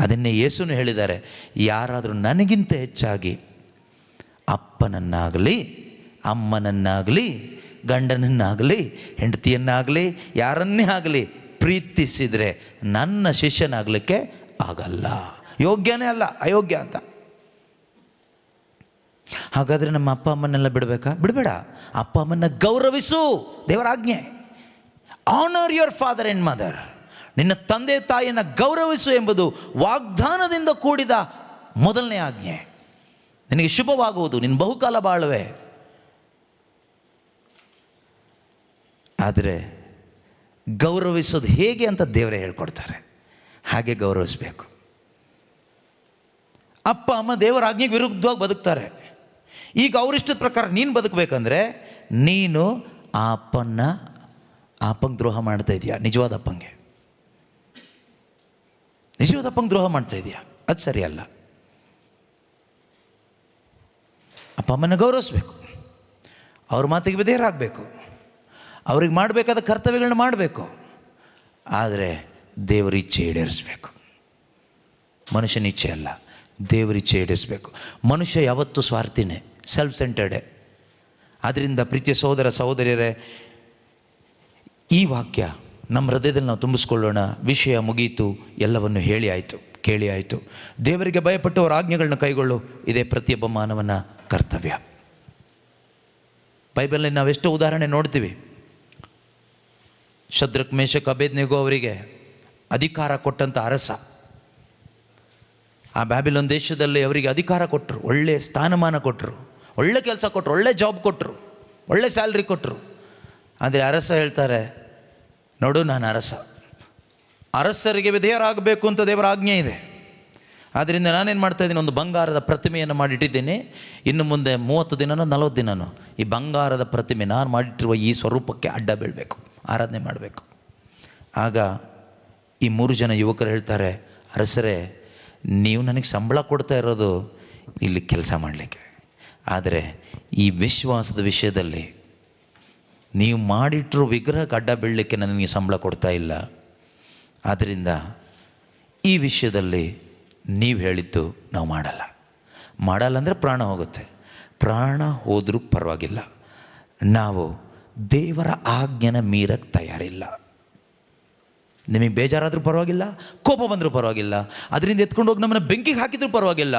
ಅದನ್ನೇ ಯೇಸುನು ಹೇಳಿದ್ದಾರೆ, ಯಾರಾದರೂ ನನಗಿಂತ ಹೆಚ್ಚಾಗಿ ಅಪ್ಪನನ್ನಾಗಲಿ, ಅಮ್ಮನನ್ನಾಗಲಿ, ಗಂಡನನ್ನಾಗಲಿ, ಹೆಂಡತಿಯನ್ನಾಗಲಿ, ಯಾರನ್ನೇ ಆಗಲಿ ಪ್ರೀತಿಸಿದರೆ ನನ್ನ ಶಿಷ್ಯನಾಗಲಿಕ್ಕೆ ಆಗಲ್ಲ. ಯೋಗ್ಯನೇ ಅಲ್ಲ, ಅಯೋಗ್ಯ ಅಂತ. ಹಾಗಾದರೆ ನಮ್ಮ ಅಪ್ಪ ಅಮ್ಮನ್ನೆಲ್ಲ ಬಿಡಬೇಕಾ? ಬಿಡಬೇಡ. ಅಪ್ಪ ಅಮ್ಮನ್ನ ಗೌರವಿಸು, ದೇವರ ಆಜ್ಞೆ. Honour your father and mother. ನಿನ್ನ ತಂದೆ ತಾಯಿಯನ್ನು ಗೌರವಿಸು ಎಂಬುದು ವಾಗ್ದಾನದಿಂದ ಕೂಡಿದ ಮೊದಲನೇ ಆಜ್ಞೆ. ನಿನಗೆ ಶುಭವಾಗುವುದು, ನಿನ್ನ ಬಹುಕಾಲ ಬಾಳುವೆ. ಆದರೆ ಗೌರವಿಸೋದು ಹೇಗೆ ಅಂತ ದೇವರೇ ಹೇಳ್ಕೊಡ್ತಾರೆ. ಹಾಗೆ ಗೌರವಿಸಬೇಕು. ಅಪ್ಪ ಅಮ್ಮ ದೇವರ ಆಜ್ಞೆಗೆ ವಿರುದ್ಧವಾಗಿ ಬದುಕ್ತಾರೆ. ಈಗ ಅವರಿಷ್ಟದ ಪ್ರಕಾರ ನೀನು ಬದುಕಬೇಕಂದ್ರೆ ನೀನು ಆ ಅಪ್ಪಂಗೆ ದ್ರೋಹ ಮಾಡ್ತಾ ಇದೆಯಾ? ನಿಜವಾದ ಅಪ್ಪಂಗೆ ದ್ರೋಹ ಮಾಡ್ತಾ ಇದೆಯಾ? ಅದು ಸರಿಯಲ್ಲ. ಅಪ್ಪ ಅಮ್ಮನ ಗೌರವಿಸ್ಬೇಕು, ಅವ್ರ ಮಾತಿಗೆ ವಿಧೇಯರಾಗಬೇಕು, ಅವ್ರಿಗೆ ಮಾಡಬೇಕಾದ ಕರ್ತವ್ಯಗಳನ್ನ ಮಾಡಬೇಕು. ಆದರೆ ದೇವರ ಇಚ್ಛೆ ಈಡೇರಿಸಬೇಕು. ಮನುಷ್ಯನ ಇಚ್ಛೆ ಅಲ್ಲ, ದೇವರ ಇಚ್ಛೆ ಈಡೇರಿಸಬೇಕು. ಮನುಷ್ಯ ಯಾವತ್ತೂ ಸ್ವಾರ್ಥಿನೇ, ಸೆಲ್ಫ್ ಸೆಂಟರ್ಡೇ. ಆದ್ದರಿಂದ ಪ್ರೀತಿಯ ಸಹೋದರ ಸಹೋದರಿಯರೇ, ಈ ವಾಕ್ಯ ನಮ್ಮ ಹೃದಯದಲ್ಲಿ ನಾವು ತುಂಬಿಸ್ಕೊಳ್ಳೋಣ. ವಿಷಯ ಮುಗೀತು, ಎಲ್ಲವನ್ನು ಹೇಳಿ ಆಯಿತು, ಕೇಳಿ ಆಯಿತು. ದೇವರಿಗೆ ಭಯಪಟ್ಟು ಅವರ ಆಜ್ಞೆಗಳನ್ನ ಕೈಗೊಳ್ಳು, ಇದೇ ಪ್ರತಿಯೊಬ್ಬ ಮಾನವನ ಕರ್ತವ್ಯ. ಬೈಬಲ್ನಲ್ಲಿ ನಾವೆಷ್ಟೋ ಉದಾಹರಣೆ ನೋಡ್ತೀವಿ. ಶದ್ರಕ್, ಮೇಷಕ್, ಅಬೇದ್ನೆಗೋ ಅವರಿಗೆ ಅಧಿಕಾರ ಕೊಟ್ಟಂಥ ಅರಸ, ಆ ಬ್ಯಾಬಿಲೋನ್ ದೇಶದಲ್ಲಿ ಅವರಿಗೆ ಅಧಿಕಾರ ಕೊಟ್ಟರು, ಒಳ್ಳೆಯ ಸ್ಥಾನಮಾನ ಕೊಟ್ಟರು, ಒಳ್ಳೆ ಕೆಲಸ ಕೊಟ್ಟರು, ಒಳ್ಳೆ ಜಾಬ್ ಕೊಟ್ಟರು, ಒಳ್ಳೆ ಸ್ಯಾಲ್ರಿ ಕೊಟ್ಟರು. ಆದರೆ ಅರಸ ಹೇಳ್ತಾರೆ, ನೋಡು ನಾನು ಅರಸರಿಗೆ ವಿಧೇಯರಾಗಬೇಕು ಅಂತ ದೇವರ ಆಜ್ಞೆ ಇದೆ. ಆದ್ದರಿಂದ ನಾನೇನು ಮಾಡ್ತಾಯಿದ್ದೀನಿ, ಒಂದು ಬಂಗಾರದ ಪ್ರತಿಮೆಯನ್ನು ಮಾಡಿಟ್ಟಿದ್ದೀನಿ. ಇನ್ನು ಮುಂದೆ 30 ದಿನನೋ 40 ದಿನನೋ ಈ ಬಂಗಾರದ ಪ್ರತಿಮೆ, ನಾನು ಮಾಡಿಟ್ಟಿರುವ ಈ ಸ್ವರೂಪಕ್ಕೆ ಅಡ್ಡ ಬೀಳಬೇಕು, ಆರಾಧನೆ ಮಾಡಬೇಕು. ಆಗ ಈ 3 ಜನ ಯುವಕರು ಹೇಳ್ತಾರೆ, ಅರಸರೇ, ನೀವು ನನಗೆ ಸಂಬಳ ಕೊಡ್ತಾ ಇರೋದು ಇಲ್ಲಿ ಕೆಲಸ ಮಾಡಲಿಕ್ಕೆ, ಆದರೆ ಈ ವಿಶ್ವಾಸದ ವಿಷಯದಲ್ಲಿ ನೀವು ಮಾಡಿಟ್ಟರು ವಿಗ್ರಹಕ್ಕೆ ಅಡ್ಡ ಬೀಳಲಿಕ್ಕೆ ನನಗೆ ಸಂಬಳ ಕೊಡ್ತಾ ಇಲ್ಲ. ಆದ್ದರಿಂದ ಈ ವಿಷಯದಲ್ಲಿ ನೀವು ಹೇಳಿದ್ದು ನಾವು ಮಾಡಲ್ಲ ಅಂದರೆ ಪ್ರಾಣ ಹೋಗುತ್ತೆ. ಪ್ರಾಣ ಹೋದರೂ ಪರವಾಗಿಲ್ಲ, ನಾವು ದೇವರ ಆಜ್ಞೆನ ಮೀರಕ್ಕೆ ತಯಾರಿಲ್ಲ. ನಿಮಗೆ ಬೇಜಾರಾದರೂ ಪರವಾಗಿಲ್ಲ, ಕೋಪ ಬಂದರೂ ಪರವಾಗಿಲ್ಲ, ಅದರಿಂದ ಎತ್ಕೊಂಡು ಹೋಗಿ ನಮ್ಮನ್ನು ಬೆಂಕಿಗೆ ಹಾಕಿದರೂ ಪರವಾಗಿಲ್ಲ.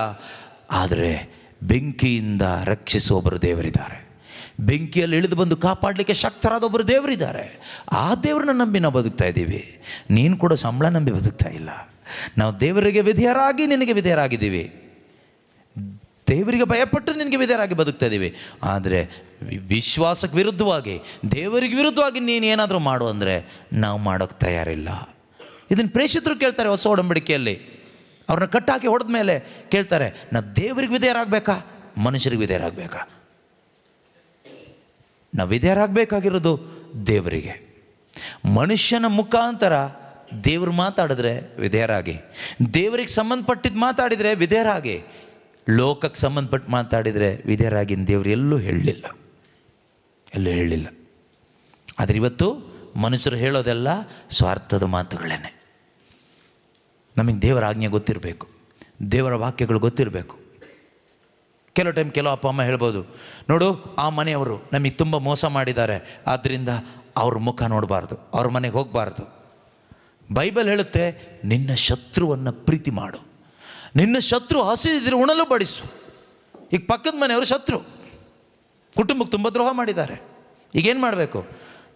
ಆದರೆ ಬೆಂಕಿಯಿಂದ ರಕ್ಷಿಸುವೊಬ್ಬರು ದೇವರಿದ್ದಾರೆ, ಬೆಂಕಿಯಲ್ಲಿ ಇಳಿದು ಬಂದು ಕಾಪಾಡಲಿಕ್ಕೆ ಶಕ್ತರಾದೊಬ್ಬರು ದೇವರಿದ್ದಾರೆ. ಆ ದೇವರನ್ನ ನಂಬಿ ನಾವು ಬದುಕ್ತಾ ಇದ್ದೀವಿ. ನೀನು ಕೂಡ ಸಂಬಳ ನಂಬಿ ಬದುಕ್ತಾ ಇಲ್ಲ. ನಾವು ದೇವರಿಗೆ ವಿಧೇಯರಾಗಿ ನಿನಗೆ ವಿಧೇಯರಾಗಿದ್ದೀವಿ, ದೇವರಿಗೆ ಭಯಪಟ್ಟು ನಿನಗೆ ವಿಧೇಯರಾಗಿ ಬದುಕ್ತಾ ಇದ್ದೀವಿ. ಆದರೆ ವಿಶ್ವಾಸಕ್ಕೆ ವಿರುದ್ಧವಾಗಿ, ದೇವರಿಗೆ ವಿರುದ್ಧವಾಗಿ ನೀನು ಏನಾದರೂ ಮಾಡು ಅಂದರೆ ನಾವು ಮಾಡೋಕ್ಕೆ ತಯಾರಿಲ್ಲ. ಇದನ್ನು ಪ್ರೇಷಿತರು ಕೇಳ್ತಾರೆ ಹೊಸ ಒಡಂಬಡಿಕೆಯಲ್ಲಿ. ಅವ್ರನ್ನ ಕಟ್ಟಾಕಿ ಹೊಡೆದ ಮೇಲೆ ಕೇಳ್ತಾರೆ, ನಾವು ದೇವರಿಗೆ ವಿಧೇಯರಾಗಬೇಕಾ, ಮನುಷ್ಯರಿಗೆ ವಿಧೇಯರಾಗಬೇಕಾ? ನಾವು ವಿಧೇಯರಾಗಬೇಕಾಗಿರೋದು ದೇವರಿಗೆ. ಮನುಷ್ಯನ ಮುಖಾಂತರ ದೇವರು ಮಾತಾಡಿದ್ರೆ ವಿಧೇಯರಾಗಿ, ದೇವರಿಗೆ ಸಂಬಂಧಪಟ್ಟಿದ್ದು ಮಾತಾಡಿದರೆ ವಿಧೇಯರಾಗಿ, ಲೋಕಕ್ಕೆ ಸಂಬಂಧಪಟ್ಟು ಮಾತಾಡಿದರೆ ವಿಧೇಯರಾಗಿ ದೇವರು ಎಲ್ಲೂ ಹೇಳಲಿಲ್ಲ. ಆದರೆ ಇವತ್ತು ಮನುಷ್ಯರು ಹೇಳೋದೆಲ್ಲ ಸ್ವಾರ್ಥದ ಮಾತುಗಳೇನೆ. ನಮಗೆ ದೇವರ ಆಜ್ಞೆ ಗೊತ್ತಿರಬೇಕು, ದೇವರ ವಾಕ್ಯಗಳು ಗೊತ್ತಿರಬೇಕು. ಕೆಲವು ಟೈಮ್ ಕೆಲವು ಅಪ್ಪ ಅಮ್ಮ ಹೇಳ್ಬೋದು, ನೋಡು ಆ ಮನೆಯವರು ನಮಗೆ ತುಂಬ ಮೋಸ ಮಾಡಿದ್ದಾರೆ, ಆದ್ದರಿಂದ ಅವ್ರ ಮುಖ ನೋಡಬಾರ್ದು, ಅವ್ರ ಮನೆಗೆ ಹೋಗಬಾರ್ದು. ಬೈಬಲ್ ಹೇಳುತ್ತೆ, ನಿನ್ನ ಶತ್ರುವನ್ನು ಪ್ರೀತಿ ಮಾಡು, ನಿನ್ನ ಶತ್ರು ಹಸಿದಿದ್ರೆ ಉಣಲು ಬಡಿಸು. ಈಗ ಪಕ್ಕದ ಮನೆಯವರು ಶತ್ರು, ಕುಟುಂಬಕ್ಕೆ ತುಂಬ ದ್ರೋಹ ಮಾಡಿದ್ದಾರೆ. ಈಗೇನು ಮಾಡಬೇಕು?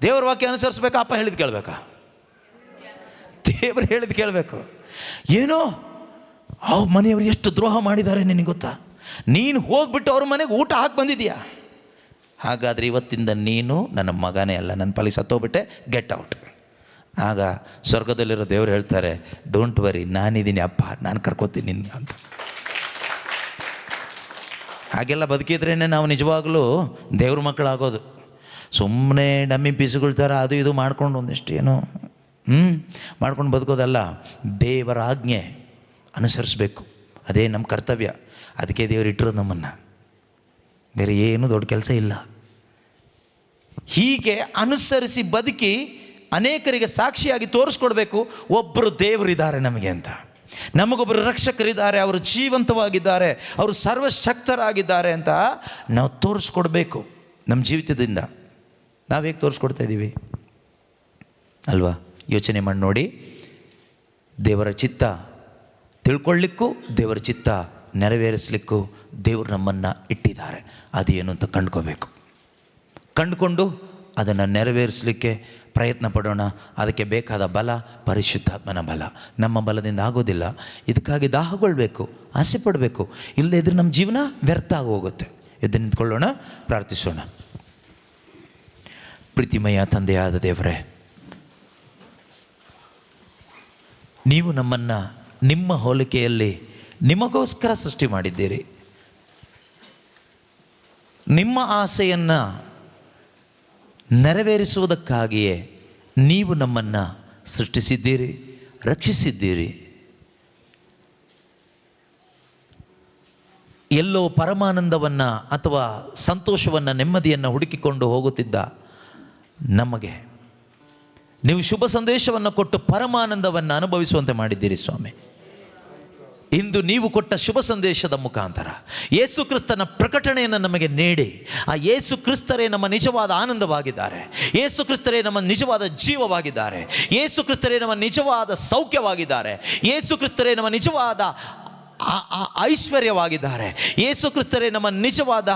ದೇವರ ವಾಕ್ಯ ಅನುಸರಿಸ್ಬೇಕಾ, ಅಪ್ಪ ಹೇಳಿದ್ದು ಕೇಳಬೇಕಾ? ದೇವರು ಹೇಳಿದ್ದು ಕೇಳಬೇಕು. ಏನೋ ಆ ಮನೆಯವರು ಎಷ್ಟು ದ್ರೋಹ ಮಾಡಿದ್ದಾರೆ ನಿನಗೆ ಗೊತ್ತಾ? ನೀನು ಹೋಗ್ಬಿಟ್ಟು ಅವ್ರ ಮನೆಗೆ ಊಟ ಹಾಕಿ ಬಂದಿದೆಯಾ? ಹಾಗಾದರೆ ಇವತ್ತಿಂದ ನೀನು ನನ್ನ ಮಗನೇ ಅಲ್ಲ, ನನ್ನ ಪಾಲಿಗೆ ಸತ್ತೋಗ್ಬಿಟ್ಟೆ, ಗೆಟ್ ಔಟ್. ಆಗ ಸ್ವರ್ಗದಲ್ಲಿರೋ ದೇವರು ಹೇಳ್ತಾರೆ, ಡೋಂಟ್ ವರಿ, ನಾನಿದ್ದೀನಿ ಅಪ್ಪ, ನಾನು ಕರ್ಕೋತೀನಿ ನಿನ್ನ ಅಂತ. ಹಾಗೆಲ್ಲ ಬದುಕಿದ್ರೇ ನಾವು ನಿಜವಾಗಲೂ ದೇವ್ರ ಮಕ್ಕಳಾಗೋದು. ಸುಮ್ಮನೆ ಡಮ್ಮಿ ಪೀಸುಗಳ ಥರ ಅದು ಇದು ಮಾಡ್ಕೊಂಡು ಒಂದಿಷ್ಟು ಏನೋ ಮಾಡ್ಕೊಂಡು ಬದುಕೋದಲ್ಲ. ದೇವರ ಆಜ್ಞೆ ಅನುಸರಿಸಬೇಕು, ಅದೇ ನಮ್ಮ ಕರ್ತವ್ಯ. ಅದಕ್ಕೆ ದೇವರು ಇಟ್ಟಿರೋದು ನಮ್ಮನ್ನು, ಬೇರೆ ಏನೂ ದೊಡ್ಡ ಕೆಲಸ ಇಲ್ಲ. ಹೀಗೆ ಅನುಸರಿಸಿ ಬದುಕಿ ಅನೇಕರಿಗೆ ಸಾಕ್ಷಿಯಾಗಿ ತೋರಿಸ್ಕೊಡ್ಬೇಕು, ಒಬ್ಬರು ದೇವರಿದ್ದಾರೆ ನಮಗೆ ಅಂತ. ನಮಗೊಬ್ಬರು ರಕ್ಷಕರಿದ್ದಾರೆ, ಅವರು ಜೀವಂತವಾಗಿದ್ದಾರೆ, ಅವರು ಸರ್ವಶಕ್ತರಾಗಿದ್ದಾರೆ ಅಂತ ನಾವು ತೋರಿಸ್ಕೊಡ್ಬೇಕು. ನಮ್ಮ ಜೀವಿತದಿಂದ ನಾವು ಹೇಗೆ ತೋರಿಸ್ಕೊಡ್ತಾ ಇದ್ದೀವಿ ಅಲ್ವಾ? ಯೋಚನೆ ಮಾಡಿ ನೋಡಿ. ದೇವರ ಚಿತ್ತ ತಿಳ್ಕೊಳ್ಳಿಕ್ಕೂ ದೇವರ ಚಿತ್ತ ನೆರವೇರಿಸಲಿಕ್ಕೂ ದೇವರು ನಮ್ಮನ್ನು ಇಟ್ಟಿದ್ದಾರೆ. ಅದೇನು ಅಂತ ಕಂಡುಕೊಂಡು ಅದನ್ನು ನೆರವೇರಿಸಲಿಕ್ಕೆ ಪ್ರಯತ್ನ ಪಡೋಣ. ಅದಕ್ಕೆ ಬೇಕಾದ ಬಲ ಪರಿಶುದ್ಧಾತ್ಮನ ಬಲ. ನಮ್ಮ ಬಲದಿಂದ ಆಗೋದಿಲ್ಲ. ಇದಕ್ಕಾಗಿ ದಾಹಗೊಳ್ಬೇಕು, ಆಸೆ ಪಡಬೇಕು. ಇಲ್ಲದೇ ಇದ್ರೆ ನಮ್ಮ ಜೀವನ ವ್ಯರ್ಥ ಆಗಿ ಹೋಗುತ್ತೆ. ಎದ್ದು ನಿಂತ್ಕೊಳ್ಳೋಣ, ಪ್ರಾರ್ಥಿಸೋಣ. ಪ್ರೀತಿಮಯ ತಂದೆಯಾದ ದೇವರೇ, ನೀವು ನಮ್ಮನ್ನು ನಿಮ್ಮ ಹೋಲಿಕೆಯಲ್ಲಿ ನಿಮಗೋಸ್ಕರ ಸೃಷ್ಟಿ ಮಾಡಿದ್ದೀರಿ. ನಿಮ್ಮ ಆಸೆಯನ್ನು ನೆರವೇರಿಸುವುದಕ್ಕಾಗಿಯೇ ನೀವು ನಮ್ಮನ್ನು ಸೃಷ್ಟಿಸಿದ್ದೀರಿ, ರಕ್ಷಿಸಿದ್ದೀರಿ. ಎಲ್ಲೋ ಪರಮಾನಂದವನ್ನು ಅಥವಾ ಸಂತೋಷವನ್ನು, ನೆಮ್ಮದಿಯನ್ನು ಹುಡುಕಿಕೊಂಡು ಹೋಗುತ್ತಿದ್ದ ನಮಗೆ ನೀವು ಶುಭ ಸಂದೇಶವನ್ನು ಕೊಟ್ಟು ಪರಮಾನಂದವನ್ನು ಅನುಭವಿಸುವಂತೆ ಮಾಡಿದ್ದೀರಿ ಸ್ವಾಮಿ. ಇಂದು ನೀವು ಕೊಟ್ಟ ಶುಭ ಸಂದೇಶದ ಮುಖಾಂತರ ಯೇಸು ಕ್ರಿಸ್ತನ ಪ್ರಕಟಣೆಯನ್ನು ನಮಗೆ ನೀಡಿ, ಆ ಯೇಸು ಕ್ರಿಸ್ತರೇ ನಮ್ಮ ನಿಜವಾದ ಆನಂದವಾಗಿದ್ದಾರೆ, ಯೇಸು ಕ್ರಿಸ್ತರೇ ನಮ್ಮ ನಿಜವಾದ ಜೀವವಾಗಿದ್ದಾರೆ, ಯೇಸು ಕ್ರಿಸ್ತರೇ ನಮ್ಮ ನಿಜವಾದ ಸೌಖ್ಯವಾಗಿದ್ದಾರೆ, ಯೇಸು ಕ್ರಿಸ್ತರೇ ನಮ್ಮ ನಿಜವಾದ ಐಶ್ವರ್ಯವಾಗಿದ್ದಾರೆ, ಯೇಸು ಕ್ರಿಸ್ತರೇ ನಮ್ಮ ನಿಜವಾದ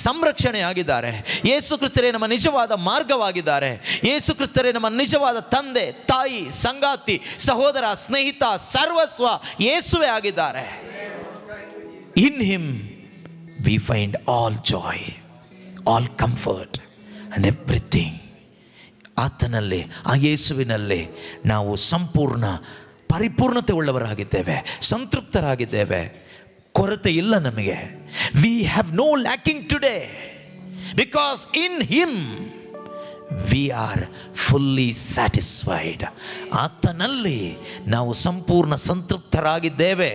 ಸಂರಕ್ಷಣೆಯಾಗಿದ್ದಾರೆ, ಯೇಸು ಕ್ರಿಸ್ತರೇ ನಮ್ಮ ನಿಜವಾದ ಮಾರ್ಗವಾಗಿದ್ದಾರೆ, ಯೇಸು ಕ್ರಿಸ್ತರೇ ನಮ್ಮ ನಿಜವಾದ ತಂದೆ, ತಾಯಿ, ಸಂಗಾತಿ, ಸಹೋದರ, ಸ್ನೇಹಿತ, ಸರ್ವಸ್ವ ಯೇಸುವೇ ಆಗಿದ್ದಾರೆ. ಇನ್ him we find all Joy, all comfort and everything. ಆತನಲ್ಲಿ, ಆ ಯೇಸುವಿನಲ್ಲಿ ನಾವು ಸಂಪೂರ್ಣ ಪರಿಪೂರ್ಣತೆ ಉಳ್ಳವರಾಗಿದ್ದೇವೆ, ಸಂತೃಪ್ತರಾಗಿದ್ದೇವೆ, ಕೊರತೆ ಇಲ್ಲ ನಮಗೆ. We have no lacking today because in him we are fully satisfied. ಆತನಲ್ಲಿ ನಾವು ಸಂಪೂರ್ಣ ಸಂತೃಪ್ತರಾಗಿದ್ದೇವೆ.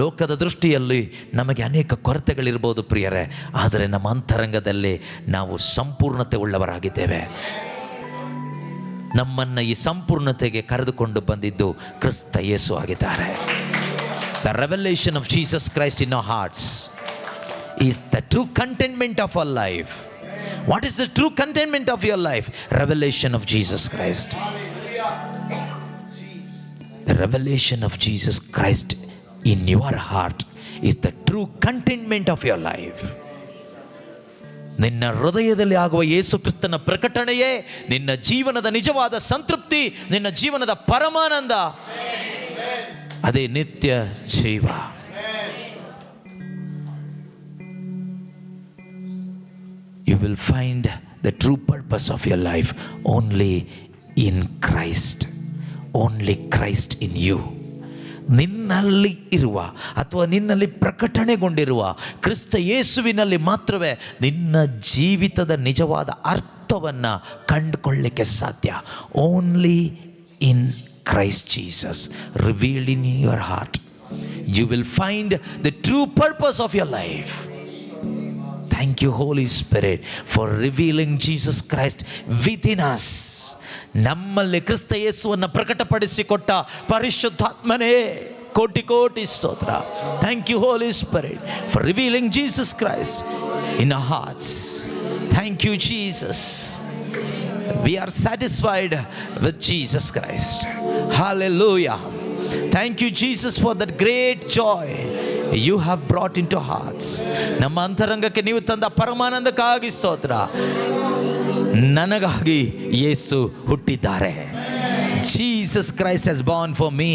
ಲೋಕದ ದೃಷ್ಟಿಯಲ್ಲಿ ನಮಗೆ ಅನೇಕ ಕೊರತೆಗಳಿರ್ಬೋದು ಪ್ರಿಯರೇ, ಆದರೆ ನಮ್ಮ ಅಂತರಂಗದಲ್ಲಿ ನಾವು ಸಂಪೂರ್ಣತೆ ಉಳ್ಳವರಾಗಿದ್ದೇವೆ. ನಮ್ಮನ್ನು ಈ ಸಂಪೂರ್ಣತೆಗೆ ಕರೆದುಕೊಂಡು ಬಂದಿದ್ದು ಕ್ರಿಸ್ತ ಯೇಸು ಆಗಿದ್ದಾರೆ. The revelation of Jesus Christ in our arts is the true contentment of our life. What is the true contentment of your life? Revelation of Jesus Christ. The revelation of Jesus Christ in your heart is the true contentment of your life. ನಿನ್ನ ಹೃದಯದಲ್ಲಿ ಆಗುವ ಯೇಸು ಕ್ರಿಸ್ತನ ಪ್ರಕಟಣೆಯೇ ನಿನ್ನ ಜೀವನದ ನಿಜವಾದ ಸಂತೃಪ್ತಿ, ನಿನ್ನ ಜೀವನದ ಪರಮಾನಂದ. ಅದೇ ನಿತ್ಯ ಜೀವ. You will find the true purpose of your life only in Christ. Only Christ in you. ನಿನ್ನಲ್ಲಿ ಇರುವ ಅಥವಾ ನಿನ್ನಲ್ಲಿ ಪ್ರಕಟಣೆಗೊಂಡಿರುವ ಕ್ರಿಸ್ತ ಯೇಸುವಿನಲ್ಲಿ ಮಾತ್ರವೇ ನಿನ್ನ ಜೀವಿತದ ನಿಜವಾದ ಅರ್ಥವನ್ನು ಕಂಡುಕೊಳ್ಳಲಿಕ್ಕೆ ಸಾಧ್ಯ. Only in Christ Jesus revealed in your heart you will find the true purpose of your life. Thank you Holy Spirit for revealing Jesus Christ within us. ನಮ್ಮಲ್ಲಿ ಕ್ರಿಸ್ತ ಯೇಸುವನ್ನು ಪ್ರಕಟಪಡಿಸಿಕೊಟ್ಟ ಪರಿಶುದ್ಧಾತ್ಮನೇ ಕೋಟಿ ಕೋಟಿ ಸ್ತೋತ್ರ. Thank you Holy Spirit for revealing Jesus Christ in our hearts. Thank you Jesus. We are satisfied with Jesus Christ. Hallelujah. Thank you Jesus for that great joy you have brought in to hearts. ನಮ್ಮ ಅಂತರಂಗಕ್ಕೆ ನೀವು ತಂದ ಪರಮಾನಂದಕ್ಕಾಗಿ ಸ್ತೋತ್ರ. ನನಗಾಗಿ ಯೇಸು ಹುಟ್ಟಿದ್ದಾರೆ. Jesus Christ has born for me.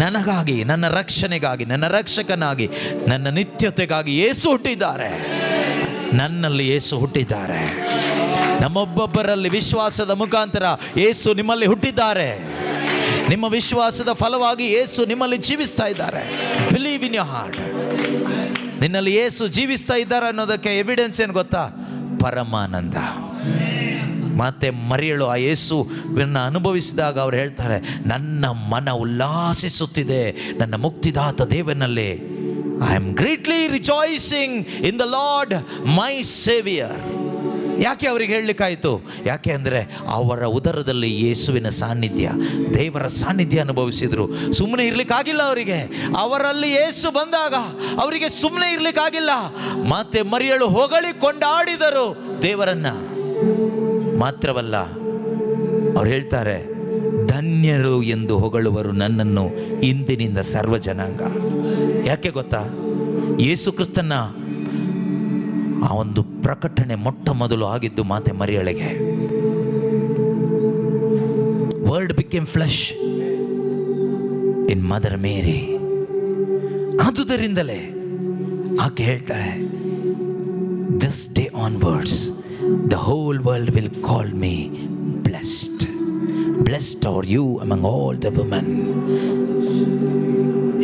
ನನಗಾಗಿ, ನನ್ನ ರಕ್ಷಣೆಗಾಗಿ, ನನ್ನ ರಕ್ಷಕನಾಗಿ, ನನ್ನ ನಿತ್ಯತೆಗಾಗಿ ಯೇಸು ಹುಟ್ಟಿದ್ದಾರೆ. ನನ್ನಲ್ಲಿ ಯೇಸು ಹುಟ್ಟಿದ್ದಾರೆ. ನಮ್ಮೊಬ್ಬೊಬ್ಬರಲ್ಲಿ ವಿಶ್ವಾಸದ ಮುಖಾಂತರ ಯೇಸು ನಿಮ್ಮಲ್ಲಿ ಹುಟ್ಟಿದ್ದಾರೆ. ನಿಮ್ಮ ವಿಶ್ವಾಸದ ಫಲವಾಗಿ ಯೇಸು ನಿಮ್ಮಲ್ಲಿ ಜೀವಿಸ್ತಾ ಇದ್ದಾರೆ. Believe in your heart. ನಿನ್ನಲ್ಲಿ ಯೇಸು ಜೀವಿಸ್ತಾ ಇದ್ದಾರೆ ಅನ್ನೋದಕ್ಕೆ ಎವಿಡೆನ್ಸ್ ಏನು ಗೊತ್ತಾ? ಪರಮಾನಂದ. ಮತ್ತೆ ಮರಿಯಳು ಆ ಯೇಸುವನ್ನು ಅನುಭವಿಸಿದಾಗ ಅವ್ರು ಹೇಳ್ತಾರೆ, ನನ್ನ ಮನ ಉಲ್ಲಾಸಿಸುತ್ತಿದೆ ನನ್ನ ಮುಕ್ತಿದಾತ ದೇವನಲ್ಲಿ. I am greatly rejoicing in the Lord my saviour. ಯಾಕೆ ಅವ್ರಿಗೆ ಹೇಳಲಿಕ್ಕಾಯಿತು? ಯಾಕೆ ಅಂದರೆ ಅವರ ಉದರದಲ್ಲಿ ಯೇಸುವಿನ ಸಾನ್ನಿಧ್ಯ, ದೇವರ ಸಾನ್ನಿಧ್ಯ ಅನುಭವಿಸಿದರು. ಸುಮ್ಮನೆ ಇರಲಿಕ್ಕಾಗಿಲ್ಲ ಅವರಿಗೆ. ಅವರಲ್ಲಿ ಯೇಸು ಬಂದಾಗ ಅವರಿಗೆ ಸುಮ್ಮನೆ ಇರಲಿಕ್ಕಾಗಿಲ್ಲ. ಮತ್ತೆ ಮರಿಯಳು ಹೊಗಳಿ ಕೊಂಡಾಡಿದರು ದೇವರನ್ನ. ಮಾತ್ರವಲ್ಲ, ಅವ್ರು ಹೇಳ್ತಾರೆ, ಧನ್ಯರು ಎಂದು ಹೊಗಳುವರು ನನ್ನನ್ನು ಇಂದಿನಿಂದ ಸರ್ವ ಜನಾಂಗ. ಯಾಕೆ ಗೊತ್ತಾ? ಯೇಸು ಕ್ರಿಸ್ತನ ಆ ಒಂದು ಪ್ರಕಟಣೆ ಮೊಟ್ಟ ಮೊದಲು ಆಗಿದ್ದು ಮಾತೆ ಮರಿಯಳಿಗೆ. ವರ್ಡ್ ಬಿಕೇಮ್ ಫ್ಲೆಶ್ ಇನ್ ಮದರ್ ಮೇರಿ. ಆದುದರಿಂದಲೇ ಆಕೆ ಹೇಳ್ತಾಳೆ, this day onwards the whole world will call me blessed. Blessed are you among all the women.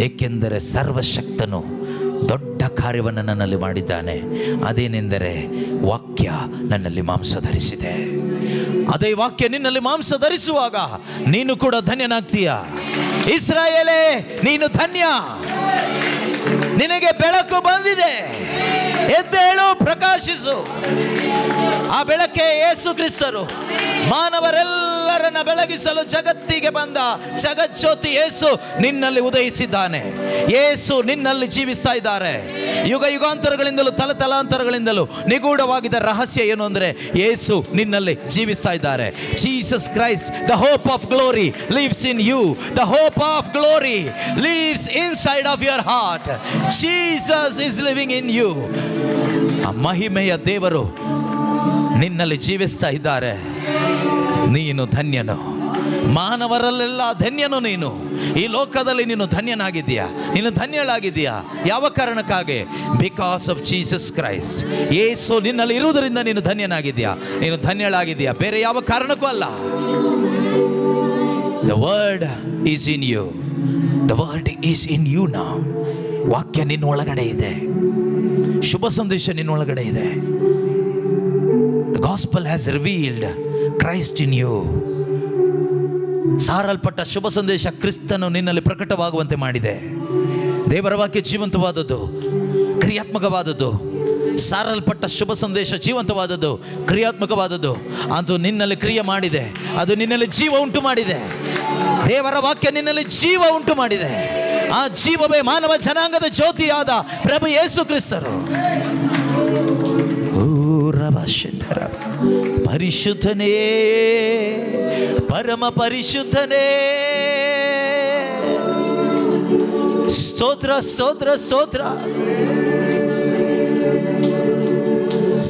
ಏಕೆಂದರೆ ಸರ್ವಶಕ್ತನು ದೊಡ್ಡ ಕಾರ್ಯವನ್ನು ನನ್ನಲ್ಲಿ ಮಾಡಿದ್ದಾನೆ. ಅದೇನೆಂದರೆ ವಾಕ್ಯ ನನ್ನಲ್ಲಿ ಮಾಂಸ ಧರಿಸಿದೆ. ಅದೇ ವಾಕ್ಯ ನಿನ್ನಲ್ಲಿ ಮಾಂಸ ಧರಿಸುವಾಗ ನೀನು ಕೂಡ ಧನ್ಯನಾಗ್ತೀಯ. ಇಸ್ರಾಯೇಲೇ, ನೀನು ಧನ್ಯ. ನಿನಗೆ ಬೆಳಕು ಬಂದಿದೆ. ಎದ್ದೇಳು, ಪ್ರಕಾಶಿಸು. ಆ ಬೆಳಕೇ ಯೇಸು ಕ್ರಿಸ್ತರು. ಮಾನವರೆಲ್ಲರನ್ನ ಬೆಳಗಿಸಲು ಜಗತ್ತಿಗೆ ಬಂದ ಜಗಜ್ಯೋತಿ ಯೇಸು ನಿನ್ನಲ್ಲಿ ಉದಯಿಸಿದ್ದಾನೆ. ಯೇಸು ನಿನ್ನಲ್ಲಿ ಜೀವಿಸ್ತಾ ಇದ್ದಾರೆ. ಯುಗ ಯುಗಾಂತರಗಳಿಂದಲೂ ತಲತಲಾಂತರಗಳಿಂದಲೂ ನಿಗೂಢವಾಗಿದ್ದ ರಹಸ್ಯ ಏನು ಅಂದರೆ ಯೇಸು ನಿನ್ನಲ್ಲಿ ಜೀವಿಸ್ತಾ ಇದ್ದಾರೆ. Jesus Christ, the hope of glory lives in you. The hope of glory lives inside of your heart. Jesus is living in you. ಆ ಮಹಿಮೆಯ ದೇವರು ನಿನ್ನಲ್ಲಿ ಜೀವಿಸ್ತಾ ಇದ್ದಾರೆ. ನೀನು ಧನ್ಯನು. ಮಾನವರಲ್ಲೆಲ್ಲ ಧನ್ಯನು ನೀನು. ಈ ಲೋಕದಲ್ಲಿ ನೀನು ಧನ್ಯನಾಗಿದ್ದೀಯಾ, ನೀನು ಧನ್ಯಳಾಗಿದ್ದೀಯಾ. ಯಾವ ಕಾರಣಕ್ಕಾಗಿ? Because of Jesus Christ. Yesu ನಿನ್ನಲ್ಲಿ ಇರುವುದರಿಂದ ನೀನು ಧನ್ಯನಾಗಿದ್ದೀಯಾ, ನೀನು ಧನ್ಯಳಾಗಿದ್ದೀಯಾ, ಬೇರೆ ಯಾವ ಕಾರಣಕ್ಕೂ ಅಲ್ಲ. The word is in you. The word is in you now. ವಾಕ್ಯ ನಿನ್ನ ಒಳಗಡೆ ಇದೆ. ಶುಭ ಸಂದೇಶ ನಿನ್ನ ಒಳಗಡೆ ಇದೆ. The gospel has revealed Christ in you. ಸಾರಲ್ಪಟ್ಟ ಶುಭ ಸಂದೇಶ ಕ್ರಿಸ್ತನು ನಿನ್ನಲ್ಲಿ ಪ್ರಕಟವಾಗುವಂತೆ ಮಾಡಿದೆ. ದೇವರ ವಾಕ್ಯ ಜೀವಂತವಾದದ್ದು, ಕ್ರಿಯಾತ್ಮಕವಾದದ್ದು. ಸಾರಲ್ಪಟ್ಟ ಶುಭ ಸಂದೇಶ ಜೀವಂತವಾದದ್ದು, ಕ್ರಿಯಾತ್ಮಕವಾದದ್ದು. ಅದು ನಿನ್ನಲ್ಲಿ ಕ್ರಿಯೆ ಮಾಡಿದೆ, ಅದು ನಿನ್ನಲ್ಲಿ ಜೀವ ಉಂಟು ಮಾಡಿದೆ. ದೇವರ ವಾಕ್ಯ ನಿನ್ನಲ್ಲಿ ಜೀವ ಉಂಟು ಮಾಡಿದೆ. ಆ ಜೀವವೇ ಮಾನವ ಜನಾಂಗದ ಜ್ಯೋತಿಯಾದ ಪ್ರಭು ಯೇಸು ಕ್ರಿಸ್ತರು. ಪರಿಶುದ್ಧನೇ, ಪರಮ ಪರಿಶುದ್ಧನೇ, ಸ್ತೋತ್ರ ಸ್ತೋತ್ರ ಸ್ತೋತ್ರ.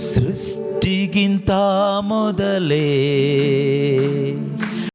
ಸೃಷ್ಟಿಗಿಂತ ಮೊದಲೇ